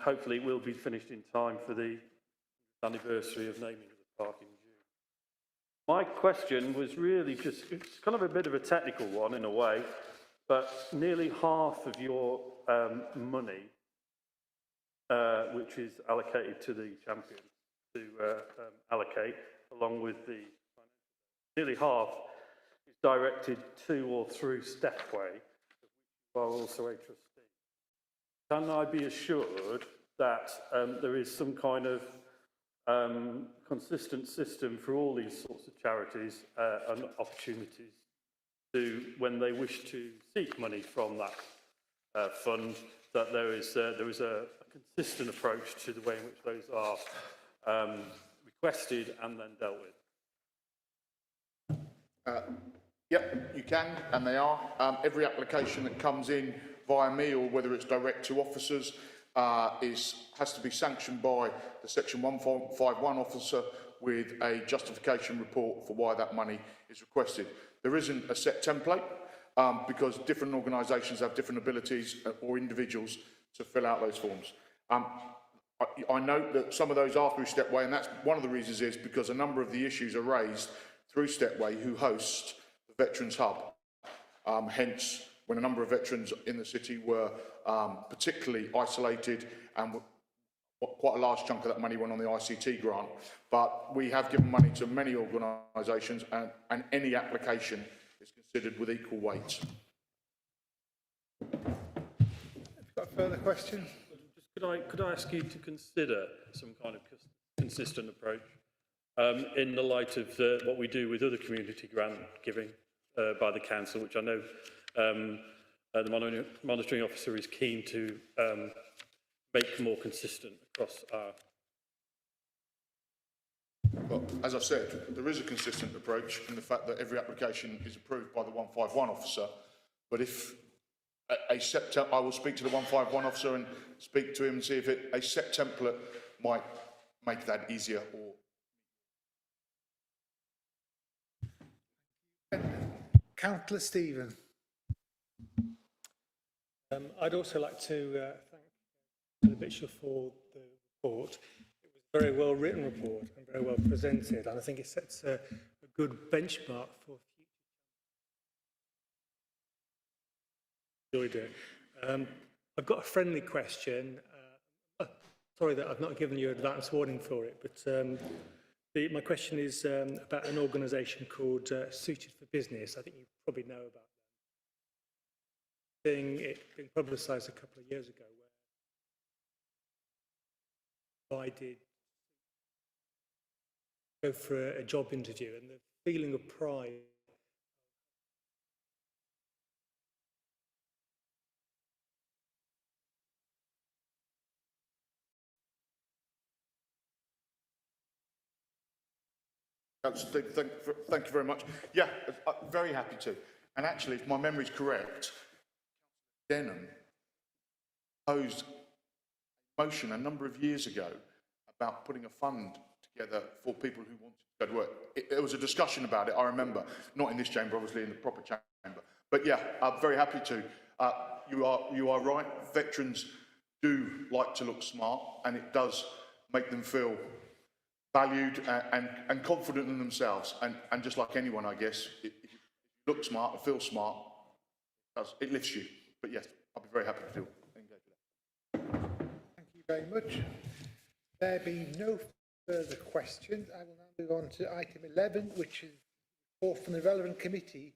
Hopefully it will be finished in time for the anniversary of naming of the park in June. My question was really just, it's kind of a bit of a technical one in a way, but nearly half of your money, which is allocated to the champion to allocate, along with the nearly half, is directed to or through Stepway, of which you are also a trustee. Can I be assured that there is some kind of consistent system for all these sorts of charities and opportunities to, when they wish to seek money from that fund, that there is a consistent approach to the way in which those are requested and then dealt with? Yep, you can, and they are. Every application that comes in via me, or whether it's direct to officers, has to be sanctioned by the Section 151 officer with a justification report for why that money is requested. There isn't a set template because different organisations have different abilities or individuals to fill out those forms. I note that some of those are through Stepway, and that's one of the reasons is because a number of the issues are raised through Stepway, who host the Veterans Hub. Hence, when a number of veterans in the city were particularly isolated, and quite a large chunk of that money went on the ICT grant. But we have given money to many organisations, and any application is considered with equal weight. Have you got a further question? Could I ask you to consider some kind of consistent approach in the light of what we do with other community grant giving by the council, which I know the monitoring officer is keen to make more consistent across our... Well, as I said, there is a consistent approach in the fact that every application is approved by the 151 officer, but if a set template, I will speak to the 151 officer and speak to him and see if a set template might make that easier. Or Councillor Stephen. I'd also like to thank the Bishop for the report. It was a very well written report and very well presented, and I think it sets a good benchmark for future. Enjoyed it. I've got a friendly question. Sorry that I've not given you advance warning for it, but my question is about an organisation called Suited for Business. I think you probably know about that. It's been publicised a couple of years ago where I did go for a job interview, and the feeling of pride Thank you very much. Yeah, I'm very happy to. And actually, if my memory is correct, Denham posed a motion a number of years ago about putting a fund together for people who wanted to go to work. There was a discussion about it, I remember. Not in this chamber, obviously, in the proper chamber. But yeah, I'm very happy to. You are right. Veterans do like to look smart, and it does make them feel valued and confident in themselves. And just like anyone, I guess, if you look smart and feel smart, it lifts you. But yes, I'll be very happy to engage with that. Thank you very much. There being no further questions, I will now move on to item 11, which is report from the relevant committee.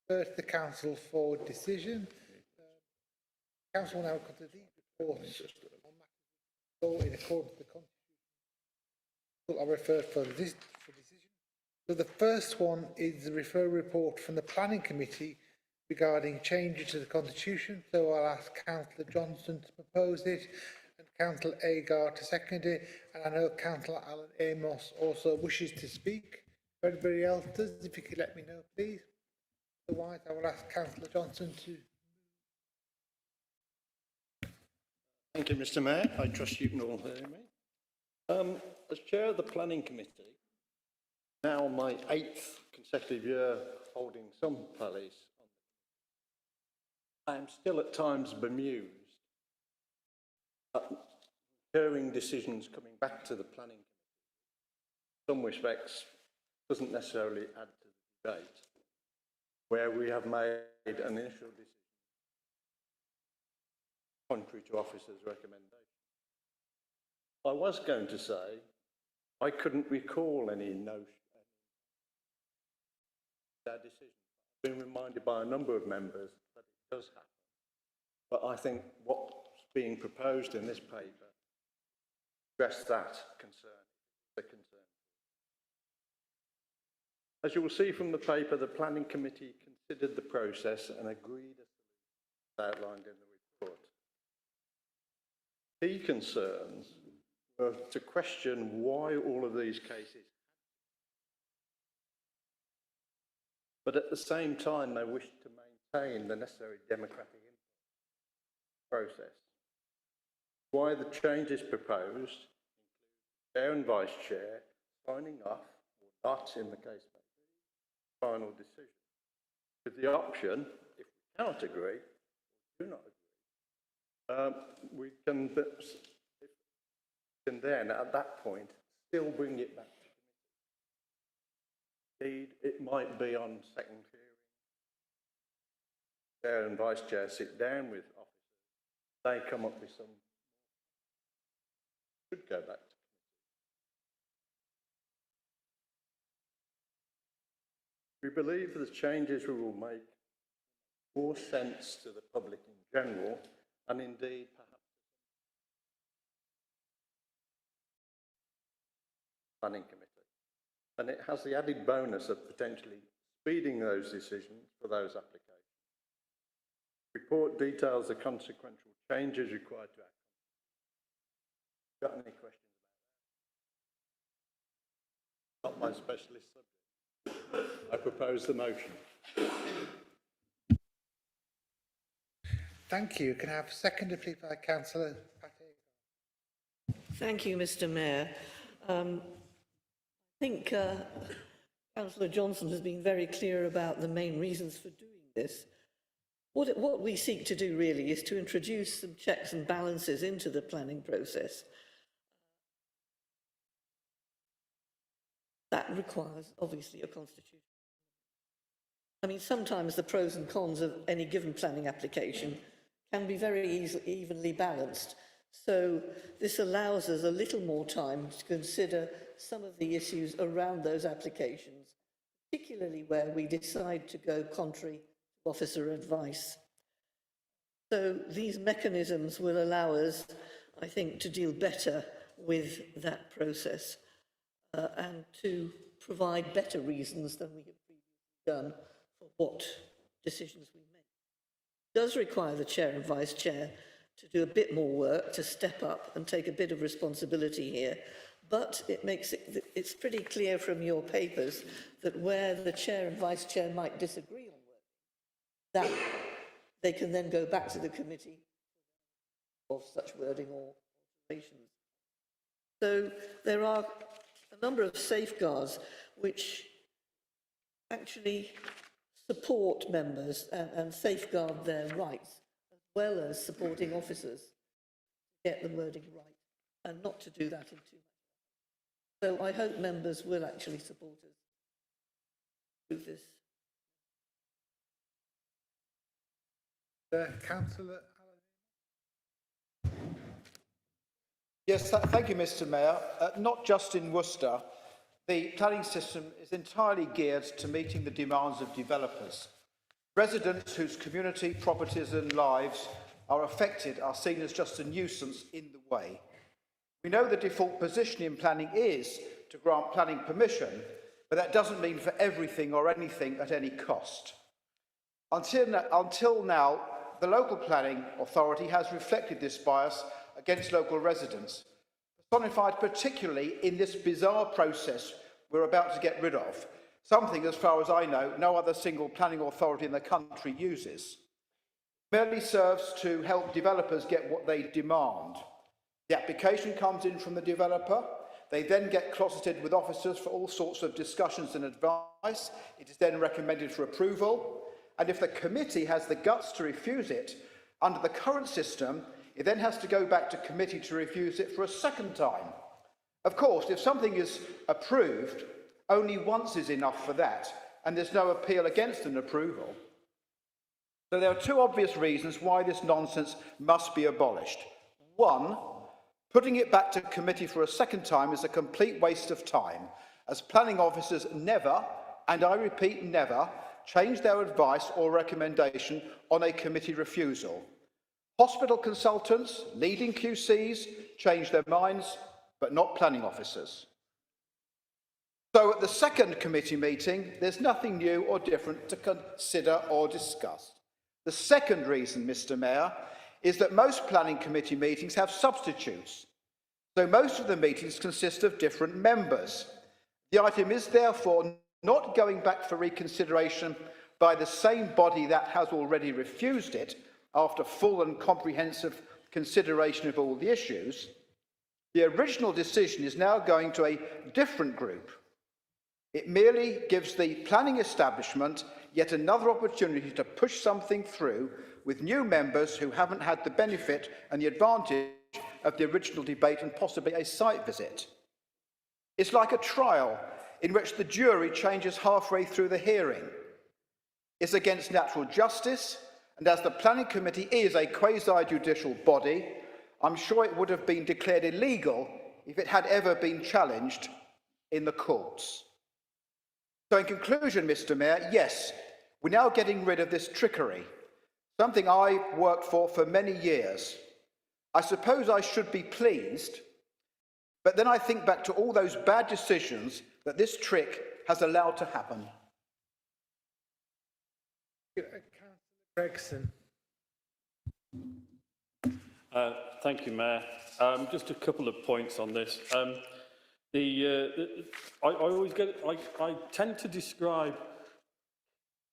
Refer to the council for decision. Council will now consider these reports on matters in accordance with the Constitution. I refer for decision. So the first one is the referral report from the Planning Committee regarding changes to the Constitution. So I'll ask Councillor Johnson to propose it and Councillor Agar to second it. And I know Councillor Alan Amos also wishes to speak. If anybody else does, if you could let me know, please. Otherwise, I will ask Councillor Johnson to... Thank you, Mr. Mayor. I trust you can all hear me. As chair of the planning committee, now my 8th consecutive year holding some place, I am still at times bemused at hearing decisions coming back to the planning committee. In some respects, doesn't necessarily add to the debate, where we have made an initial decision contrary to officers' recommendation. I was going to say I couldn't recall any notion of that decision. I've been reminded by a number of members that it does happen. But I think what's being proposed in this paper addresses that concern, the concern. As you will see from the paper, the planning committee considered the process and agreed a solution outlined in the report. Key concerns were to question why all of these cases, but at the same time they wished to maintain the necessary democratic process. Why the changes proposed include chair and vice chair signing off or not in the case may be, final decision, with the option, if we cannot agree or do not agree, we can then at that point still bring it back to committee. Indeed, it might be on second hearing. Chair and vice chair sit down with officers, they come up with some, should go back to committee. We believe the changes we will make more sense to the public in general, and indeed perhaps planning committee. And it has the added bonus of potentially speeding those decisions for those applications. The report details the consequential changes required to act. Got any questions about that? Not my specialist subject. I propose the motion. Thank you. Can I have seconded, please, by Councillor Patel? Thank you, Mr. Mayor. I think Councillor Johnson has been very clear about the main reasons for doing this. What we seek to do really is to introduce some checks and balances into the planning process. That requires, obviously, a constitution. I mean, sometimes the pros and cons of any given planning application can be very evenly balanced. So this allows us a little more time to consider some of the issues around those applications, particularly where we decide to go contrary to officer advice. So these mechanisms will allow us, I think, to deal better with that process and to provide better reasons than we have previously done for what decisions we make. It does require the chair and vice chair to do a bit more work, to step up and take a bit of responsibility here. But it's pretty clear from your papers that where the chair and vice chair might disagree on work, that they can then go back to the committee of such wording or alterations. So there are a number of safeguards which actually support members and safeguard their rights, as well as supporting officers to get the wording right and not to do that in too much. So I hope members will actually support us through this. Councillor Yes, thank you, Mr. Mayor. Not just in Worcester, the planning system is entirely geared to meeting the demands of developers. Residents whose community, properties and lives are affected are seen as just a nuisance in the way. We know the default position in planning is to grant planning permission, but that doesn't mean for everything or anything at any cost. Until now, the local planning authority has reflected this bias against local residents, personified particularly in this bizarre process we're about to get rid of, something, as far as I know, no other single planning authority in the country uses. merely serves to help developers get what they demand. The application comes in from the developer. They then get closeted with officers for all sorts of discussions and advice. It is then recommended for approval. And if the committee has the guts to refuse it, under the current system, it then has to go back to committee to refuse it for a second time. Of course, if something is approved, only once is enough for that, and there's no appeal against an approval. So there are two obvious reasons why this nonsense must be abolished. One, putting it back to committee for a second time is a complete waste of time, as planning officers never, and I repeat never, change their advice or recommendation on a committee refusal. Hospital consultants, leading QCs, change their minds, but not planning officers. So at the second committee meeting, there's nothing new or different to consider or discuss. The second reason, Mr. Mayor, is that most planning committee meetings have substitutes. So most of the meetings consist of different members. The item is therefore not going back for reconsideration by the same body that has already refused it after full and comprehensive consideration of all the issues. The original decision is now going to a different group. It merely gives the planning establishment yet another opportunity to push something through with new members who haven't had the benefit and the advantage of the original debate and possibly a site visit. It's like a trial in which the jury changes halfway through the hearing. It's against natural justice, and as the planning committee is a quasi-judicial body, I'm sure it would have been declared illegal if it had ever been challenged in the courts. So in conclusion, Mr. Mayor, yes, we're now getting rid of this trickery, something I worked for many years. I suppose I should be pleased, but then I think back to all those bad decisions that this trick has allowed to happen. Councillor Gregson. Thank you, Mayor. Just a couple of points on this. I tend to describe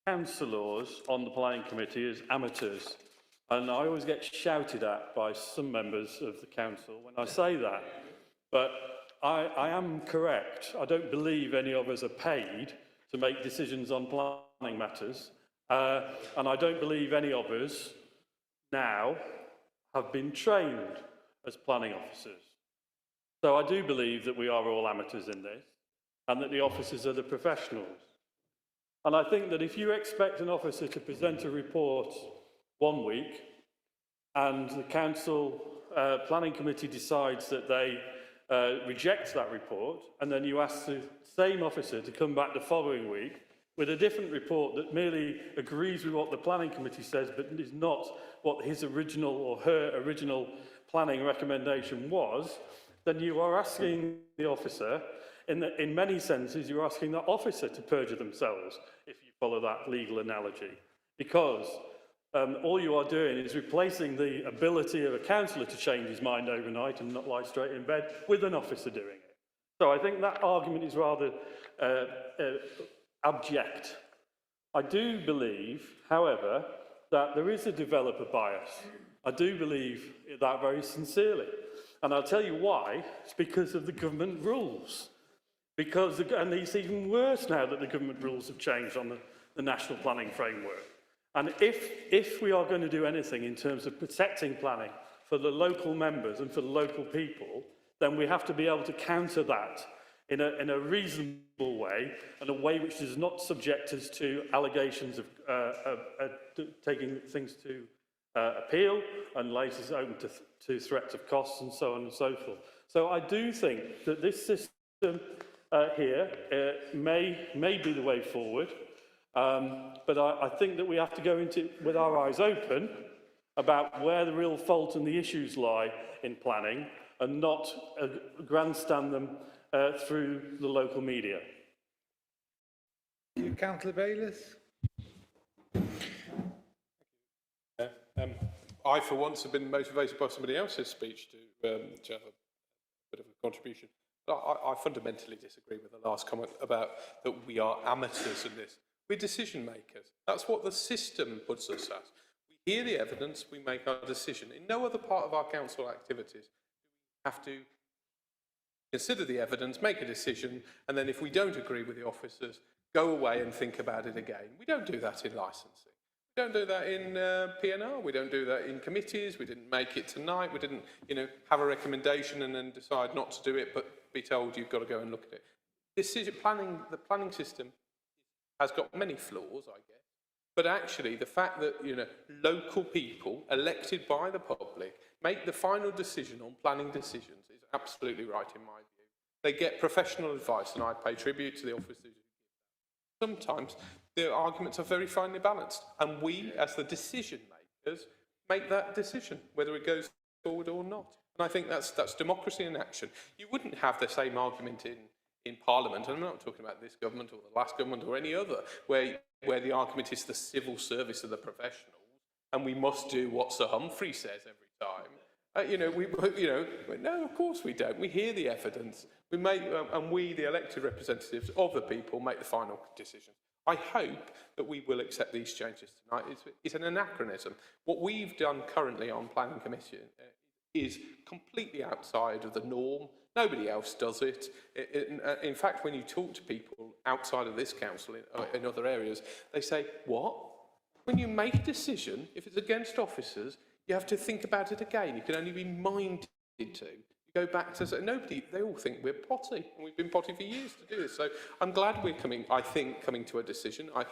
councillors on the planning committee as amateurs, and I always get shouted at by some members of the council when I say that. But I am correct. I don't believe any of us are paid to make decisions on planning matters, and I don't believe any of us now have been trained as planning officers. So I do believe that we are all amateurs in this, and that the officers are the professionals. And I think that if you expect an officer to present a report one week, and the council planning committee decides that they reject that report, and then you ask the same officer to come back the following week with a different report that merely agrees with what the planning committee says, but is not what his original or her original planning recommendation was, then you are asking the officer, in many senses, you're asking the officer to perjure themselves, if you follow that legal analogy. Because all you are doing is replacing the ability of a councillor to change his mind overnight and not lie straight in bed with an officer doing it. So I think that argument is rather abject. I do believe, however, that there is a developer bias. I do believe that very sincerely. And I'll tell you why. It's because of the government rules. And it's even worse now that the government rules have changed on the national planning framework. And if we are going to do anything in terms of protecting planning for the local members and for the local people, then we have to be able to counter that in a reasonable way, and a way which does not subject us to allegations of taking things to appeal and lays us open to threats of costs and so on and so forth. So I do think that this system here may be the way forward, but I think that we have to go into it with our eyes open about where the real fault and the issues lie in planning, and not grandstand them through the local media. Thank you, Councillor Bayliss. I, for once, have been motivated by somebody else's speech to have a bit of a contribution. But I fundamentally disagree with the last comment about that we are amateurs in this. We're decision makers. That's what the system puts us as. We hear the evidence, we make our decision. In no other part of our council activities do we have to consider the evidence, make a decision, and then if we don't agree with the officers, go away and think about it again. We don't do that in licensing. We don't do that in PNR. We don't do that in committees. We didn't make it tonight. We didn't, have a recommendation and then decide not to do it, but be told you've got to go and look at it. The planning system has got many flaws, I guess. But actually, the fact that, local people elected by the public make the final decision on planning decisions is absolutely right in my view. They get professional advice, and I pay tribute to the officers. Sometimes the arguments are very finely balanced, and we, as the decision makers, make that decision, whether it goes forward or not. And I think that's democracy in action. You wouldn't have the same argument in Parliament, and I'm not talking about this government or the last government or any other, where the argument is the civil service of the professionals, and we must do what Sir Humphrey says every time. No, of course we don't. We hear the evidence. We make, and we, the elected representatives of the people, make the final decision. I hope that we will accept these changes tonight. It's an anachronism. What we've done currently on planning commission is completely outside of the norm. Nobody else does it. In fact, when you talk to people outside of this council in other areas, they say, what? When you make a decision, if it's against officers, you have to think about it again. You can only be minded to. You go back to they all think we're potty, and we've been potty for years to do this. So I'm glad we're coming to a decision. I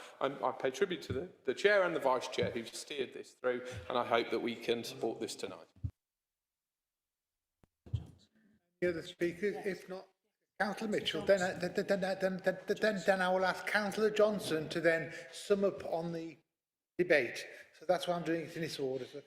pay tribute to the chair and the vice chair who've steered this through, and I hope that we can support this tonight. Any other speakers? If not, Councillor Mitchell, then I will ask Councillor Johnson to then sum up on the debate. So that's why I'm doing it in this order. So,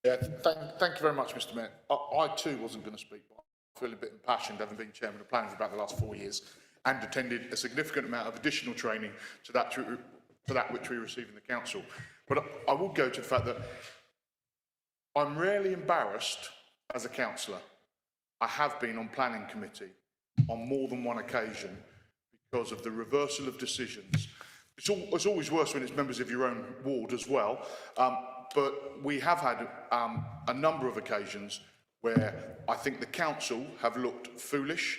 Yeah, thank you very much, Mr. Mayor. I too wasn't going to speak, but I feel a bit impassioned, having been chairman of planning for about the last 4 years and attended a significant amount of additional training to that which we receive in the council. But I will go to the fact that I'm rarely embarrassed as a councillor. I have been on planning committee on more than one occasion because of the reversal of decisions. It's always worse when it's members of your own ward as well. But we have had a number of occasions where I think the council have looked foolish.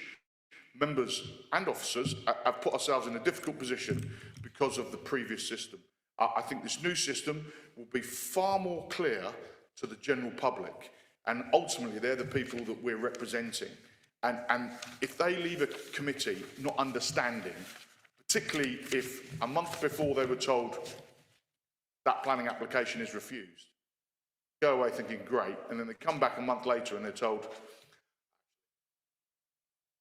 Members and officers have put ourselves in a difficult position because of the previous system. I think this new system will be far more clear to the general public, and ultimately they're the people that we're representing. And if they leave a committee not understanding, particularly if a month before they were told that planning application is refused, go away thinking great, and then they come back a month later and they're told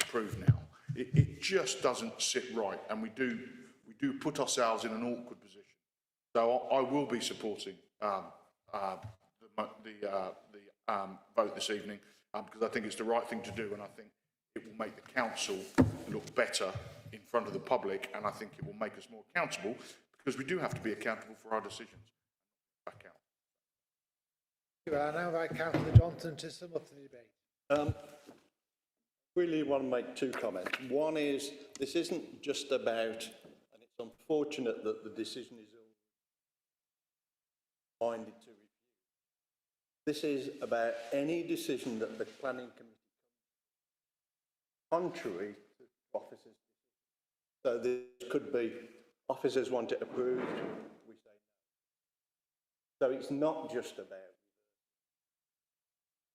approved now. It just doesn't sit right, and we do put ourselves in an awkward position. So I will be supporting the vote this evening because I think it's the right thing to do, and I think it will make the council look better in front of the public, and I think it will make us more accountable, because we do have to be accountable for our decisions. Back out. I now invite Councillor Johnson to sum up the debate. Really want to make two comments. One is, this isn't just about, and it's unfortunate that the decision is minded to review. This is about any decision that the planning committee comes contrary to officers. So this could be officers want it approved, we say no. So it's not just about.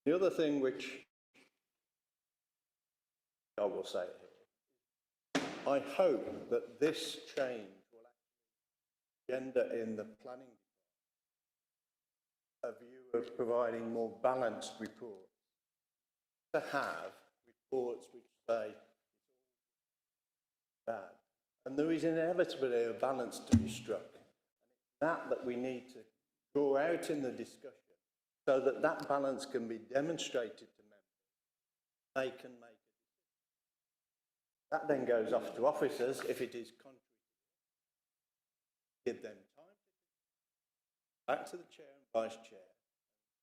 The other thing which I will say here, I hope that this change will actually gender in the planning department a view of providing more balanced reports. To have reports which say bad. And there is inevitably a balance to be struck. And it's that we need to draw out in the discussion so that that balance can be demonstrated to members. They can make a decision. That then goes off to officers if it is contrary. Give them time. Back to the chair and vice chair.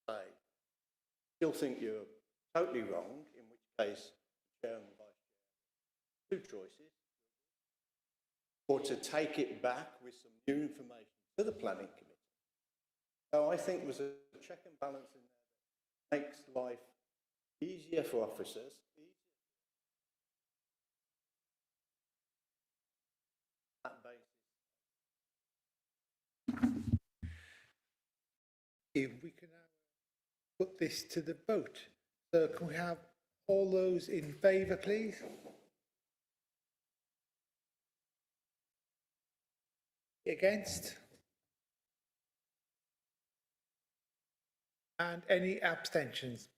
Say, still think you're totally wrong, in which case the chair and the vice chair have two choices. Or to take it back with some new information to the planning committee So I think there's a check and balance in there that makes life easier for officers. That basis. If we can now put this to the vote. So can we have all those in favour, please? Against? And any abstentions?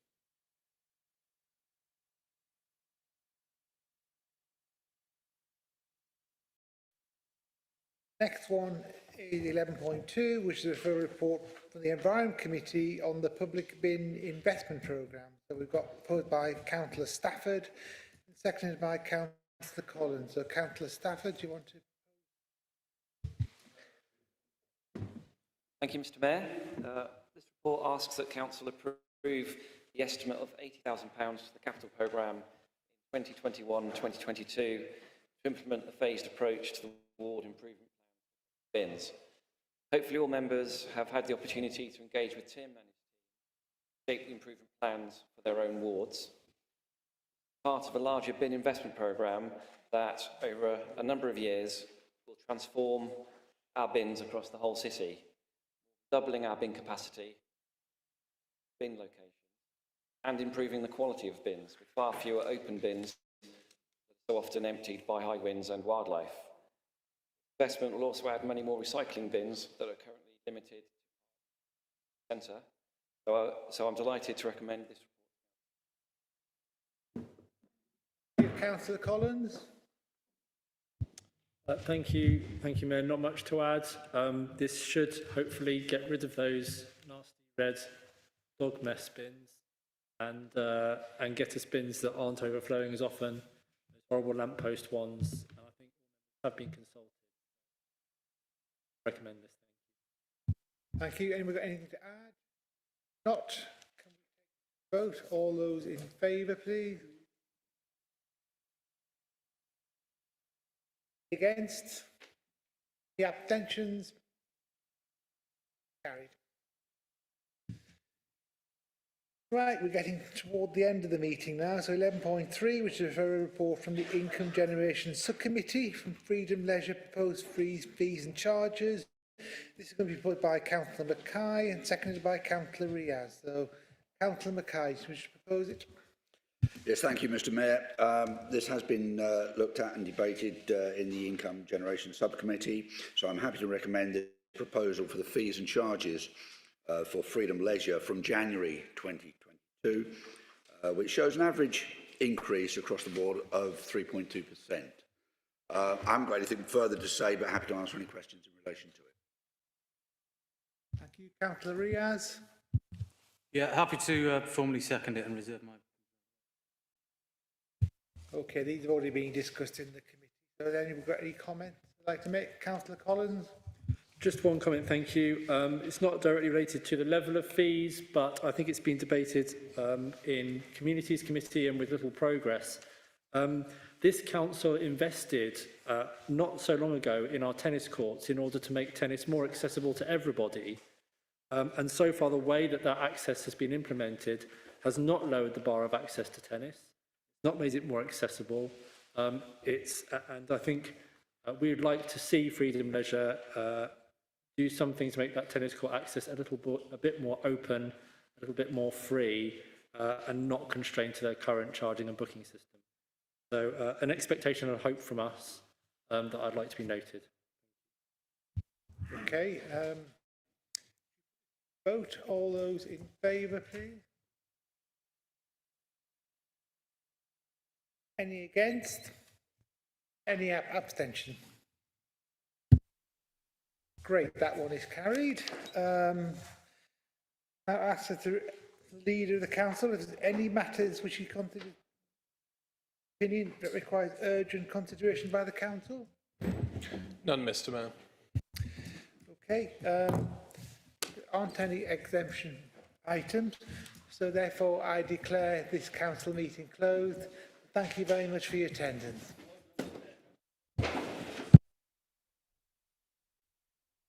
Next one is 11.2, which is a report from the Environment Committee on the Public Bin Investment Programme. So we've got proposed by Councillor Stafford and seconded by Councillor Collins. So Councillor Stafford, do you want to? Thank you, Mr. Mayor. This report asks that Council approve the estimate of £80,000 for the capital programme in 2021-2022 to implement a phased approach to the ward improvement plan bins. Hopefully all members have had the opportunity to engage with Tim and his team to shape the improvement plans for their own wards. Part of a larger bin investment programme that over a number of years will transform our bins across the whole city, doubling our bin capacity, bin location, and improving the quality of bins with far fewer open bins that are so often emptied by high winds and wildlife. Investment will also add many more recycling bins that are currently limited to the centre. So I'm delighted to recommend this report. Councillor Collins. Thank you, Mayor. Not much to add. This should hopefully get rid of those nasty red dog mess bins and get us bins that aren't overflowing as often, those horrible lamppost ones. And I think have been consulted. I recommend this. Thank you. Anyone got anything to add? Not. Can we vote? All those in favour, please. Against? The abstentions? Carried. Right, we're getting toward the end of the meeting now. So 11.3, which is a report from the Income Generation Subcommittee from Freedom Leisure, proposed fees and charges. This is going to be put by Councillor Mackay and seconded by Councillor Riaz. So, Councillor Mackay, do you wish to propose it? Yes, thank you, Mr. Mayor. This has been looked at and debated in the Income Generation Subcommittee, so I'm happy to recommend the proposal for the fees and charges for Freedom Leisure from January 2022, which shows an average increase across the board of 3.2%. I haven't got anything further to say, but happy to answer any questions in relation to it. Thank you. Councillor Riaz. Yeah, happy to formally second it and reserve my... Okay, these have already been discussed in the committee. So has anyone got any comments they'd like to make? Councillor Collins? Just one comment, thank you. It's not directly related to the level of fees, but I think it's been debated in Communities Committee and with little progress. This council invested not so long ago in our tennis courts in order to make tennis more accessible to everybody. And so far, the way that that access has been implemented has not lowered the bar of access to tennis, not made it more accessible. And I think we would like to see Freedom Leisure do something to make that tennis court access a bit more open, a little bit more free, and not constrained to their current charging and booking system. So an expectation and hope from us that I'd like to be noted. Okay. Vote. All those in favour, please. Any against? Any abstention? Great, that one is carried. I'll ask the leader of the council if there's any matters which you consider opinion that requires urgent consideration by the council. None, Mr. Mayor. Okay, there aren't any exemption items, so therefore I declare this council meeting closed. Thank you very much for your attendance.